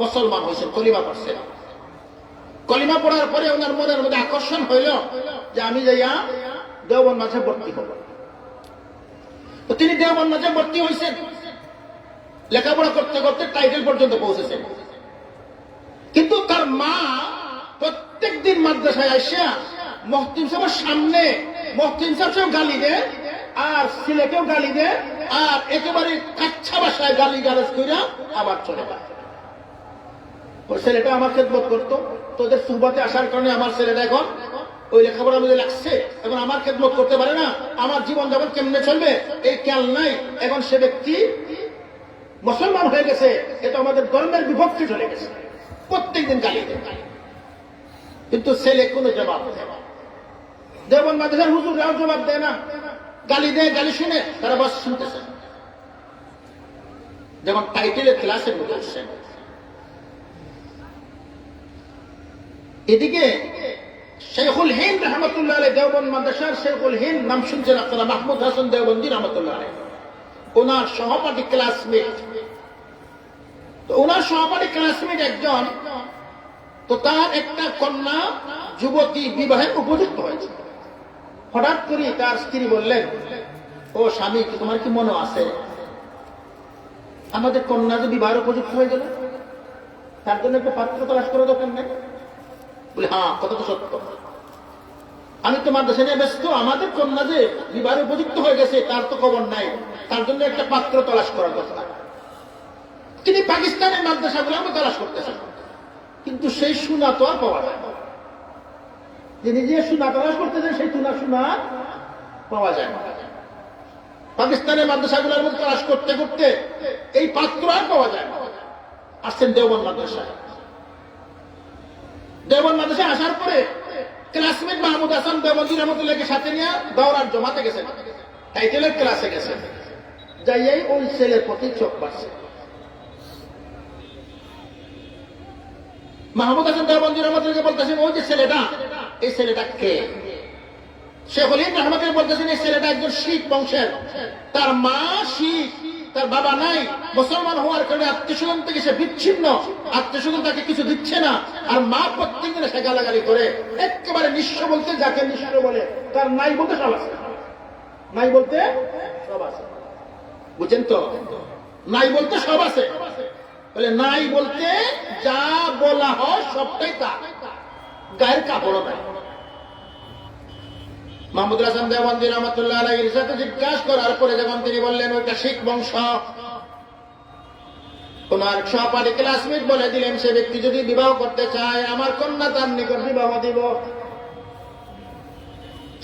মুসলমান হয়েছেন, কলিমা পড়ছেন। কলিমা পড়ার পরে ওনার মনের মধ্যে আকর্ষণ হইল যে আমি যাইয়া দেওবন্দ মাঝে ভর্তি হব। তো তিনি দেওবন্দ মাঝে ভর্তি হয়েছেন, লেখাপড়া করতে করতে টাইটেল পর্যন্ত পৌঁছেছেন। কিন্তু তার মা প্রত্যেক দিন মাদ্রাসায় আসিয়া মুফতি সাহেবের সামনে মুফতি সাহেব গালি দেয়, আর ছেলেকেও গালি দেয়, আর একেবারে কাচ্চা ভাষায় গালি গালাজ কইরা আবার চলে যায়। ওই ছেলেটা আমার খেদমত করতো, তোদের সুহবতে আসার কারণে আমার ছেলেটা এখন ওই লেখাপড়ার মধ্যে লাগছে, এখন আমার খেদমত করতে পারে না, আমার জীবন যাপন কেমনে চলবে এই খেয়াল নাই। এখন সে ব্যক্তি মুসলমান হয়ে গেছে, এটা আমাদের ধর্মের বিপক্ষে চলে গেছে, প্রত্যেকদিন গালি দেয়। কিন্তু ছেলে কোনো জবাব দেয় না। দেওবন্দ মাদ্রাসার হুজুররাও জবাব দেয় না, গালি দেয়, গালি শুনে তারা বাস শুনতেছে। যখন টাইটেলের ক্লাসের মধ্যে আসছেন, এদিকে শেখুল হিন্দ রহমতুল্লাহ আলাইহি দেওবন্দ মাদ্রাসার শেখুল হিন্দ নাম শুনছেন আপনারা, মাহমুদ হাসান দেওবন্দি রহমতুল্লাহ আলাইহি, ওনার সহপাঠী ক্লাসমেট। তো ওনার সহপাঠী ক্লাসমেট একজন, তো তার একটা কন্যা যুবতী বিবাহের উপযুক্ত হয়েছে। হঠাৎ করে তার স্ত্রী বললেন, ও স্বামী, তোমার কি মনে আছে আমাদের কন্যা যে বিবাহের উপযুক্ত হয়ে গেল, তার জন্য একটা পাত্র তলাশ করে দরকার নেই? বলে, হ্যাঁ, কথা তো সত্য। আমি তো মাদ্রাসা নিয়ে ব্যস্ত, আমাদের কন্যা যে বিবাহের উপযুক্ত হয়ে গেছে তার তো খবর নাই, তার জন্য একটা পাত্র তলাশ করার কথা। তিনি পাকিস্তানের মাদ্রাসাগুলো আমি তলাশ করতেছেন, কিন্তু সেই সুনা তো আর পাওয়া যায় না। যিনি যে সুনা তলাশ করতেছেন সেই সুনা পাওয়া যায় না। পাকিস্তানের মাদ্রাসাগুলোর মধ্যে তলাশ করতে করতে এই পাত্র আর পাওয়া যায় না। আসছেন দেওবন্দ মাদ্রাসায়। দেওবন্দ মাদ্রাসায় আসার পরে ক্লাসমেট মাহমুদ হাসান দেওবন্দি রহমতুল্লাহকে সাথে নিয়ে দৌড়ার জমাতে গেছেন, টাইটেলের ক্লাসে গেছেন। যাইয়াই ওই ছেলের প্রতি চোখ পাচ্ছে। মাহমুদ হাসান দেওবন্দি রহমতুল্লাহকে বলতেছেন, ওই যে ছেলেটা, এই ছেলেটা কে? শেখুল হিন্দ রহমতুল্লাহ বলতেছেন, এই ছেলেটা একজন শিখ বংশের, তার মা শিখ, তার বাবা নাই, মুসলমান হওয়ার কারণে আত্মীয় স্বজন থেকে সে বিচ্ছিন্ন, আত্মীয় স্বজন তাকে কিছু দিচ্ছে না, আর মা প্রত্যেকদিন সে গালাগালি করে, একেবারে নিঃস্ব বলতে যাকে নিঃস্ব বলে, তার নাই বলতে সব আছে, নাই বলতে সব আছে। বুঝছেন তো? নাই বলতে সব আছে। বলে নাই বলতে যা বলা হয় সবটাই তা, গায়ের কাপড়ও নাই। মাহমুদ হাসান দেওবন্দি রহমতুল্লাহ আলাইহির সাথে জিজ্ঞাসা করার পরে যখন তিনি বললেন ওইটা শিখ বংশ, ওনার সহপাঠী ক্লাসমেট বলে দিলেন, সে ব্যক্তি যদি বিবাহ করতে চায় আমার কন্যা তার নিকট বিবাহ দিব।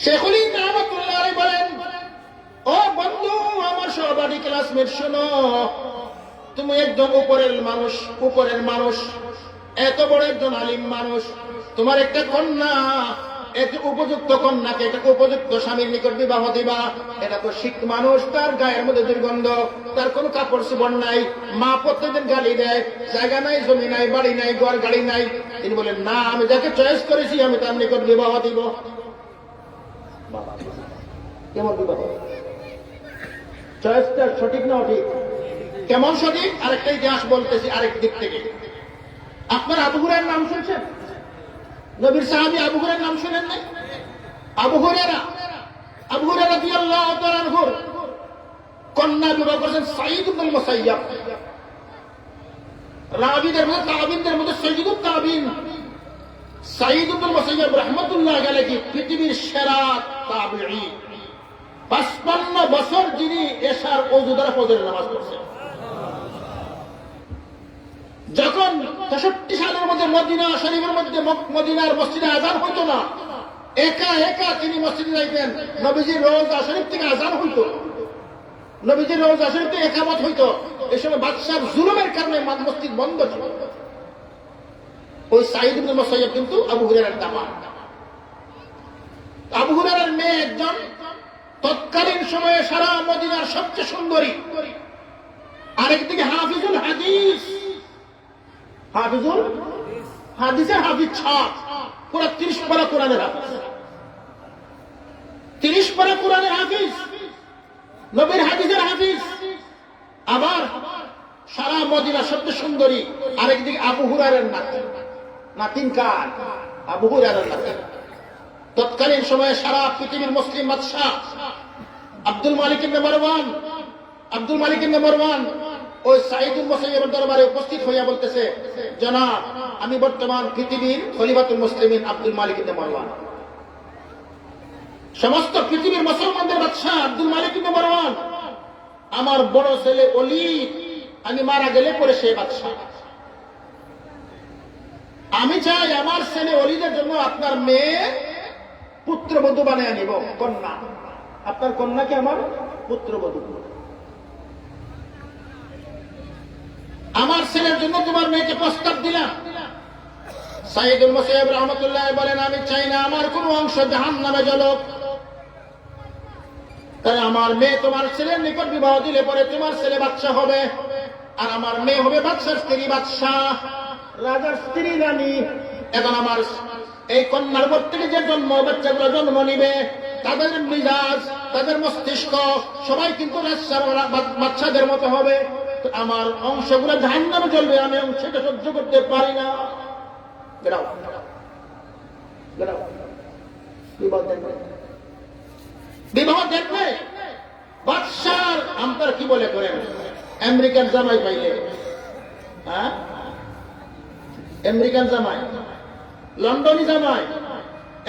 শেখুল হিন্দ রহমতুল্লাহ আলাইহি বলেন, ও বন্ধু, আমার সহপাঠী ক্লাসমেট, শোনো, তুমি একজন উপরের মানুষ, এত বড় একজন আলিম মানুষ, তোমার একটা কন্যা, এক উপযুক্ত কন্যাকে একটা উপযুক্ত স্বামীর নিকট বিবাহ দিবা। এটা তো শিখ মানুষ, তার গায়ের মধ্যে দুর্গন্ধ, তার কোনো কাপড় চোপড় নাই, মা প্রত্যেকদিন গালি দেয়, জায়গা নাই, জমি নাই, বাড়ি নাই, ঘর গাড়ি নাই। তিনি বলেন, না, আমি যাকে চয়েস করেছি আমি তার নিকট বিবাহ দিব। কেমন বিবাহ? চয়েসটা সঠিক না অঠিক? কেমন সঠিক? আরেকটা ইতিহাস বলতেছি আরেক দিক থেকে। আপনার আবু হুরায়রার নাম শুনছেন? নবীর সাহাবী আবু হুরায়রার নাম শুনেন নাই? আবু হুরায়রা রাদিয়াল্লাহু তাআলা আনহুর কন্যা বিবাহ করেছেন সাঈদ ইবনে মুসাইয়্যিব। রাবীদের মধ্যে, তাবিনদের মধ্যে সাইয়্যিদুত তাবিন সাঈদ ইবনে মুসাইয়্যিব রাহমাতুল্লাহি আলাইহি পৃথিবীর সেরা তাবিঈ। 55 বছর যিনি এশার ওযু দ্বারা ফজরের নামাজ পড়ছেন। যখন 63 সালের মধ্যে মদিনা শরীফের মধ্যে, মদিনার মসজিদে আযান হইতো না, একা একা তিনি মসজিদে যাইতেন। নবীজির রওজা শরীফ থেকে আযান হইতো, নবীজির রওজা শরীফ থেকে ইকামত হইতো। এই সময় বাদশার জুলুমের কারণে মসজিদ বন্ধ ছিল। ওই সাঈদ ইবনে মুসাইয়্যিব কিন্তু আবু হুরায়রার দামাদ। আবু হুরায়রার মেয়ে একজন তৎকালীন সময়ে সারা মদিনার সবচেয়ে সুন্দরী, আরেকদিকে হাফিজুল হাদিস, হাদিসের হাফিজ ছাপ, পুরো 30 পারা কোরআনের হাফিজ, 30 পারা কোরআনের হাফিজ, নবীর হাদিসের হাফিজ। আবার সারা মদিনা সবচেয়ে সুন্দরী, আরেকদিকে আবু হুরায়রার নাতিন কার? আবু হুরায়রার নাতিন। তৎকালীন সময়ে সারা পৃথিবীর মুসলিম বাদশা আব্দুল মালিক ইবনে মারওয়ান ওই সাঈদ ইবনে মুসাইয়্যিবের দরবারে উপস্থিত হইয়া বলতেছে, জনাব, আমি বর্তমান পৃথিবীর খলিফাতুল মুসলিমিন আব্দুল মালিক ইবনে মারওয়ান, সমস্ত পৃথিবীর মুসলমানদের বাদশা আব্দুল মালিক ইবনে মারওয়ান, আমার বড় ছেলে ওলীদ, আমি মারা গেলে পরে সে বাদশা। আমি চাই আমার ছেলে ওলীদের জন্য আপনার মেয়ে পুত্রবধূ বানিয়ে নিব, কন্যা, আপনার কন্যাকে আমার পুত্রবধূ, আমার ছেলের জন্য তোমার মেয়েকে প্রস্তাব দিলাম। সাঈদ ইবনে মুসাইয়্যিব রাহমাতুল্লাহ বলেন, আমি চাই না আমার কোন অংশ জাহান্নামে জ্বলুক, তাই আমার মেয়ে তোমার ছেলের নিকট বিবাহ দিলে পরে তোমার ছেলে বাদশা হবে, আর আমার মেয়ে হবে বাদশার স্ত্রী, বাদশা রাজার স্ত্রী রানী। এখন আমার এই কন্যার পর থেকে যে জন্ম বাচ্চাগুলো জন্ম নিবে তাদের মিজাজ, তাদের মস্তিষ্ক সবাই কিন্তু বাচ্চাদের মতো হবে। আমার অংশগুলো জাহান্নামে জ্বলবে, আমি অংশটা সহ্য করতে পারি না। বিবাহ দেখবে বাদশার আম্পার কি বলে করেন, আমেরিকান জামাই পাইলে, হ্যাঁ আমেরিকান জামাই, লন্ডনী জামাই।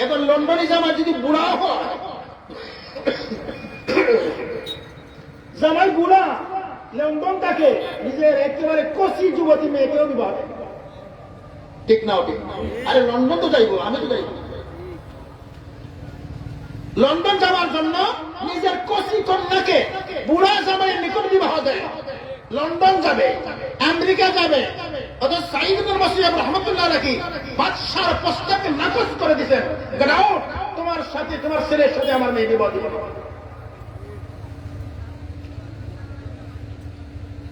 এখন লন্ডনী জামাই যদি বুড়া হয়, জামাই বুড়া, লন্ডন তাকে নিজের একেবারে কচি যুবতী মেয়েকেও বিবাহ, ঠিক না? ঠিক। আরে লন্ডন তো যাইবো, আমি তো যাইব লন্ডন যাওয়ার জন্য নিজের কচি কন্যাকে বুড়া জামাইয়ের নিকট বিবাহ দেয়। লন্ডন যাবে, আমেরিকা যাবে, অথচ সাঈদ ইবনে মুসাইয়্যিব রাহমাতুল্লাহ আলাইহি বাদশার প্রস্তাবকে নাকচ করে দিয়েছেন, গাও তোমার সাথে, তোমার ছেলের সাথে আমার মেয়ে বিবাহ দিব।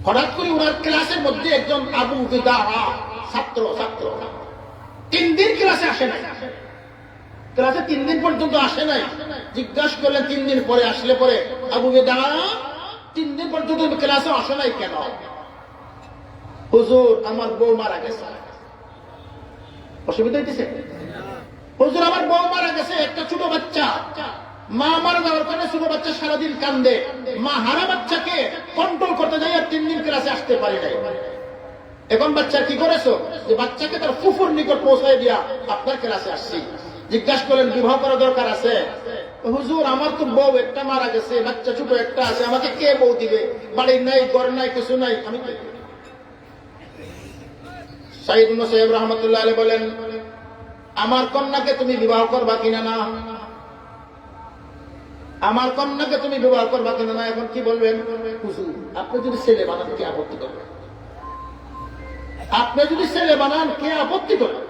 হঠাৎ করে ওনার ক্লাসের মধ্যে একজন আবু বিদাহা ছাত্র 3 দিন ক্লাসে আসে নাই, ক্লাসে 3 দিন পর্যন্ত আসে নাই। জিজ্ঞাসা করলেন 3 দিন পরে আসলে পরে, আবু বিদাহা 3 দিন পর্যন্ত ক্লাসে আসে নাই কেন? হুজুর আমার বউ মারা গেছে। অসুবিধা হইতেছে? হুজুর আমার বউ মারা গেছে, একটা ছোট বাচ্চা, মা মারা যাওয়ার কারণে ছোট বাচ্চা সারাদিন কান্দে, মা হারা বাচ্চাকে কন্ট্রোল করতে যাই আর 3 দিন ক্লাসে আসতে পারি নাই। এখন বাচ্চা কি করেছো? যে বাচ্চাকে তার ফুফুর নিকট পৌঁছায় দিয়া আপনার ক্লাসে আসছি। জিজ্ঞাসা করলেন বিবাহ করা দরকার আছে? হুজুর আমার তো বউ একটা মারা গেছে, বাচ্চা ছোট একটা আছে, আমাকে কে বউ দিবে? বাড়ি নাই, ঘর নাই, কিছু নাই, আমি সাঈদ ইবনে মুসাইয়্যিব রাহমাতুল্লাহ আলাইহি বলেন, আমার কন্যাকে তুমি বিবাহ করবা কিনা না? আমার কন্যাকে তুমি বিবাহ করবা কিনা না? এখন কি বলবেন? হুজুর আপনি যদি ছেলে বানান কে আপত্তি করবে? আপনি যদি ছেলে বানান কে আপত্তি করবে?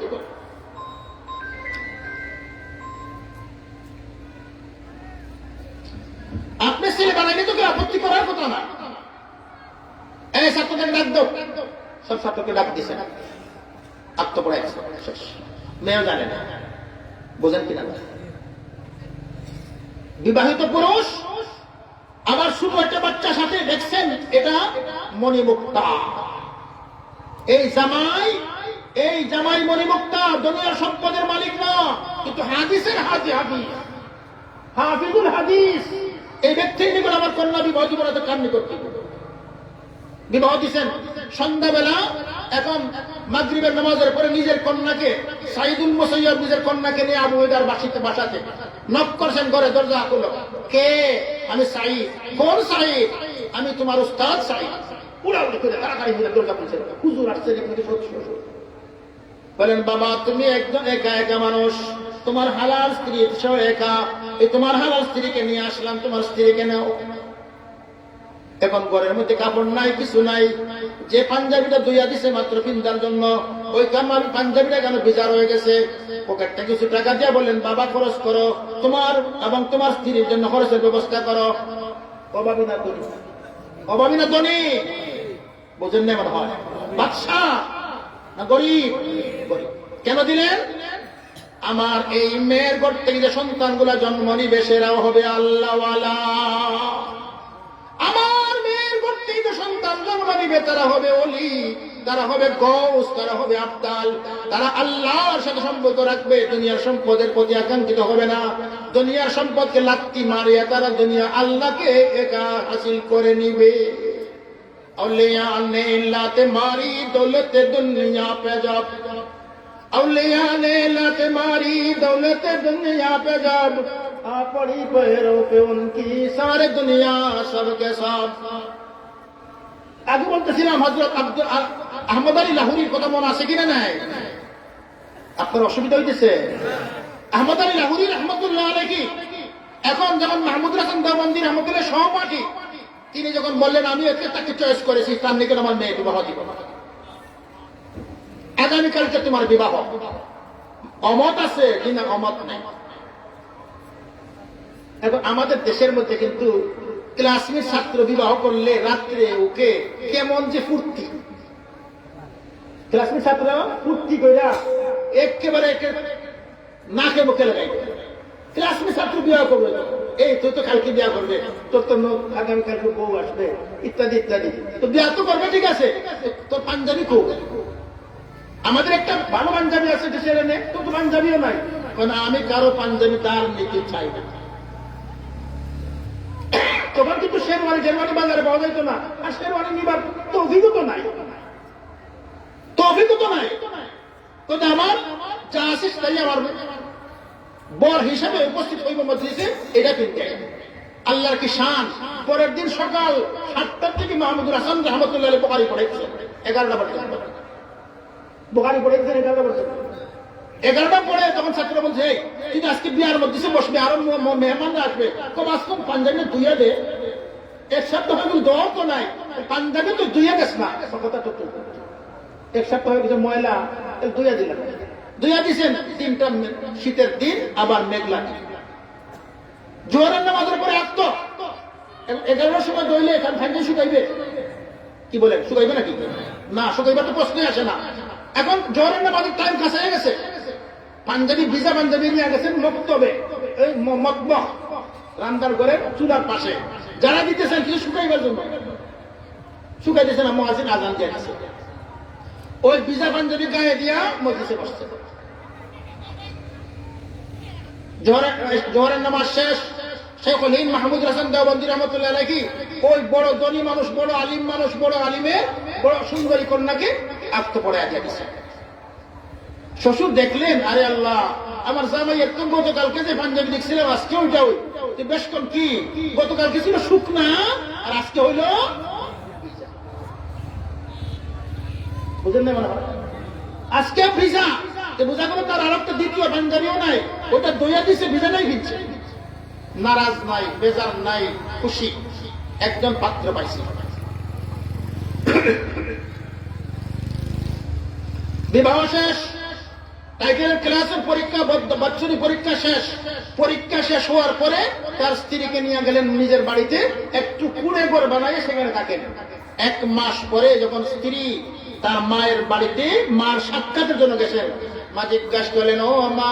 আপনি ছেলে বানাইলে তো কেউ আপত্তি করার কথা না। এই ছাত্রদের ডাক দাও, সব ছাত্রকে ডাক দিছে, আত্মপড়ায় মেয়েও জানে না, বোঝেন কিনা? বিবাহিত পুরুষ আবার শুধু একটা বাচ্চার সাথে দেখছেন, এটা মণিমুক্তা। এই জামাই মণিমুক্তা, দুনিয়ার সম্পদের মালিক না, কিন্তু হাদিসের হাফিজুল হাদিস। এই ব্যক্তির নিকট আমার কন্যা বিবাহ দিব না, তো কার নিকট বিবাহ দিচ্ছেন? সন্ধ্যাবেলা এখন মাগরিবের নামাজের পরে নিজের কন্যাকে, সাঈদুল মুসাইয়্যিব নিজের কন্যাকে নিয়ে আবু উবাইদার বাসাতে নক করছেন, ঘরে দরজা খুলল, কে? আমি সাঈদ। কোন সাঈদ? আমি তোমার উস্তাদ সাঈদ। উড়াউড়ি করে তাড়াতাড়ি দরজা খুলছেন, হুজুর আসছে। বলেন বাবা তুমি একজন একা মানুষ, তোমার হালাল স্ত্রী সহ একা, এই তোমার হালাল স্ত্রীকে নিয়ে আসলাম, তোমার স্ত্রীকে নাও। এখন ঘরের মধ্যে কাপড় নাই, কিছু নাই, যে পাঞ্জাবিটা ধুইয়া দিছে মাত্র পিন্ধার জন্য, ওই কামাবি পাঞ্জাবিটা কেন ভিজা রয়ে গেছে। পকেটটা কিছু টাকা দিয়ে বললেন বাবা খরচ করো, তোমার এবং তোমার স্ত্রীর জন্য খরচের ব্যবস্থা করো। অভাবী না ধনী? বোঝেন না মনে হয়? বাদশাহ না গরিব? কেন দিলেন? আমার এই মেয়ের ঘর থেকে যে সন্তানগুলা জন্ম নিবে সেরাও হবে আল্লাহওয়ালা। আমার মেয়ের ঘর থেকে যে সন্তান জন্ম নিবে তারা হবে ওলি, তারা হবে গৌস, তারা হবে আবদাল, তারা আল্লাহর সাথে সম্পর্ক রাখবে, দুনিয়ার সম্পদের প্রতি আকাঙ্ক্ষিত হবে না। দুনিয়ার সম্পদকে লাত্তি মারিয়া তারা দুনিয়া আল্লাহকে একা হাসিল করে নিবে। औलिया ने लाते मारी दौलत दुनिया पे जब, औलिया ने लाते मारी दौलत दुनिया पे जब, आ पड़ी पैरों पे उनकी सारे दुनिया सबके सब। আগে বলতেছিলাম হযরত আব্দুল আহমদ আলী লাহোরীর কথা মনে আছে কিনা? নাই? আপনার অসুবিধা হইতেছে? আহমদ আলী লাহোরী রাহমাতুল্লাহ আলাইহি এখন যখন মাহমুদ হাসান দেওবন্দি রাহমাতুল্লাহ সহপাঠী, তিনি যখন বললেন আমি তাকে চয়েস করেছি, তার নিকট আমার মেয়ে বিবাহ দিব, আগামীকালকে তোমার বিবাহ। অমত আছে কিনা? অমত নাই। এখন আমাদের দেশের মধ্যে কিন্তু ক্লাসমেট ছাত্র বিবাহ করলে রাত্রে ওকে কেমন যে ফুর্তি, ক্লাসমেট ছাত্র ফুর্তি কইরা একেবারে নাকে মুখে লাগাই ক্লাসমেট ছাত্র বিবাহ করবে, এই তুই তো কালকে বিয়া করবে, তোর তো আগামীকালকে বউ আসবে, ইত্যাদি ইত্যাদি। তো বিয়া তো করবে, ঠিক আছে, তোর পাঞ্জাবি খুব, আমাদের একটা ভালো পাঞ্জাবি আছে দেশের এনে, তোর তো পাঞ্জাবিও নাই। আমি কারো পাঞ্জাবি তার নিতে চাই না। তখন কিন্তু শেরওয়ানি শেরওয়ানি বাজারে পাওয়া যাইতো না, আর শেরওয়ানি নিবার তো অভিজ্ঞতা নাই, তো অভিজ্ঞতা নাই। কিন্তু আমার যা আসিস তাই আমার বর হিসাবে উপস্থিত হইব মজলিসে, এটা কিনতে আল্লাহর কি শান। পরের দিন সকাল 7টার থেকে মাহমুদুল হাসান রহমতুল্লাহ বোখারি পড়াইছেন 11টা পর্যন্ত, বোখারি পড়াইছেন 11টা পর্যন্ত। 11টা পড়ে তখন ছাত্র বলছে, তুই আজকে বিয়ার মধ্যে বসবে, আরো মেহমানরা আসবে, কম আজ কম পাঞ্জাবি ধুইয়া দে। এক সপ্তাহ হয়ে গেল, দোয়া তো নাই, পাঞ্জাবি তো ধুইয়া গেছ না, কথা তো এক সপ্তাহ হয়ে গেছে ময়লা, ধুইয়া দিলাম, ধুইয়া দিয়েছেন। 3টা শীতের দিন, আবার মেঘলা, জোহরের নামাজের পরে আসতো 11টার সময় দইলে এখান ফাইজে শুকাইবে, কি বলেন শুকাইবে নাকি? না, শুকাইবার তো প্রশ্নই আসে না। এখন জোহরের নামাজের টাইম কাছে হয়ে গেছে, পাঞ্জাবি ভিজা পাঞ্জাবি নিয়ে গেছেন মক্তবে, এই মতবহ রান্দার ঘরে চুলার পাশে, যারা দিতেছেন কিছু শুকাইবার জন্য, শুকাই দিয়েছেন, মুয়াজ্জিন আযান দিয়ে গেছে, ওই ভিজা পাঞ্জাবি গায়ে দিয়া মজলিসে বসছে। জোহরের নামাজ শেষ, শেখুল হিন্দ মাহমুদুল হাসান দেওবন্দি রহমতুল্লাহ আলাইহি ওই বড় ধনী মানুষ, বড় আলিম মানুষ, বড় আলিমের বড় সুন্দরী কন্যাকে আত্ম পড়ে দিয়ে দিচ্ছে। শ্বশুর দেখলেন, আরে আল্লাহ, আমার জামাই একটু গতকালকে যে পাঞ্জাবি দেখছিলাম আজকে ওইটা, ওই বেশ কম কি গতকালকে ছিল শুকনা আর আজকে হইল ভিজা। বুঝেন না মনে হয়? আজকে ভিজা, বোঝা গেল তার আর একটা দ্বিতীয় পাঞ্জাবিও নাই, ওটা দইয়া দিছে, ভিজা নাই ভিজছে। নারাজ নাই, বেজার নাই, খুশি, একজন পাত্র পাইছে। বিবাহ শেষ, টাইটেল ক্লাসের পরীক্ষা, বাৎসরিক পরীক্ষা শেষ। পরীক্ষা শেষ হওয়ার পরে তার স্ত্রীকে নিয়ে গেলেন নিজের বাড়িতে, একটু কুড়ে ঘর বানায় সেখানে থাকেন। 1 মাস পরে যখন স্ত্রী তার মায়ের বাড়িতে মার সাক্ষাতের জন্য গেছেন, মা জিজ্ঞাসা করলেন, ও মা,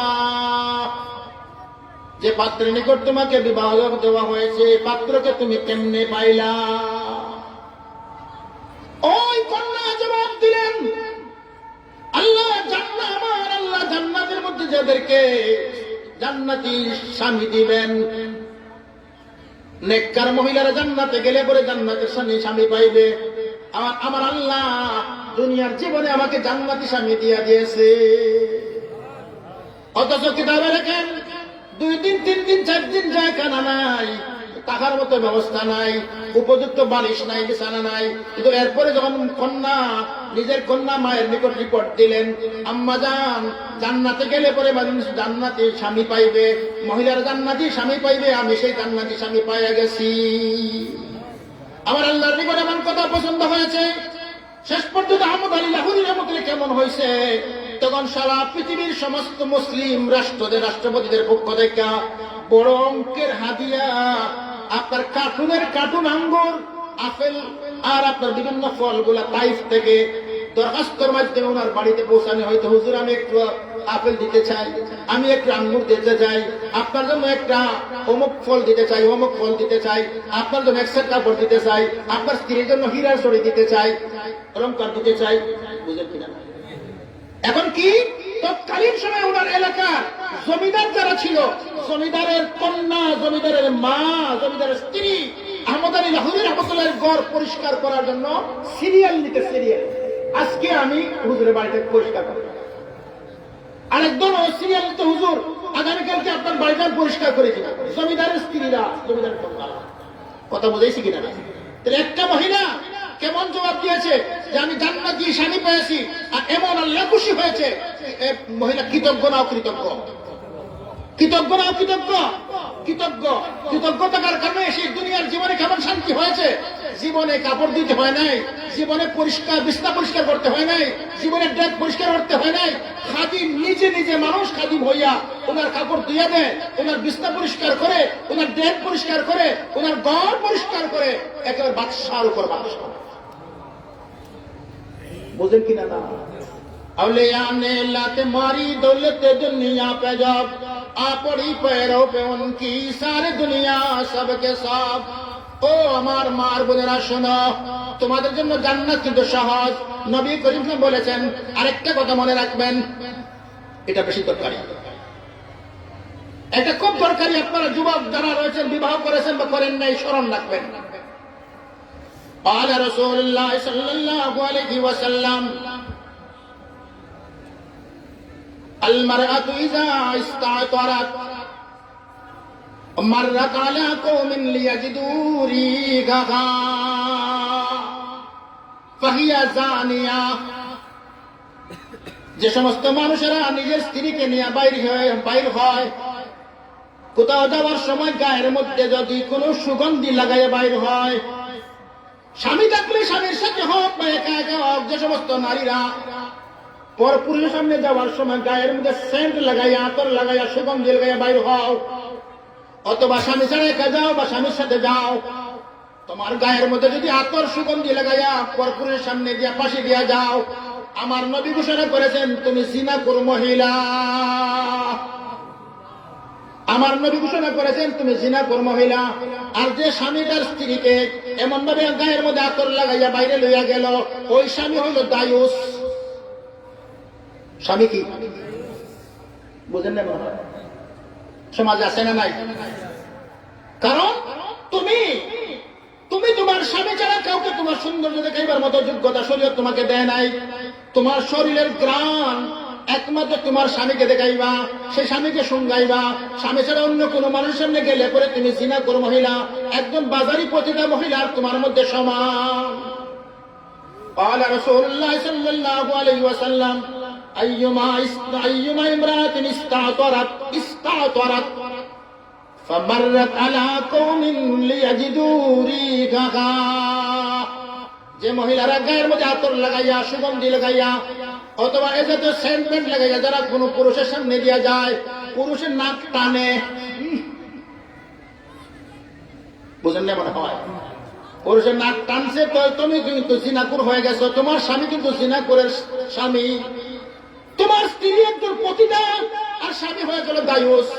যে পাত্রের নিকট তোমাকে বিবাহ দেওয়া হয়েছে, পাত্রকে তুমি কেমনে পাইলা? ওই কন্যা জবাব দিলেন, আল্লাহ আমার আল্লাহ জান্নাতের মধ্যে যাদেরকে জান্নাতি স্বামী দিবেন, নেককার মহিলারা জান্নাতে গেলে পরে জান্নাতের স্বামী পাইবে। আমার আল্লাহ দুনিয়ার জীবনে আমাকে জান্নাতি স্বামী দিয়া দিয়েছে। অথচ কিতাবে লেখেন 2 দিন 3 দিন 4 দিন যায়, কানা নাই, টাকার মতো ব্যবস্থা নাই, উপযুক্ত বালিশ নাই, বিছানা নাই। কিন্তু এরপরে যখন নিজের কন্যা মায়ের নিকট রিপোর্ট দিলেন, আম্মা জান, জান্নাতে গেলে পরে মানুষ জান্নাতি স্বামী পাইবে, মহিলার জান্নাতি স্বামী পাইবে, আমি সেই জান্নাতি স্বামী পাইয়া গেছি। আমার আল্লাহর নিকট এমন কথা পছন্দ হয়েছে। শেষ পর্যন্ত আহমদ আলী লাহোরী রহমতুল্লাহ কেমন হয়েছে, তখন সারা পৃথিবীর সমস্ত মুসলিম রাষ্ট্রদের রাষ্ট্রপতিদের পক্ষ থেকে বড় অঙ্কের হাদিয়া, আপনার কার্টুন আঙ্গুর, আপেল আর আপনার বিভিন্ন ফলগুলা তাইফ থেকে দরখাস্তর মাধ্যমে ওনার বাড়িতে পৌঁছানো হয়তো, হুজুর আমি একটু আপেল দিতে চাই, আমি একটু আঙ্গুর দিতে চাই, আপনার জন্য একটা অমুক ফল দিতে চাই, অমুক ফল দিতে চাই, আপনার জন্য এক সেট কাপড় দিতে চাই, আপনার স্ত্রীর জন্য হীরার চড়ি দিতে চাই, অলংকার দিতে চাই। বুঝেন কিনা? এখন কি তৎকালীন সময় ওনার এলাকার জমিদার যারা ছিল, জমিদারের কন্যা, জমিদারের মা, জমিদারের স্ত্রী আহমদ আলী লাহোরী রহমতুল্লাহর ঘর পরিষ্কার করার জন্য সিরিয়াল নিতে, সিরিয়াল, আজকে আমি হুজুরের বাড়িতে পরিষ্কার করব, আরেকজন ও সিরিয়াল নিতে, হুজুর আগামীকালকে আপনার বাড়িটা পরিষ্কার করে দিন। জমিদারের স্ত্রীরা, জমিদারের কন্যা, কথা বুঝেছি কিনা? একটা মহিলা কেমন জবাব দিয়েছে যে আমি জান্নাতি স্বামী পেয়েছি, আর এমন আল্লাহ খুশি হয়েছে। মহিলা কৃতজ্ঞ না অকৃতজ্ঞ? কৃতজ্ঞ না অকৃতজ্ঞ? কৃতজ্ঞ। কৃতজ্ঞ থাকার কারণে সেই দুনিয়ার জীবনে কেমন শান্তি হয়েছে। জীবনে কাপড় দিতে হয় নাই, জীবনে বিছনা পরিষ্কার করতে হয় নাই, জীবনে ড্রেস পরিষ্কার করতে হয় নাই। খাদিম নিজে নিজে মানুষ খাদিম হইয়া ওনার কাপড় ধুইয়া দেয়, ওনার বিছনা পরিষ্কার করে, ওনার ড্রেস পরিষ্কার করে, ওনার ঘর পরিষ্কার করে, একেবারে বাদশার উপর বাদশা। বুঝেন কিনা? না औलिया ने लात मारी दौलत दुनिया पे जब आ पड़ी पैरों पे उनकी सारी दुनिया सबके सब। ও আমার মার বোনেরা শোনো, তোমাদের জন্য জান্নাত কিন্তু সহজ। নবী করিম বলেছেন, আরেকটা কথা মনে রাখবেন, এটা বেশি দরকারি, এটা খুব দরকারি। আপনারা যুবক যারা রয়েছেন, বিবাহ করেছেন বা করেন নাই, স্মরণ রাখবেন। قال رسول الله صلى الله عليه وسلم المرأة إذا استعطرت مرت على قوم ليجدوا ريحها فهي زانية। যে সমস্ত মানুষেরা নিজের স্ত্রীকে নিয়ে বাইর হয়, কোথাও যাওয়ার সময় গায়ের মধ্যে যদি কোনো সুগন্ধি লাগাইয়া বাইর হয়, স্বামী থাকলে স্বামীর সাথে হোক বা একা একা হোক, যে সমস্ত নারীরা পরপুরুষের সামনে যাওয়ার সময় গায়ের মধ্যে সেন্ট লাগাইয়া, আতর লাগাইয়া, সুগন্ধি লাগাইয়া বাইর হও, অথবা স্বামী ছাড়া একা যাও বা স্বামীর সাথে যাও, তোমার গায়ের মধ্যে যদি আতর সুগন্ধি লাগাইয়া পরপুরুষের সামনে দিয়া পাশে দিয়া যাও, আমার নবী ঘোষণা করেছেন তুমি জিনাকুর মহিলা। আমার নবী ঘোষণা করেছেন তুমি জিনাকুর মহিলা। আর যে স্বামী তার স্ত্রীকে এমন ভাবে গায়ের মধ্যে আতর লাগাইয়া বাইরে লইয়া গেল, ওই স্বামী হইল দায়ুস। স্বামী কি বুঝেন না? সমাজ আছে না নাই? কারণ তুমি তোমার স্বামী ছাড়া কাউকে তোমার সৌন্দর্য দেখাইবার মতো যোগ্যতা শরীয়ত তোমাকে দেয় নাই। তোমার শরীরের গ্রাণ একমাত্র তোমার স্বামীকে দেখাইবা, সেই স্বামীকে শুঙ্গাইবা। স্বামী ছাড়া অন্য কোনো মানুষের সামনে গেলে পরে তুমি জিনাকুর মহিলা, একদম বাজারি প্রতিটা মহিলার তোমার মধ্যে সমান। قال رسول الله صلى الله عليه وسلم أيما امرأة استعطرت فمرت على قوم ليجدوا ريحها। যে মহিলারা গায়ের মধ্যে আতর লাগাইয়া, সুগন্ধি লাগাইয়া, অথবা এ জাতীয় সেন্টমেন্ট লাগাইয়া যারা কোন পুরুষের সামনে দিয়া যায়, পুরুষের নাক টানে, বুঝেন না? মনে হয় পুরুষের নাক টানছে, তো তুমি কিন্তু জিনাকুর হয়ে গেছো। তোমার স্বামী কিন্তু জিনাকুরের স্বামী। তোমার স্ত্রী একজন পতিতা আর স্বামী হয়ে গেল দায়ুস।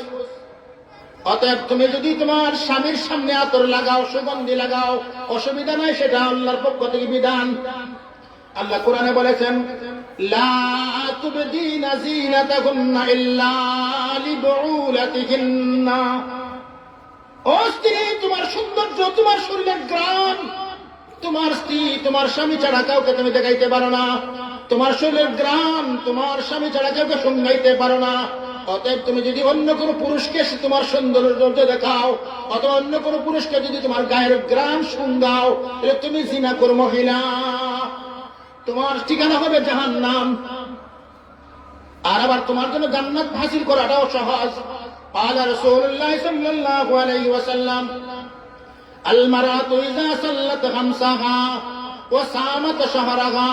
অতএব তুমি যদি তোমার স্বামীর সামনে আতর লাগাও, সুগন্ধি লাগাও, অসুবিধা নাই, সেটা আল্লাহর পক্ষ থেকে বিধান। আল্লাহ কোরআনে বলেছেন, লা তুবদিনা যিনাতাকুন্না ইল্লা লিবুলাতিহিন্না। ও স্ত্রী, তোমার সৌন্দর্য, তোমার শরীরের গ্রাণ, তোমার স্ত্রী, তোমার স্বামী ছাড়া কাউকে তুমি দেখাইতে পারো না। তোমার শরীরের গ্রাণ তোমার স্বামী ছাড়া কাউকে শুঙ্গাইতে পারো না। অতএব তুমি যদি অন্য কোনো পুরুষকে তোমার সৌন্দর্য দেখাও, অথবা অন্য কোনো পুরুষকে যদি তোমার গায়ের গ্রাণ শুঙ্গাও, তাহলে তুমি জিনাকুর মহিলা। তোমার ঠিকানা হবে জাহান্নাম। আর আবার তোমার জন্য জান্নাত হাসিল করাটাও সহজ। قال رسول الله صلى الله عليه وسلم المرأة إذا صلت خمسها وصامت شهرها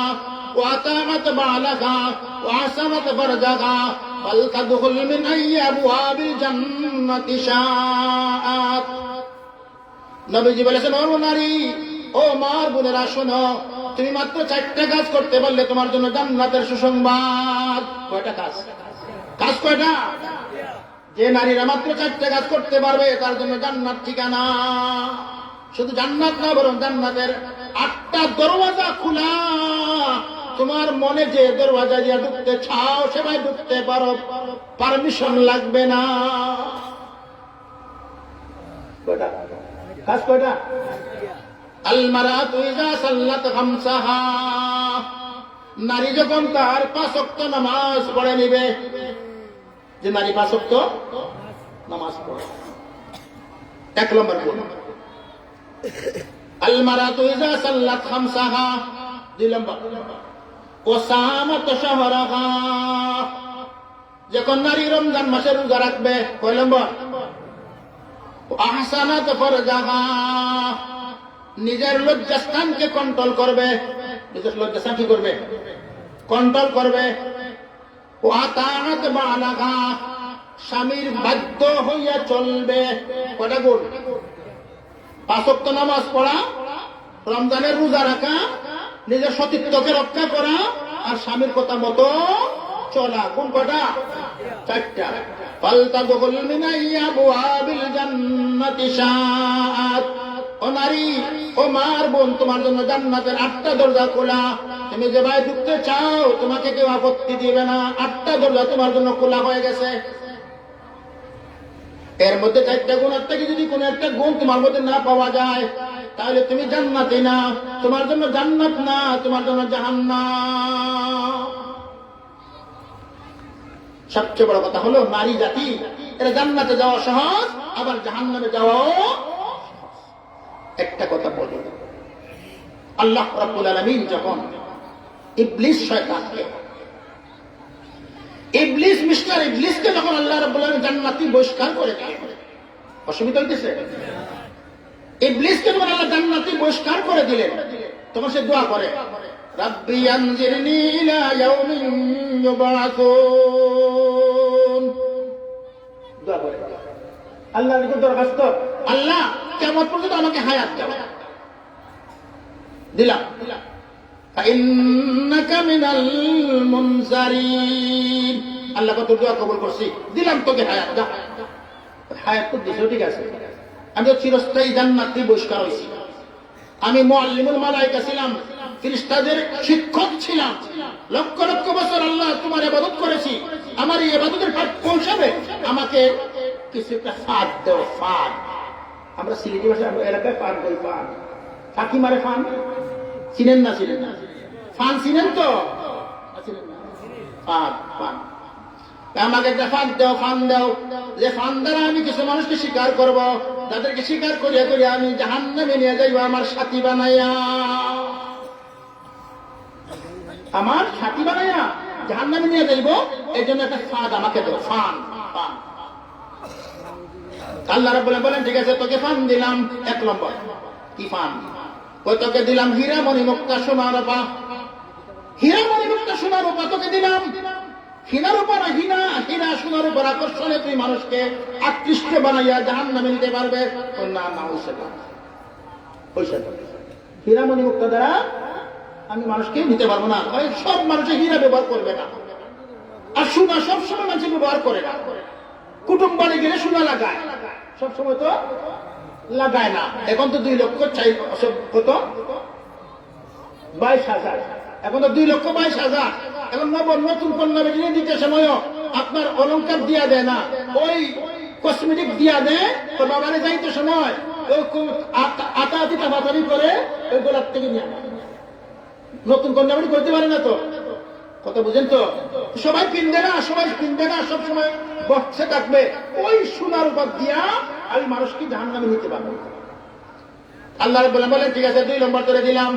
وأطاعت بعلها وعصمت فرجها فلتدخل من أي أبواب الجنة شاءت। নবীজি বলেছেন, ও নারী, ও মার বোনেরা শোনো, তুমি মাত্র 4টা কাজ করতে পারলে তোমার জন্য জান্নাতের সুসংবাদ। কয়টা কাজ? কাজ কয়টা? যে নারীরা মাত্র 4টা কাজ করতে পারবে তার জন্য জান্নাত ঠিকানা। শুধু জান্নাত না, বরং জান্নাতের 8টা দরওয়াজা খোলা। তোমার মনে যে দরওয়াজা দিয়ে ঢুকতে চাও সেভাবে ঢুকতে পারো, পারমিশন লাগবে না। কাজ কয়টা? আল মারাতু ইযা সাল্লাত খামসাহা। নারী যখন তার 5 ওয়াক্ত নামাজ পড়ে নিবে, যে নারী 5 ওয়াক্ত নামাজ পড়ে, 1 নম্বর গুণ। আল মারাতু ইযা সাল্লাত খামসাহা, 2 নম্বর। ওয়াসামাত শাহরাহা, যখন নারী রমজান মাসে রোজা রাখবে, কয় নম্বর? আহসানাত ফারজাহা, নিজের লজ্জাস্থানকে কন্ট্রোল করবে। নিজের লজ্জাস্থান কি করবে? কন্ট্রোল করবে। ওয়াতাআত বালাহা, স্বামীর বাধ্য হইয়া চলবে। কয়টা গুণ? 5 ওয়াক্ত নামাজ পড়া, রমজানের রোজা রাখা, নিজের সতীত্বকে রক্ষা করা, আর স্বামীর কথা মতো চলা। কোন কটা? চারটা। ফালতাদখুল মিন আবওয়াবিল জান্নাতি শাআত। ও নারী, ও মার বোন, তোমার জন্য জান্নাতের 8টা দরজা খোলা। তুমি যে ভাই ঢুকতে চাও, তোমাকে কেউ আপত্তি দিবে না। 8টা দরজা তোমার জন্য খোলা হয়ে গেছে। এর মধ্যে 4টা গুণের থেকে যদি কোনো একটা গুণ তোমার মধ্যে না পাওয়া যায়, তাহলে তুমি জান্নাতি না। তোমার জন্য জান্নাত না, তোমার জন্য জাহান্নাম। সবচেয়ে বড় কথা হলো নারী জাতি এরা জান্নাতে যাওয়া সহজ, আবার জাহান্নামে যাওয়াও সহজ। একটা কথা বলি, আল্লাহ রাব্বুল আলামিন যখন ইবলিস শয়তানকে, ইবলিস মিস্টার ইবলিসকে যখন আল্লাহ রাব্বুল আলামিন জান্নাতি বহিষ্কার করে দিলেন, অসুবিধা হইতেছে? ইবলিসকে যখন আল্লাহ জান্নাতি বহিষ্কার করে দিলেন, তখন সে দোয়া করে, রাব্বি আনজিরনি ইলা ইয়াউমিন ইউবাসুন। দোয়া করে আল্লাহর নিকট দরখাস্ত, আল্লাহ কিয়ামত পর্যন্ত আমাকে হায়াত দাও। দিলাম। ফাইন্নাকা মিনাল মুনজারিন। আল্লাহ কত দোয়া কবুল করছি, দিলাম তোকে হায়াত, দাও। হায়াত তো দিছো, ঠিক আছে। আমি তো চিরস্থায়ী জান্নাতি বহিষ্কার হয়েছি। আমি মুআল্লিমুল মালায়েকা ছিলাম, ফেরেশতাদের শিক্ষক ছিলাম। লক্ষ লক্ষ বছর আল্লাহ তোমার ইবাদত করেছি। আমার এই ইবাদতের ফাঁদ পৌঁছাবে, আমাকে কিছু একটা ফাঁদ দাও। ফাঁদ, আমরা সিলেটি ভাষায় এলাকায় ফাঁদ বলি। ফাঁদ, ফাঁকি মারে ফান, চিনেন না? চিনেন না? ফান চিনেন তো? ফাঁদ, ফান। আমাকে একটা ফান দাও, ফান দাও, যে ফান দ্বারা আমি কিছু মানুষকে স্বীকার করব, তাদেরকে স্বীকার করিয়া করিয়া আমি জাহান্নামে নিয়ে যাইব আমার সাথী বানাইয়া। আমার সাথী বানাইয়া জাহান্নামে নিয়ে যাইব, এই জন্য একটা ফাঁদ আমাকে দাও। Fun, fun. আল্লাহ রাব্বুল আলামিন বলেন, ঠিক আছে, তোকে ফান দিলাম। 1 নম্বর কি ফান? ওই তোকে দিলাম হীরা মণি মুক্তা সোনা রূপা। হীরা মণি মুক্তা সোনা রূপা তোকে দিলাম। হীরার উপর হীরা সোনার উপর আকর্ষণে তুই মানুষকে আকৃষ্ট বানাইয়া জাহান্নামে নিতে পারবে। না না, হীরা মণি মুক্তা দ্বারা আমি মানুষকে নিতে পারবো না। সব মানুষের হীরা ব্যবহার করবে না, আর সোনা সবসময় মানুষ ব্যবহার করে না। কুটুম বাড়ি গেলে সোনা লাগায়, সবসময় তো লাগায় না। এখন তো 2 লক্ষ চাই, কত? 22,000। এখন তো 2,22,000। এখন নতুন কন্যা বেটিয়ে দিতে সময় আপনার অলংকার দিয়া দেয় না, ওই কসমেটিক দিয়া দেয়। তো বাবারে যাইতে সময় আতা আতিটা বাতারি করে ওই গোলাপ থেকে নিয়ে নতুন কন্যা বেটি করতে পারে না। তো কথা বুঝেন তো? সবাই কিনবে না, সবাই কিনবে না, সবসময় বসে থাকবে। ওই সোনার উপর দিয়া আমি মানুষকে জাহান্নামে নিতে পারবো। আল্লাহ রাব্বুল আলামিন বলেন, ঠিক আছে, 2 নম্বর তোরে দিলাম।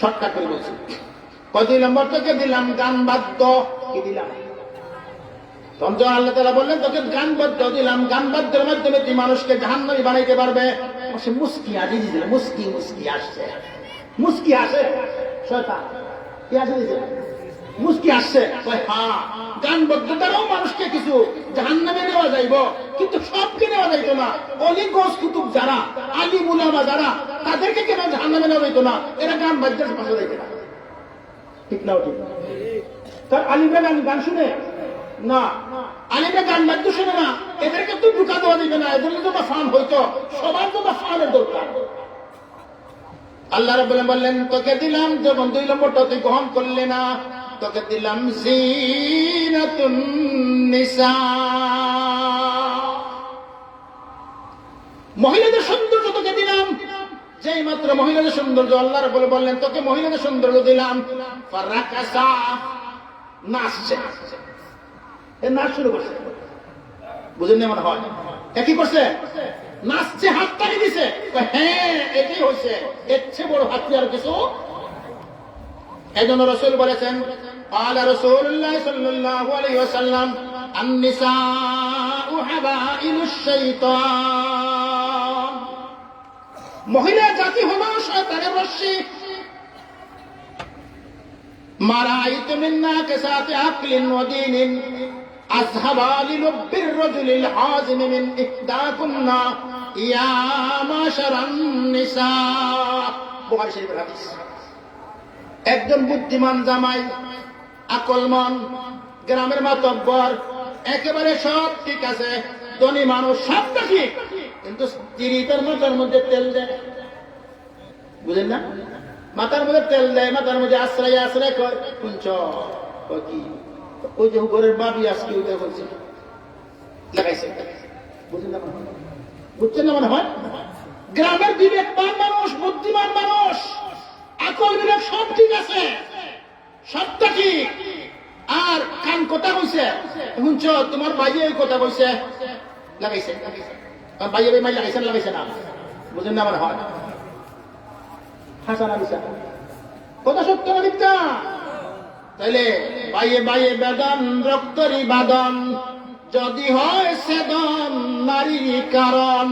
শর্টকাট করে বলছি, 2 নম্বর তোকে দিলাম গান বাদ্য। কি দিলাম? তখন আল্লাহ তাআলা বললেন, তোকে গান বাদ্য দিলাম। গান বাদ্যের মাধ্যমে তুই মানুষকে জাহান্নামী বানাইতে পারবে। সে মুস্কি আজি দিল, মুস্কি মুস্কি আসছে, মুস্কি আসে শয়তান। কি আসে দিছে? মুস্কি আসছে। হ্যাঁ, গান বাদ্য দ্বারাও মানুষকে কিছু জাহান্নামে নেওয়া যাইব, কিন্তু সবকে নেওয়া যাইত না। অলি গোস কুতুব যারা, আলিম উলামা যারা, তাদেরকে কেন জাহান্নামে নেওয়া যাইত না? এরা গান বাদ্যের ভাষা যাইত না। ঠিক না? ঠিক। তার আলিমরা গান শুনে না, আলিমরা গান বাদ্য শুনে না, এদেরকে তো ঢুকা দেওয়া দিবে না। এদের জন্য ফান হইতো, সবার জন্য ফানের দরকার। আল্লাহ রাব্বুল আলামিন বললেন, তোকে দিলাম, যখন 2 নম্বরটা তুই গ্রহণ করলে না, তোকে দিলাম জিনাতুন নিসা। মহিলাদের সৌন্দর্য তোকে দিলাম। যেই মাত্র মহিলাদের সৌন্দর্য আল্লাহ রাব্বুল বললেন, তোকে মহিলাদের সৌন্দর্য দিলাম। ফারাকাসা, নাচছে। এ নাচ শুরু করছে, বুঝেন না? মনে হয় একই করছে, নাচছে, হাত তালি দিছে। হ্যাঁ, এটাই হয়েছে, এর চেয়ে বড় হাতি আর কিছু। এই জন্য রাসূল বলেছেন, ক্বালা রাসূলুল্লাহ সাল্লাল্লাহু আলাইহি ওয়াসাল্লাম, আন-নিসাউ হাবাইলুশ শাইতান। মহিলা জাতি হলো শয়তানের রশ্মি। মা রাআইতু মিন নাকিসাতি আকলিন ওয়া দীনিন আযহাবা লিলুব্বির রাজুলিল হাযিম মিন ইহদাকুন্না ইয়া মাশারান নিসা। বুখারী শরীফের হাদিস। একজন বুদ্ধিমান জামাই, আকলমন, গ্রামের মাতব্বর, একেবারে সব ঠিক আছে, ধনী মানুষ, সবটা ঠিক, কিন্তু স্ত্রী তার মাথার মধ্যে তেল দেয়, বুঝলেন না? মাথার মধ্যে তেল দেয়, মাথার মধ্যে আশ্রয় আশ্রয় কর, শুনছ কি ওই যে উপরের বাবি আজকে উঠে বলছে লাগাইছে, বুঝলেন না? বুঝছেন না মনে হয়? গ্রামের বিবেকবান মানুষ, বুদ্ধিমান মানুষ, আকল বিবেক সব ঠিক আছে, সবটা ঠিক, আর কান কথা কইছে, শুনছ তোমার ভাইয়ে ওই কথা কইছে, লাগাইছে, ভাইয়ে ভাই লাগাইছেন, লাগাইছে না, বুঝলেন না মনে হয়? হাসানা দিশা কথা সত্য না মিথ্যা? তাইলে বাইয়ে বাইয়ে বেদন, রক্তরি বাদন, যদি হয় সেদন নারীর কারণ।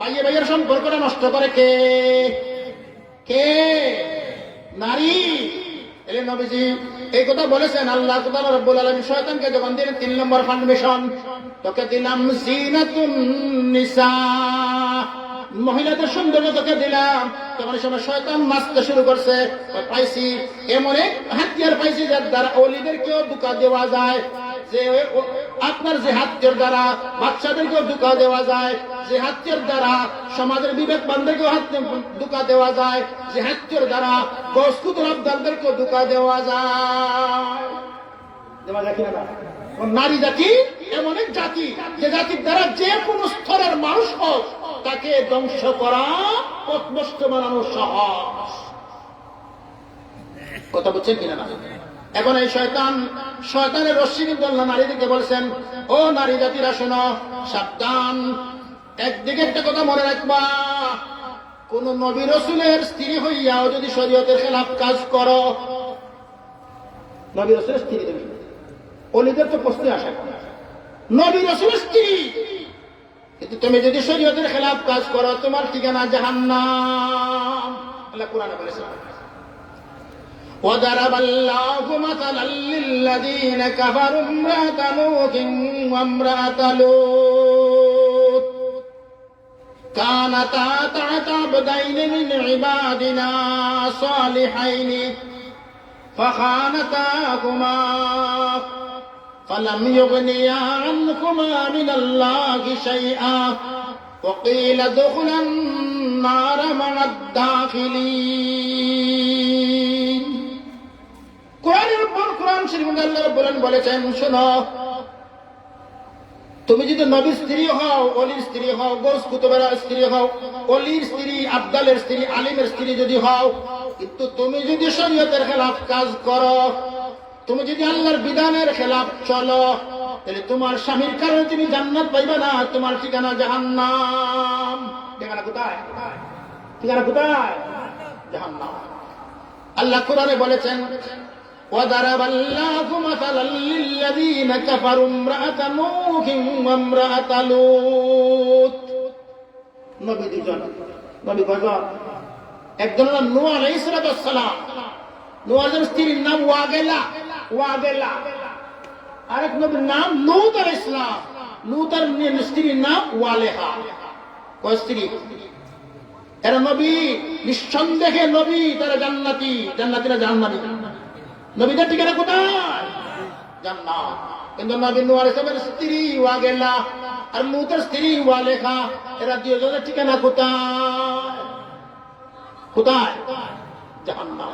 বাইয়ে বাইয়ের সম্পর্কটা নষ্ট করে কে? কে? নারী। এলে নবীজি এই কথা বলেছেন, আল্লাহ তাআলা রব্বুল আলামিন শয়তানকে যখন দিলেন 3 নম্বর ফাউন্ডেশন, তোকে দিলাম জিনাতুন নিসা, মহিলাদের সৌন্দর্য তোকে দিলাম। তখন সময় শয়তান নাচতে শুরু করছে, পাইছি এমন এক হাতিয়ার পাইছি যার দ্বারা অলিদেরকেও ধোঁকা দেওয়া যায়, যে আপনার যে হাতিয়ার দ্বারা বাচ্চাদেরকেও ধোঁকা দেওয়া যায়, যে হাতিয়ার দ্বারা সমাজের বিবেকবানদেরকেও ধোঁকা দেওয়া যায়, যে হাতিয়ার দ্বারা গসকুতুর আবদারদেরকেও ধোঁকা দেওয়া যায়। দেওয়া যায় কিনা? নারী জাতি এমন এক জাতি, যে জাতির দ্বারা যে কোনো স্তরের মানুষ হোক তাকে ধ্বংস করা, পথভ্রষ্ট বানানো সহজ। কথা বুঝছেন কিনা না? এখন এই শয়তানের রশ্মি কিন্তু আল্লাহ নারীদেরকে বলছেন, ও নারী জাতিরা শোনো, সাবধান। একদিকে একটা কথা মনে রাখবা, কোন নবী রাসূলের স্ত্রী হইয়াও যদি শরীয়তের খেলাফ কাজ করো, নবী রাসূলের স্ত্রী তুমি, অলিদের তো প্রশ্নে আসে, নবী রাসূলের স্ত্রী, কিন্তু তুমি যদি শরীয়তের খেলাফ কাজ করো তোমার ঠিকানা জাহান্নাম। আল্লাহ কোরআনে বলেছেন, وَضَرَبَ اللَّهُ مَثَلًا لِّلَّذِينَ كَفَرُوا امْرَأَتَ نُوحٍ وَامْرَأَتَ لُوطٍ كَانَتَا تَحْتَ عَبْدَيْنِ مِنْ عِبَادِنَا صَالِحَيْنِ فَخَانَتَاهُمَا فَلَمْ يُغْنِيَا عَنْهُمَا مِنَ اللَّهِ شَيْئًا وَقِيلَ ادْخُلَا النَّارَ مَعَ الدَّاخِلِينَ। কোরআনের উপর কোরআন শরীফে আল্লাহ রাব্বুল আলামিন বলেছেন, শোনো, তুমি যদি নবীর স্ত্রী হও, অলির স্ত্রী হও, গোস কুতুবের স্ত্রী হও, অলির স্ত্রী, আবদালের স্ত্রী, আলিমের স্ত্রী যদি হও, কিন্তু তুমি যদি শরীয়তের খেলাফ কাজ করো, তুমি যদি আল্লাহর বিধানের খেলাফ চলো, তাহলে তোমার স্বামীর কারণে তুমি জান্নাত পাইবে না, তোমার ঠিকানা জাহান্নাম। ঠিকানা কোথায়? ঠিকানা কোথায়? জাহান্নাম। আল্লাহ কোরআনে বলেছেন, وَضَرَبَ اللَّهُ مَثَلًا لِّلَّذِينَ كَفَرُوا امْرَأَتَ نُوحٍ وَامْرَأَتَ لُوطٍ। নবী দুজন, নবী কয়জন? একজন হলো নূহ আলাইহিস সালাম, নূহের স্ত্রীর নাম ওয়াগেলা। আরেক নবীর নাম লূত আলাইহিস সালাম, লূতের স্ত্রীর নাম ওয়ালেহা। কয় স্ত্রী? এরা নবী, নিঃসন্দেহে নবী, তারা জান্নাতি। জান্নাতীরা জাহান্নামী। নবীদের ঠিকানা কোথায়? জান্নাত। কিন্তু নবী নূহ আলাইহিস সালামের স্ত্রী ওয়াগেলা আর লূতের স্ত্রী ওয়ালেহা, এরা দুজনের ঠিকানা কোথায়? কোথায়? জাহান্নাম।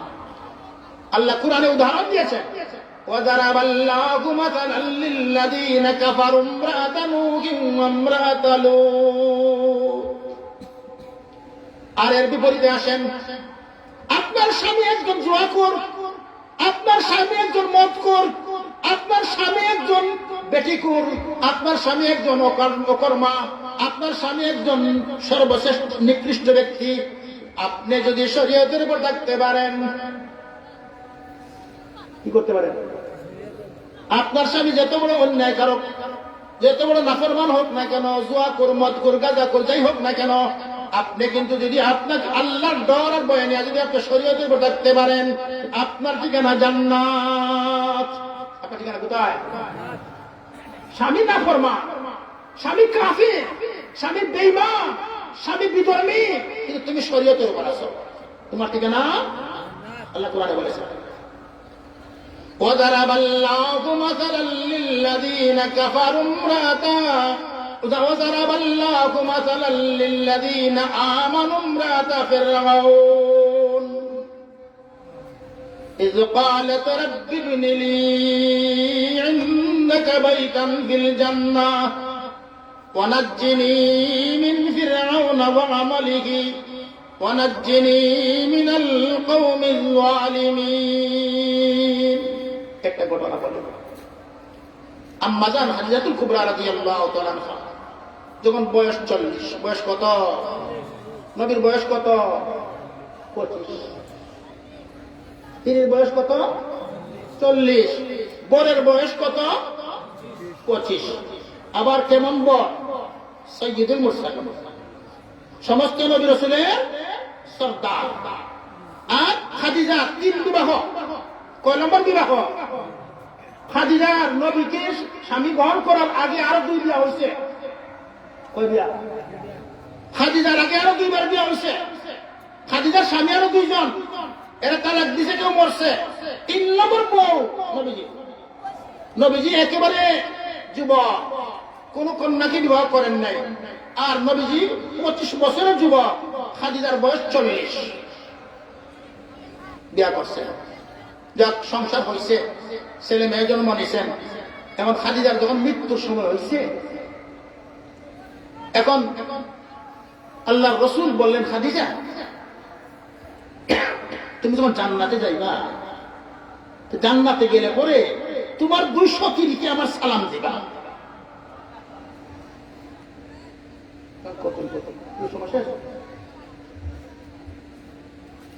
আল্লাহ কুরআনে উদাহরণ দিয়েছেন, وَضَرَبَ اللَّهُ مَثَلًا لِّلَّذِينَ كَفَرُوا امْرَأَتَ نُوحٍ وَامْرَأَتَ لُوطٍ। আর এর বিপরীতে আসেন, আপনার স্বামী একজন জুয়াখোর, আপনার স্বামী একজন মদখোর, আপনার স্বামী একজন বেটিখোর, আপনার স্বামী একজন অকর্মা, আপনার স্বামী একজন সর্বশ্রেষ্ঠ নিকৃষ্ট ব্যক্তি। আপনি যদি শরীয়তের উপর থাকতে পারেন, কি করতে পারেন? আপনার স্বামী যত বড় অন্যায়কারক, যত বড় নাফরমান হোক না কেন, জুয়াখোর, মদখোর, গাঁজাখোর, যাই হোক না কেন, আপনি কিন্তু যদি আপনাকে আল্লাহর ডর আর ভয় নিয়ে যদি আপনি শরীয়তের উপর থাকতে পারেন, আপনার ঠিকানা জান্নাত। আপনার ঠিকানা কোথায়? স্বামী নাফরমান, স্বামী কাফির, স্বামী বেঈমান, স্বামী বিধর্মী, কিন্তু তুমি শরীয়তের উপর আছো, তোমার ঠিকানা আল্লাহ কোরআনে বলেছেন وضرب الله مثلا للذين كفروا وضرب الله مثلا للذين آمنوا امرأة فرعون إذ قالت رب ابن لي عندك بيتا في الجنة ونجني من فرعون وعمله ونجني من القوم الظالمين একটা ঘটনা বলি আম্মা জান হাদিজাতুল কুবরা রাদিয়াল্লাহু তাআলা আনহা যখন বয়স 40 বয়স কত নবীর বয়স কত 25 তিনির বয়স কত 40 বরের বয়স কত 25 আবার কেমন বর সাইয়্যিদুল মুরসালিন সমস্ত নবী রাসূলের সরদার আর খাদিজা তিন বিবাহ কয় নম্বর বিবাহ খাদিজার নবীকে স্বামী গ্রহণ করার আগে আরো 2 বিয়া হয়েছে কয় বিয়া খাদিজার আগে আরো 2 বার বিয়া হয়েছে খাদিজার স্বামী আরো 2 জন এরা তালাক দিছে কেউ মরছে 3 নম্বর বউ নবীজি একেবারে যুবক কোন কন্যাকে বিবাহ করেন নাই আর নবীজি 25 বছরের যুবক খাদিজার বয়স 40 বিয়া করছে যাক সংসার হয়েছে ছেলে মেয়ে জন্ম নিয়েছেন এখন খাদিজার যখন মৃত্যুর সময় হয়েছে এখন আল্লাহর রাসূল বললেন খাদিজা তুমি যখন জান্নাতে যাইবা জান্নাতে গেলে পরে তোমার 200 কে আমার সালাম দিবা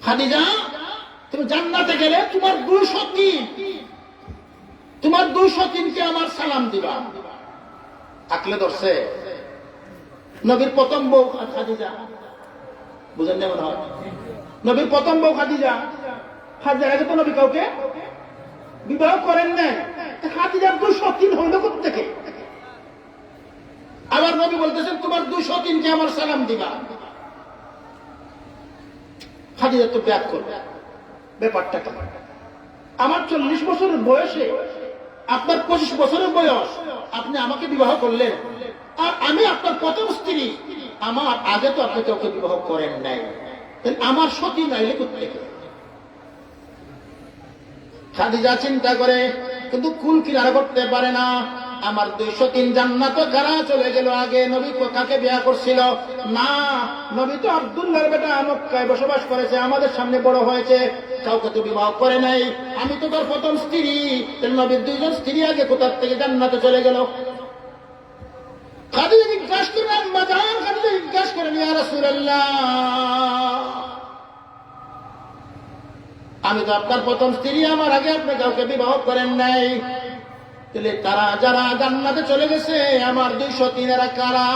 খাদিজা তুমি জান্নাতে গেলে তোমার 203 কে আমার সালাম দিবা আকলে ধরছে নবীর প্রথম বউ খাদিজা বুঝেন না মনে হয় নবীর প্রথম বউ খাদিজা খাদিজার আগে তো নবী কাউকে বিবাহ করেন না খাদিজার 203 হইল কোত্থেকে আবার নবী বলতেছেন তোমার 203 কে আমার সালাম দিবা খাদিজা তো ব্যাক করবে ব্যাপারটা কি আমার 40 বছরের বয়সে আপনার 25 বছরের বয়স আপনি আমাকে বিবাহ করলেন আর আমি আপনার প্রথম স্ত্রী আমার আগে তো আপনি কাউকে বিবাহ করেন নাই আমার সতী নাইলে কোত্থেকে খাদিজা চিন্তা করে কিন্তু কুল কিনারা করতে পারে না আমার 203 জান্নাত কারা চলে গেল আগে নবী কাকে বিয়ে করছিল না নবী তো আব্দুল্লাহর বেটা মক্কায় বসবাস করেছে আমাদের সামনে বড় হয়েছে কাউকে তো বিবাহ করে নাই আমি তো তার প্রথম স্ত্রী নবীর 2 জন স্ত্রী আগে কোথা থেকে জান্নাতে চলে গেল খাদিজা জিজ্ঞাসা করলেন মাজান খাদিজা জিজ্ঞাসা করেন ইয়া রাসূলুল্লাহ আমি তো আপনার প্রথম স্ত্রী আমার আগে আপনি কাউকে বিবাহ করেন নাই তাহলে তারা যারা জান্নাতে চলে গেছে আমার 203 এরা কারা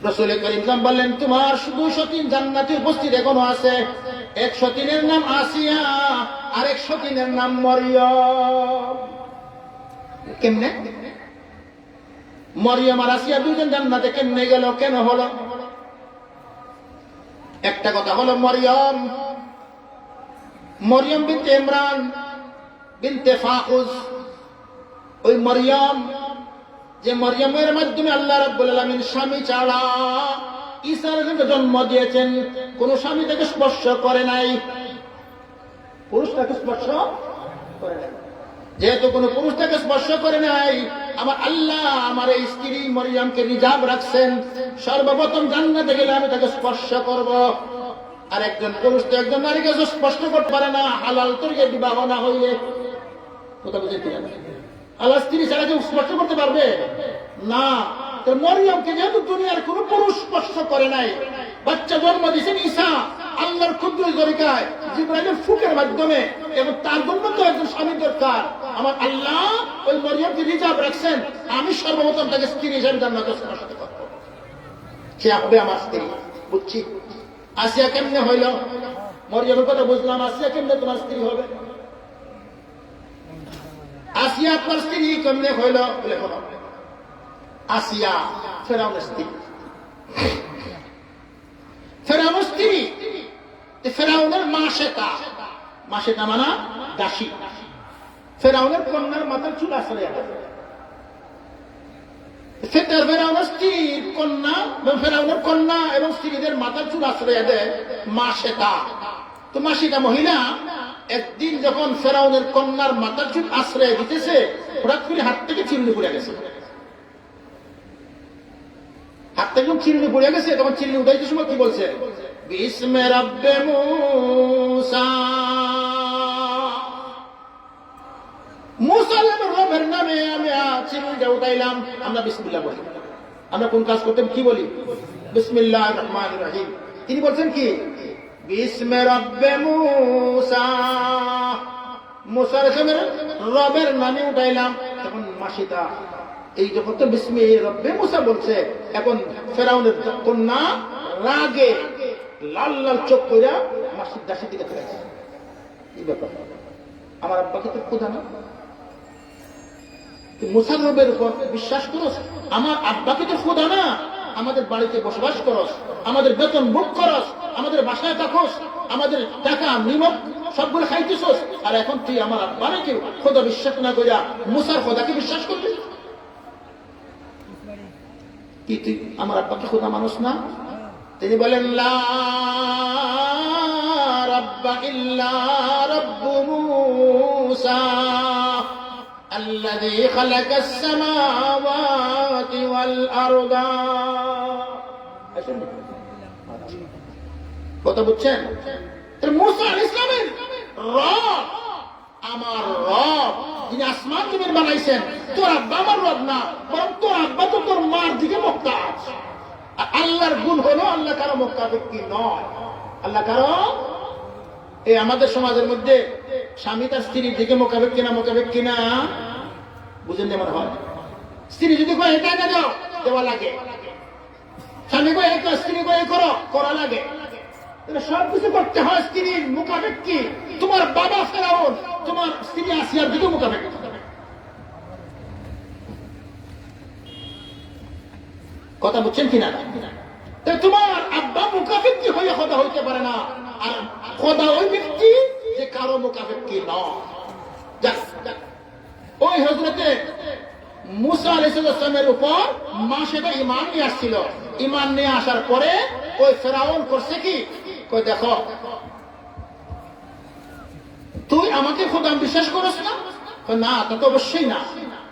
রাসূল করিম বললেন তোমার 203 জান্নাতে উপস্থিত এখনো আছে 103 এর নাম আসিয়া আর 103 এর নাম মরিয়ম কেমনে মরিয়ম আর আসিয়া 2 জন জান্নাতে কেমনে গেল কেন হলো একটা কথা হলো মরিয়ম বিনতে ইমরান বিনতে ফাখুজ ওই মরিয়ম যে মরিয়মের মাধ্যমে আল্লাহ রাব্বুল আলামিন স্বামী ছাড়া ঈসার জন্ম দিয়েছেন কোন স্বামী তাকে স্পর্শ করে নাই পুরুষ তাকে স্পর্শ করে নাই যেহেতু কোন পুরুষ তাকে স্পর্শ করে নাই আমার আল্লাহ আমার এই স্ত্রী মরিয়মকে রিজার্ভ রাখছেন সর্বপ্রথম জান্নাতে গেলে আমি তাকে স্পর্শ করব আর একজন পুরুষ তো একজন নারীকে স্পর্শ করতে পারে না হালাল তরিকে বিবাহ না হইলে কথা বুঝতে আল্লাহ স্ত্রী ছাড়া কেউ স্পর্শ করতে পারবে না তো মরিয়মকে যেহেতু দুনিয়ার কোন পুরুষ স্পর্শ করে নাই বাচ্চা জন্ম দিয়েছেন ঈসা আল্লাহর ক্ষুদ্র তরিকায় জিবরাইলের ফুকের মাধ্যমে এবং তার জন্য তো একজন স্বামী দরকার আমার আল্লাহ ওই মরিয়মকে রিজার্ভ রাখছেন আমি সর্বপ্রথম তাকে স্ত্রী হিসেবে জান্নাতে স্পর্শ করব সে হবে আমার স্ত্রী বুঝছি আসিয়া কেমনে হইল মরিয়মের কথা বুঝলাম আসিয়া কেমনে তোমার স্ত্রী হবে আসিয়া আপনার স্ত্রী কেমনে হইল বলে শোনো আসিয়া ফেরাউনের স্ত্রী ফেরাউনের মা শ্বেতা, মা শ্বেতা মানা দাসী, ফেরাউনের কন্যার মাথার চুল আশ্রয় ফেরাউনের স্ত্রীর কন্যা, ফেরাউনের কন্যা এবং স্ত্রীদের মাথার চুল আশ্রয় দেয় মা শ্বেতা। তো মা শ্বেতা মহিলা একদিন যখন ফেরাউনের কন্যার মাথার চুল আশ্রয় দিতেছে, হঠাৎ করে হাত থেকে চিরুনি পড়ে গেছে, হাত থেকে যখন চিরুনি পড়ে গেছে তখন চিরুনি উঠাইতে সময় কি বলছে, বিসমে রব্বে মূসা, মূসা রবের নামে আমি চিরুনিটা উঠাইলাম। আমরা বিসমিল্লাহ বলি, আমরা কোন কাজ করতে কি বলি, বিসমিল্লাহির রহমানির রহিম। তিনি বলছেন কি, বিসমে রব্বে মূসা, মূসা রবের নামে উঠাইলাম। তখন মাসিতা এই যখন তো বিসমি রব্বে মূসা বলছে, এখন ফেরাউনের কন্যা রাগে লাল লাল চোখ করে মাসির দাসীর দিকে ফেলেছে। এই ব্যাপার, আমার আব্বাকে তো খোদা না, মূসার রবের উপর বিশ্বাস করস, আমার আব্বাকে তো খোদা না, আমাদের বাড়িতে বসবাস করস, আমাদের বেতন বুক করস, আমাদের বাসায় থাকস, আমাদের টাকা নিমক সবগুলো খাইতেছস, আর এখন তুই আমার আব্বারে কেউ খোদা বিশ্বাস না করিয়া মূসার খোদাকে বিশ্বাস করবি? কি তুই আমার আব্বাকে খোদা মানুষ না? তিনি বলেন, লা রাব্বা ইল্লা রাব্বু মূসা الذي خلق السماوات والأرض। কথা বুঝছেন? মূসা আলাইহিস সালামের রব আমার রব, যিনি আসমান জমিন বানাইছেন, তোর আব্বা আমার রব না, বরং তোর আব্বা তো তোর মার দিকে মুহতাজ। আল্লাহর গুণ হলো আল্লাহ কারো মুখাপেক্ষী নয়। আল্লাহ কারো, এই আমাদের সমাজের মধ্যে স্বামী তার স্ত্রীর দিকে মোকাবেক্ষী না, মোকাবেক্ষী না, বুঝেন যেমন হয়। স্ত্রী যদি কয় এটা এনে দাও, দেওয়া লাগে, স্বামী কয় এটা, স্ত্রী কয় করো, করা লাগে। সবকিছু করতে হয় স্ত্রীর মোকাবেক্ষী। তোমার বাবা ফেরাউন, তোমার স্ত্রী আসিয়ার দিকে মোকাবেক্ষী। কথা বুঝছেন কিনা? তোমার আব্বা মুখাপেক্ষী হয়ে খোদা হইতে পারে না, আর খোদা ওই ব্যক্তি যে কারো মুখাপেক্ষী নয়। ওই হযরতে মূসা আলাইহিস সালামের উপর মা সেটা ঈমান নিয়ে আসছিল। ঈমান নিয়ে আসার পরে ওই ফেরাউন করছে কি, কই দেখো তুই আমাকে খোদা বিশ্বাস করস না? না, তা তো অবশ্যই না।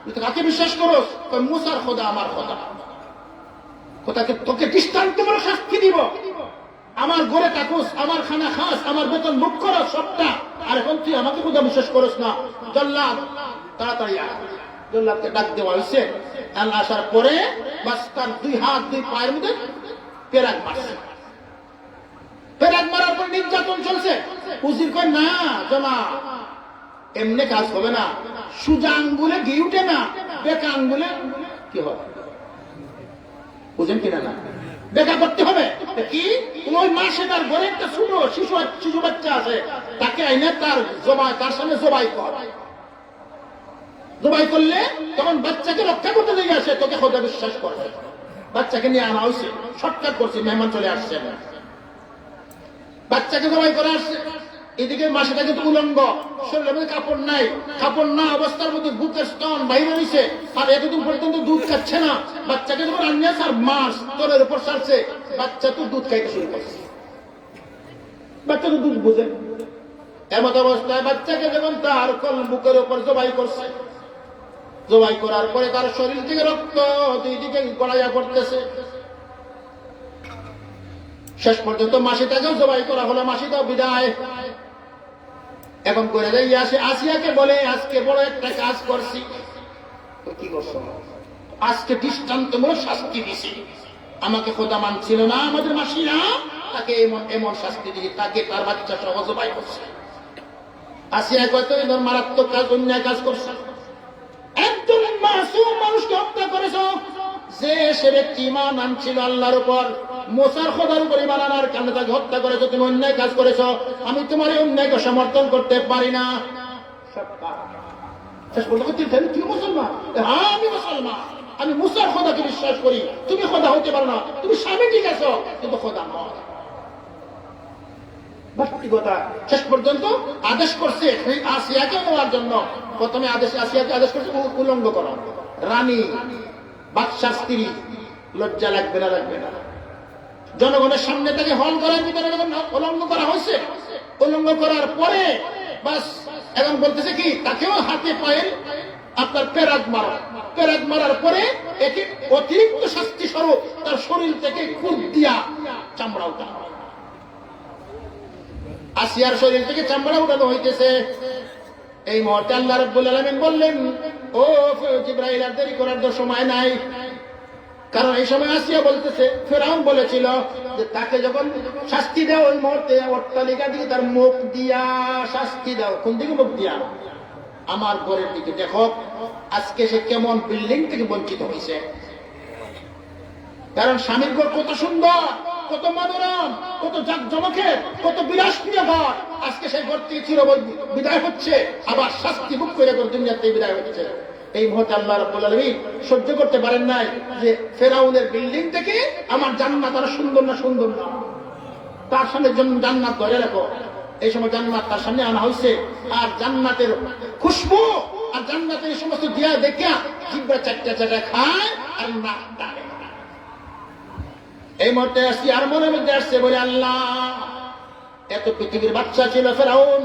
তুই কাকে বিশ্বাস করস? কই মূসার খোদা আমার খোদা। তোকে দৃষ্টান্তমূলক শাস্তি দিব। আমার ঘরে থাকুস, আমার খানা খাস, আমার বেতন বুক করস সবটা, আর এখন তুই আমাকে খোদা বিশ্বাস করস না? জল্লাদ তাড়াতাড়ি আয়। জল্লাদকে ডাক দেওয়া হয়েছে। আসার পরে বাস তার দুই হাত দুই পায়ের মধ্যে পেরাক মারছে। পেরাক মারার পর নির্যাতন চলছে। উজির কয় না জমা, এমনি কাজ হবে না, সুজা আঙ্গুলে ঘি উঠে না, বেকা আঙ্গুলে কি হবে, বুঝেন কিনা? না, দেখা করতে হবে। কি ওই মাসে তার ঘরে একটা ছোট শিশু বাচ্চা আছে, তাকে আইনে তার জবাই, তার সামনে জবাই কর। জবাই করলে তখন বাচ্চাকে রক্ষা করতে দিয়ে আসে, তোকে খোদা বিশ্বাস করবে। বাচ্চাকে নিয়ে আনা হয়েছে, শর্টকাট করছে, মেহমান চলে আসছে, বাচ্চাকে জবাই করে আসছে। এদিকে মাসেটাকে তো উলঙ্গ, শরীরের মধ্যে কাপড় নাই, কাপড় না অবস্থার মধ্যে বুকের স্তন বাইরে হয়েছে, আর এতদিন পর্যন্ত দুধ খাচ্ছে না। বাচ্চাকে যখন আনিয়েছে আর মাস তোরের উপর ছাড়ছে, বাচ্চা তো দুধ খাইতে শুরু করছে। বাচ্চা তো দুধ বুঝে। এমত অবস্থায় বাচ্চাকে যখন তার বুকের উপর জবাই করছে, জবাই করার পরে তার শরীর থেকে রক্ত দুই দিকে গড়াইয়া পড়তেছে। শেষ পর্যন্ত মাসিটাকেও জবাই করা হলো, মাসিটাও বিদায়। এখন করে যাই আসে, আসিয়াকে বলে আজকে বড় একটা কাজ করছি। কি করছো? আজকে দৃষ্টান্তমূলক শাস্তি দিছি। আমাকে খোদা মানছিল না আমাদের মাসিরা, তাকে এমন এমন শাস্তি দিছি, তাকে তার বাচ্চা সহ জবাই করছে। আসিয়া কয়তো এবার মারাত্মক কাজ, অন্যায় কাজ করছে। একজন মাসুম মানুষকে হত্যা করেছ, যে সে ব্যক্তি ঈমান আনছিল আল্লাহর উপর, মূসার খোদার উপর ঈমান আনার কারণে তাকে হত্যা করেছো, তুমি অন্যায় কাজ করেছো। আমি তোমার এই অন্যায়কে সমর্থন করতে পারি না। শেষ পর্যন্ত তুই মুসলমান? হ্যাঁ আমি মুসলমান, আমি মূসার খোদাকে বিশ্বাস করি। তুমি খোদা হতে পারো না, তুমি স্বামী ঠিক আছো, কিন্তু খোদা নয়। বাস্তবিকতা শেষ পর্যন্ত আদেশ করছে সেই আসিয়াকে নেওয়ার জন্য। প্রথমে আসিয়াকে আদেশ করছে উলঙ্গ করা। রানী বাদশার স্ত্রী, লজ্জা লাগবে না? লাগবে না? জনগণের সামনে থেকে হল করার ভিতরে যখন উলঙ্গ করা হয়েছে, উলঙ্গ করার পরে বাস এখন বলতেছে কি তাকেও হাতে পায়ে আপনার পেরাক মারা। পেরাক মারার পরে একে অতিরিক্ত শাস্তি স্বরূপ তার শরীর থেকে খুব দিয়া চামড়া উঠানো। আসিয়ার শরীর থেকে চামড়া উঠানো হইতেছে। এই মুহূর্তে আল্লাহ রাব্বুল আলামিন বললেন, ও জিবরাইল, আর দেরি করার তো সময় নাই। কারণ এই সময় আসিয়া বলতেছে, ফেরাউন বলেছিল যে তাকে যখন শাস্তি দাও ওই মুহূর্তে অট্টালিকা দিকে তার মুখ দিয়া শাস্তি দাও। কোন দিকে মুখ দিয়া? আমার ঘরের দিকে। দেখো আজকে সে কেমন বিল্ডিং থেকে বঞ্চিত হয়েছে। কারণ স্বামীর ঘর কত সুন্দর, কত মনোরম, কত জাঁকজমকের, কত বিলাসপ্রিয় ঘর, আজকে সেই ঘর থেকে চির বিদায় হচ্ছে, আবার শাস্তি ভোগ করে দুনিয়া থেকে বিদায় হচ্ছে। এই মুহূর্তে আল্লাহ রাব্বুল আলামিন সহ্য করতে পারেন নাই যে ফেরাউনের বিল্ডিং থেকে আমার জান্নাত আর সুন্দর না, সুন্দর না, তার সামনে জান্নাত ধরে রাখো। এই সময় জান্নাত তার সামনে আনা হয়েছে, আর জান্নাতের খুশবু আর জান্নাতের এই সমস্ত দিয়া দেখিয়া জিহ্বা চারটা চারটা খায় আর না টানে। এই মুহূর্তে আসছি আর মনের মধ্যে আসছে বলে, আল্লাহ এত পৃথিবীর বাদশা ছিল ফেরাউন,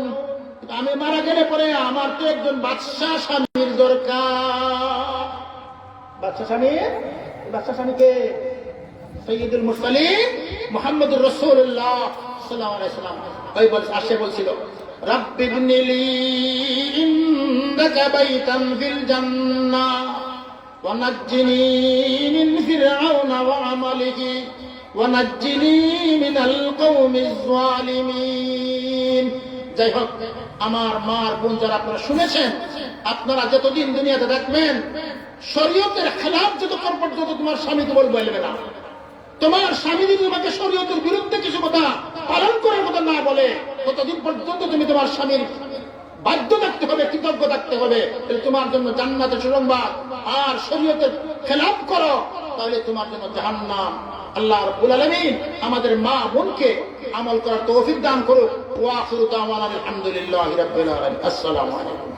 আমি মারা গেলে পরে আমার তো একজন বাদশা স্বামীর দরকার। বাদশা স্বামী? বাদশা স্বামীকে সৈয়দুল মুরসালিন মুহাম্মদুর রাসূলুল্লাহ সাল্লাল্লাহু আলাইহি ওয়াসাল্লাম ওই আসে বলছিল, রাব্বি ইবনিলি ইনদাকা বাইতান ফিল জান্নাহ ওয়া নাজ্জিনি মিন ফিরআউনা ওয়া আমালিহি ওয়া নাজ্জিনি মিনাল কওমিজ যালিমিন। যাই হোক, আমার মার বোন যারা আপনারা শুনেছেন, আপনারা যতদিন দুনিয়াতে থাকবেন শরীয়তের খেলাফ যতক্ষণ পর্যন্ত তোমার স্বামী তোমার বলবে না, তোমার স্বামী যদি তোমাকে শরীয়তের বিরুদ্ধে কিছু কথা পালন করার কথা না বলে, ততদিন পর্যন্ত তুমি তোমার স্বামীর বাধ্য থাকতে হবে, কৃতজ্ঞ থাকতে হবে। তোমার জন্য জান্নাতের সুসংবাদ। আর শরীয়তের খেলাফ করো তাহলে তোমার জন্য জাহান্নাম। আল্লাহ রাব্বুল আলামিন আমাদের মা বোনকে আমল করার তৌফিক দান করুক। ওয়া আখিরু দাওয়ানা আলহামদুলিল্লাহি রাব্বিল আলামিন। আসসালামু আলাইকুম।